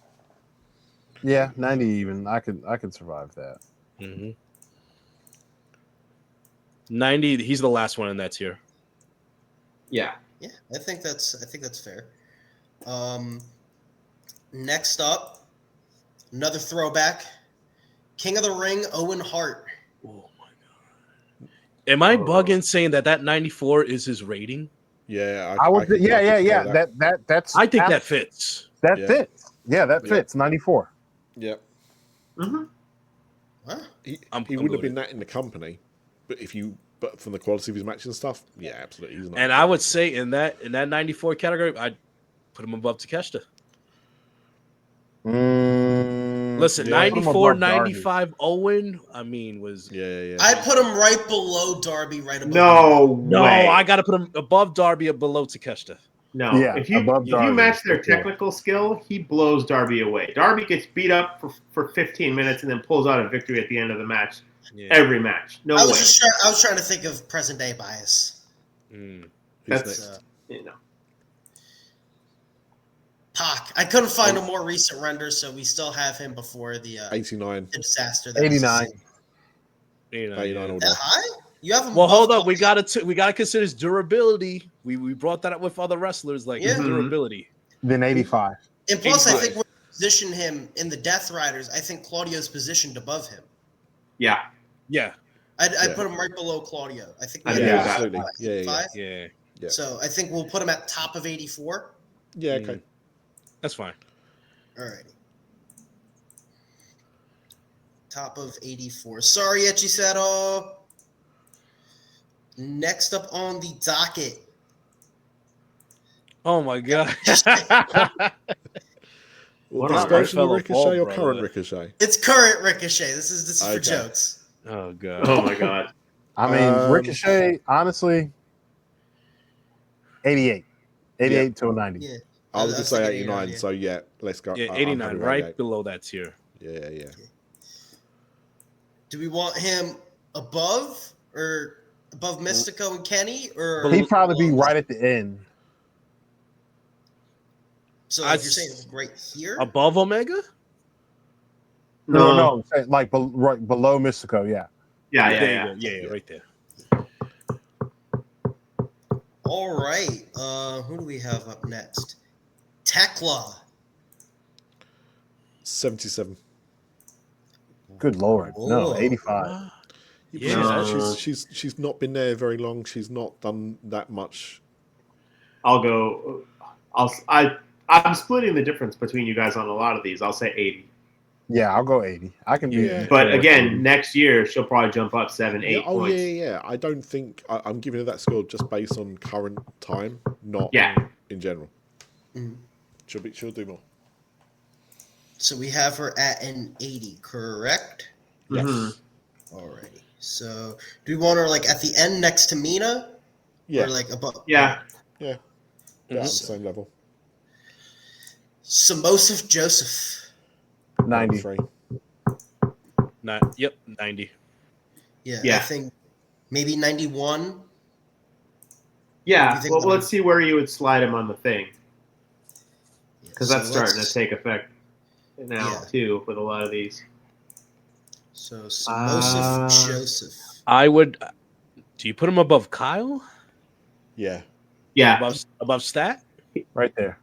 Yeah, 90 even. I could survive that. Mm-hmm. 90. He's the last one in that tier. Yeah. Yeah, I think that's fair. Next up, another throwback, King of the Ring, Owen Hart. Oh my god! Am I bugging saying that 94 is his rating? Yeah. I would. could Yeah. compare That's. I think that fits. That Yeah. fits. Yeah, that fits. 94. Yeah. Mm-hmm. Huh? He I'm wouldn't have good. been that in the company, but from the quality of his matches and stuff, yeah, absolutely. He's not. And I would say in that 94 category, I'd put him above Takeshita. Listen, yeah. 94, 95 Owen, I mean, was... Yeah. I put him right below Darby, right above. No, way. I got to put him above Darby or below Takeshita. No. Yeah, if you Darby, match their for sure. technical skill, he blows Darby away. Darby gets beat up for 15 minutes and then pulls out a victory at the end of the match. Yeah. Every match. No I way. was trying to think of present day bias. Mm. That's you know. Pac. I couldn't find a more recent render, so we still have him before the 89. disaster. That 89. 89 all day. That high? You have him. Well, hold above up. We gotta consider his durability. We brought that up with other wrestlers, like his Yeah. durability. Then 85. And plus, I 85. think when we position him in the Death Riders, I think Claudio's positioned above him. Yeah. Yeah, I'd put him right below Claudio. I think. I we agree have with that. absolutely. what, Yeah. 85? yeah. Yeah. So I think we'll put him at top of 84. Yeah. Okay. That's fine. Alrighty. Top of 84. Sorry, Echisato. Next up on the docket. Oh my god. Well, What this a version of fellow Ricochet ball or brother. current Ricochet? It's current Ricochet. This is for Okay. jokes. Oh god. Oh my god. I mean, Ricochet, honestly, 88. 88 to a 90. Yeah. I was I going to say thinking 89, yeah. so yeah, let's go. Yeah, I'm 89, happy with right 88. below that tier. Yeah. Do we want him above or above Mystico and Kenny? Or He'd probably be below? right at the end. So I'd if you're saying right here? Above Omega? No. Say, like right below Mystico, yeah. Yeah, There yeah, you go. Yeah, right there. All right. Who do we have up next? Tekla. 77. Good lord. No, Whoa. 85. Yeah. She's not been there very long. She's not done that much. I'm splitting the difference between you guys on a lot of these. I'll say 80. Yeah, I'll go 80. I can be. Yeah. But again, next year she'll probably jump up 7, 8 Yeah, points. yeah. I don't think I'm giving her that score just based on current time, not in general. Mhm. She'll do more. So we have her at an 80, correct? Yes. Mhm. Alrighty. So do we want her like at the end next to Mina? Yeah. Or like above? Yeah. Yeah, on the same level. Samosif Joseph. 90. 93. Yep, 90. Yeah, Yeah. I think maybe 91. Yeah. You think Well, about let's see where you would slide him on the thing, because So that's starting to let's- take effect now Yeah. too with a lot of these. So Samosif Joseph. I would. Do you put him above Kyle? Yeah. Yeah. Above Stat? Right there.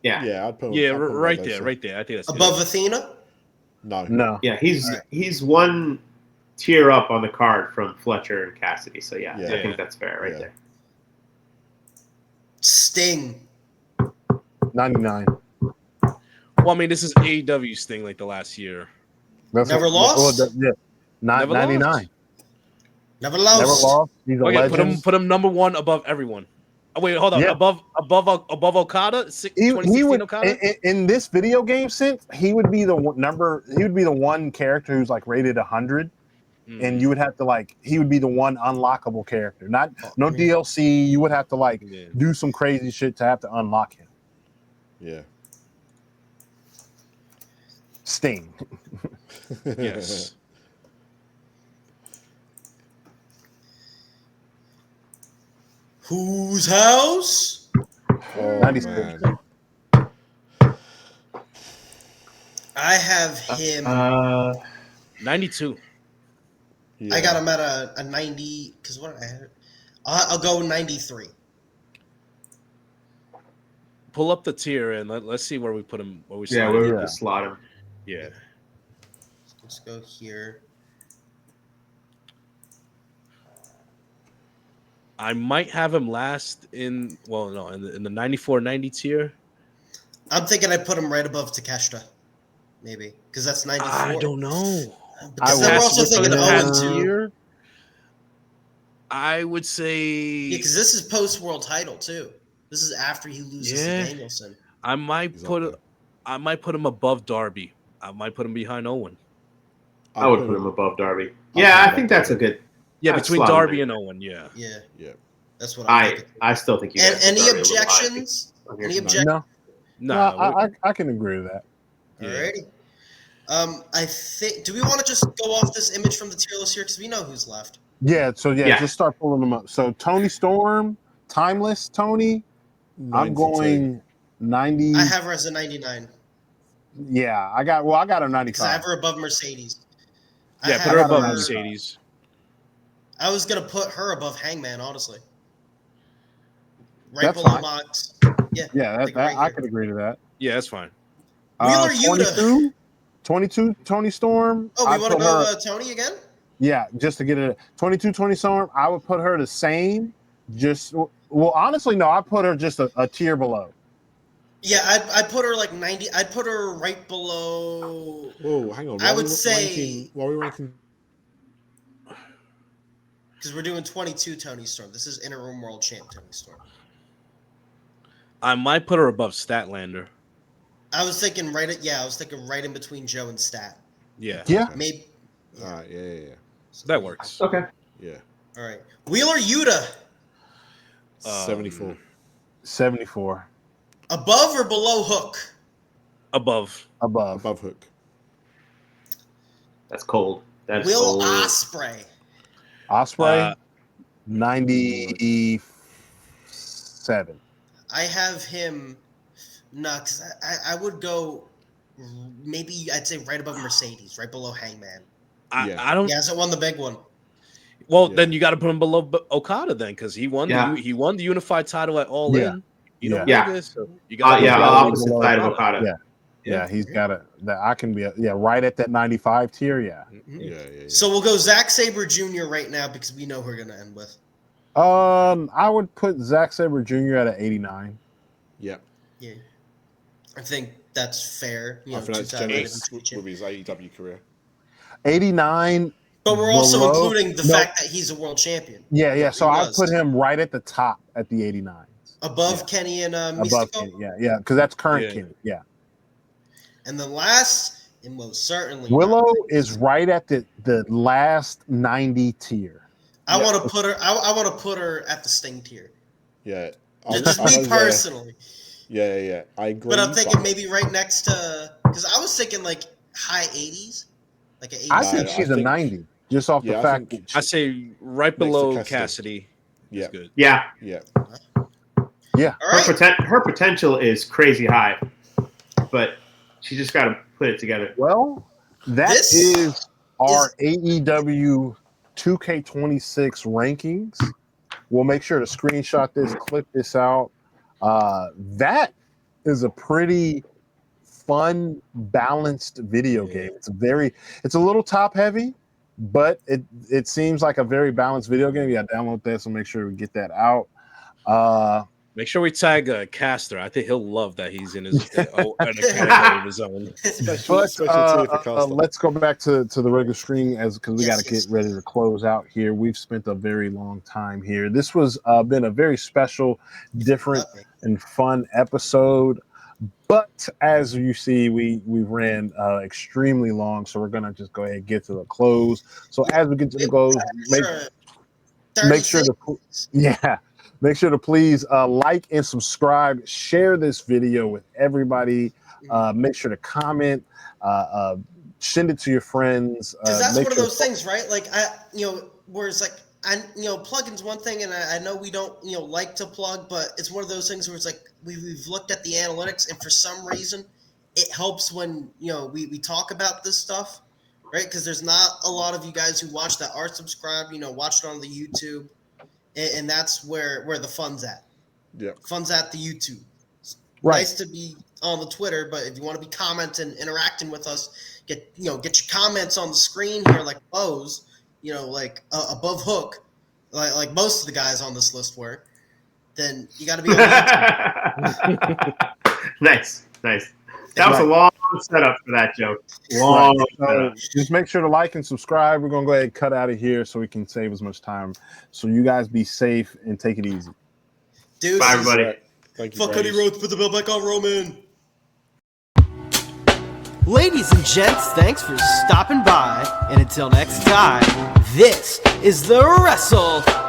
Yeah. Yeah, I'd put Yeah, I'd put him right above there, those right there. I think that's good. Above Athena? No. No. Yeah. All right. He's one tier up on the card from Fletcher and Cassidy. So yeah, Yeah. I think that's fair right Yeah. there. Sting. 99. Well, I mean, this is AEW's thing like the last year. That's Never lost? yeah. Never 99. lost. Never lost. Never lost. He's a Okay, legend. put him number one above everyone. Oh, wait, hold on. Yeah. Above Okada, He 2016 would Okada. in this video game sense, he would be the one character who's like rated 100, and you would have to he would be the one unlockable character. No DLC. You would have to do some crazy shit to have to unlock him. Yeah. Sting. Yes. Whose house? Oh, 96. man. I have him. 92. Yeah. I got him at a 90. Because what I had? I'll go 93. Pull up the tier and let's see where we put him. Where we slide Yeah, him. where would Yeah. you slot him? Yeah. Let's go here. I might have him last in the 94-90 tier. I'm thinking I put him right above Takeshita. Maybe. Because that's 94. I don't know. Because then we're also thinking the past 0-2. year, I would say. Yeah, because this is post-world title, too. This is after he loses to Danielson. I might put him above Darby. I might put him behind Owen. I would put him above Darby. Yeah, I think that's a good. Yeah, I'd between slot him Darby in. and Owen. Yeah. Yeah. Yeah. That's what I'm thinking. I still think you And guys put any Darby a little high. objections? Any objections? No, No, I can agree with that. Alrighty. I think. Do we want to just go off this image from the tier list here because we know who's left? Yeah. So Yeah. just start pulling them up. So Tony Storm, Timeless Tony. 92. I'm going 90. I have her as a 99 Yeah, I got her because I 95. have her above Mercedes. Yeah, put her above Mercedes. I was gonna put her above Hangman, honestly. Right That's below fine. Mox. Yeah. Yeah, like right I here. could agree to that. Yeah, that's fine. Wheeler Yuta. 22 Tony Storm. Oh, we I'd want to put go her- Tony again? Yeah, just to get it. 22 Tony Storm. I would put her the same. Honestly, no. I put her just a tier below. Yeah, I'd put her like 90. I'd put her right below. Oh, hang on. I would say While we're ranking, because we're doing 22 Tony Storm. This is interim world champ Tony Storm. I might put her above Statlander. I was thinking right in between Joe and Stat. Yeah. Yeah. Maybe. all right, yeah. That works. Okay. Yeah. All right. Wheeler Yuta. 74. 74. Above or below Hook? Above. Above Hook. That's cold. That's Will cold. Ospreay. Osprey, 97. I have him. No, because I would go. Maybe I'd say right above Mercedes, right below Hangman. I don't. He hasn't won the big one. Well, Yeah. then you got to put him below Okada then, because he won. Yeah. He won the unified title at All Yeah. In. You know Yeah. Vegas, so you got. Opposite side of Okada. Yeah. Yeah, he's got it. That I can be right at that 95 tier. Yeah. Yeah. So we'll go Zack Sabre Jr. right now because we know who we're gonna end with. I would put Zack Sabre Jr. at an 89. Yeah. Yeah, I think that's fair. You I know, think that's two-time generous IWGP with his AEW career. 89. But we're also below- including the no. fact that he's a world champion. Yeah. So He I was. put him right at the top at the 89. Above Kenny and Above Mystico. Kenny. Yeah, because that's current Yeah. Kenny. Yeah. And the last, and most certainly Willow not, is right at the last 90 tier. I want to put her. I want to put her at the Sting tier. Yeah. Just me personally. Yeah. I agree. But I'm thinking maybe right next to, because I was thinking like high 80s, Like an I 87? think she's a 90, just off the I fact think that I say right Next to below Cassidy. Cassidy. Yeah. Is good. Yeah, Yeah. yeah. All right. her potential is crazy high, but she just got to put it together. Well, that This is our AEW 2K26 rankings. We'll make sure to screenshot this, clip this out. That is a pretty fun, balanced video game. It's a little top heavy, but it seems like a very balanced video game. Yeah, download that, so make sure we get that out. Make sure we tag Caster. I think he'll love that he's in his in a category of his own. Special But tier for Caster. let's go back to the regular screen because we got to Yes. get ready to close out here. We've spent a very long time here. This was been a very special, different, and fun episode. But as you see, we ran extremely long, so we're gonna just go ahead and get to the close. So as we get to the close, make sure to please like and subscribe, share this video with everybody. Make sure to comment, send it to your friends. Because that's one of those things, right? Like where it's like, plugins one thing, and I know we don't, like to plug, but it's one of those things where it's like we've looked at the analytics, and for some reason, it helps when we talk about this stuff, right? Because there's not a lot of you guys who watch that are subscribed, watch it on the YouTube, and that's where the fun's at. Yeah, fun's at the YouTube. It's Right. nice to be on the Twitter, but if you want to be commenting, interacting with us, get your comments on the screen here, like Bose. Like above hook, like most of the guys on this list were, then you got to be on YouTube. Nice. That was a long setup for that joke. Long setup. Just make sure to like and subscribe. We're going to go ahead and cut out of here so we can save as much time. So you guys be safe and take it easy. Dude, Bye, everybody. Thank you. Fuck Cody Rhodes, put the belt back on Roman. Ladies and gents, thanks for stopping by. And until next time, this is the WrestleCollective.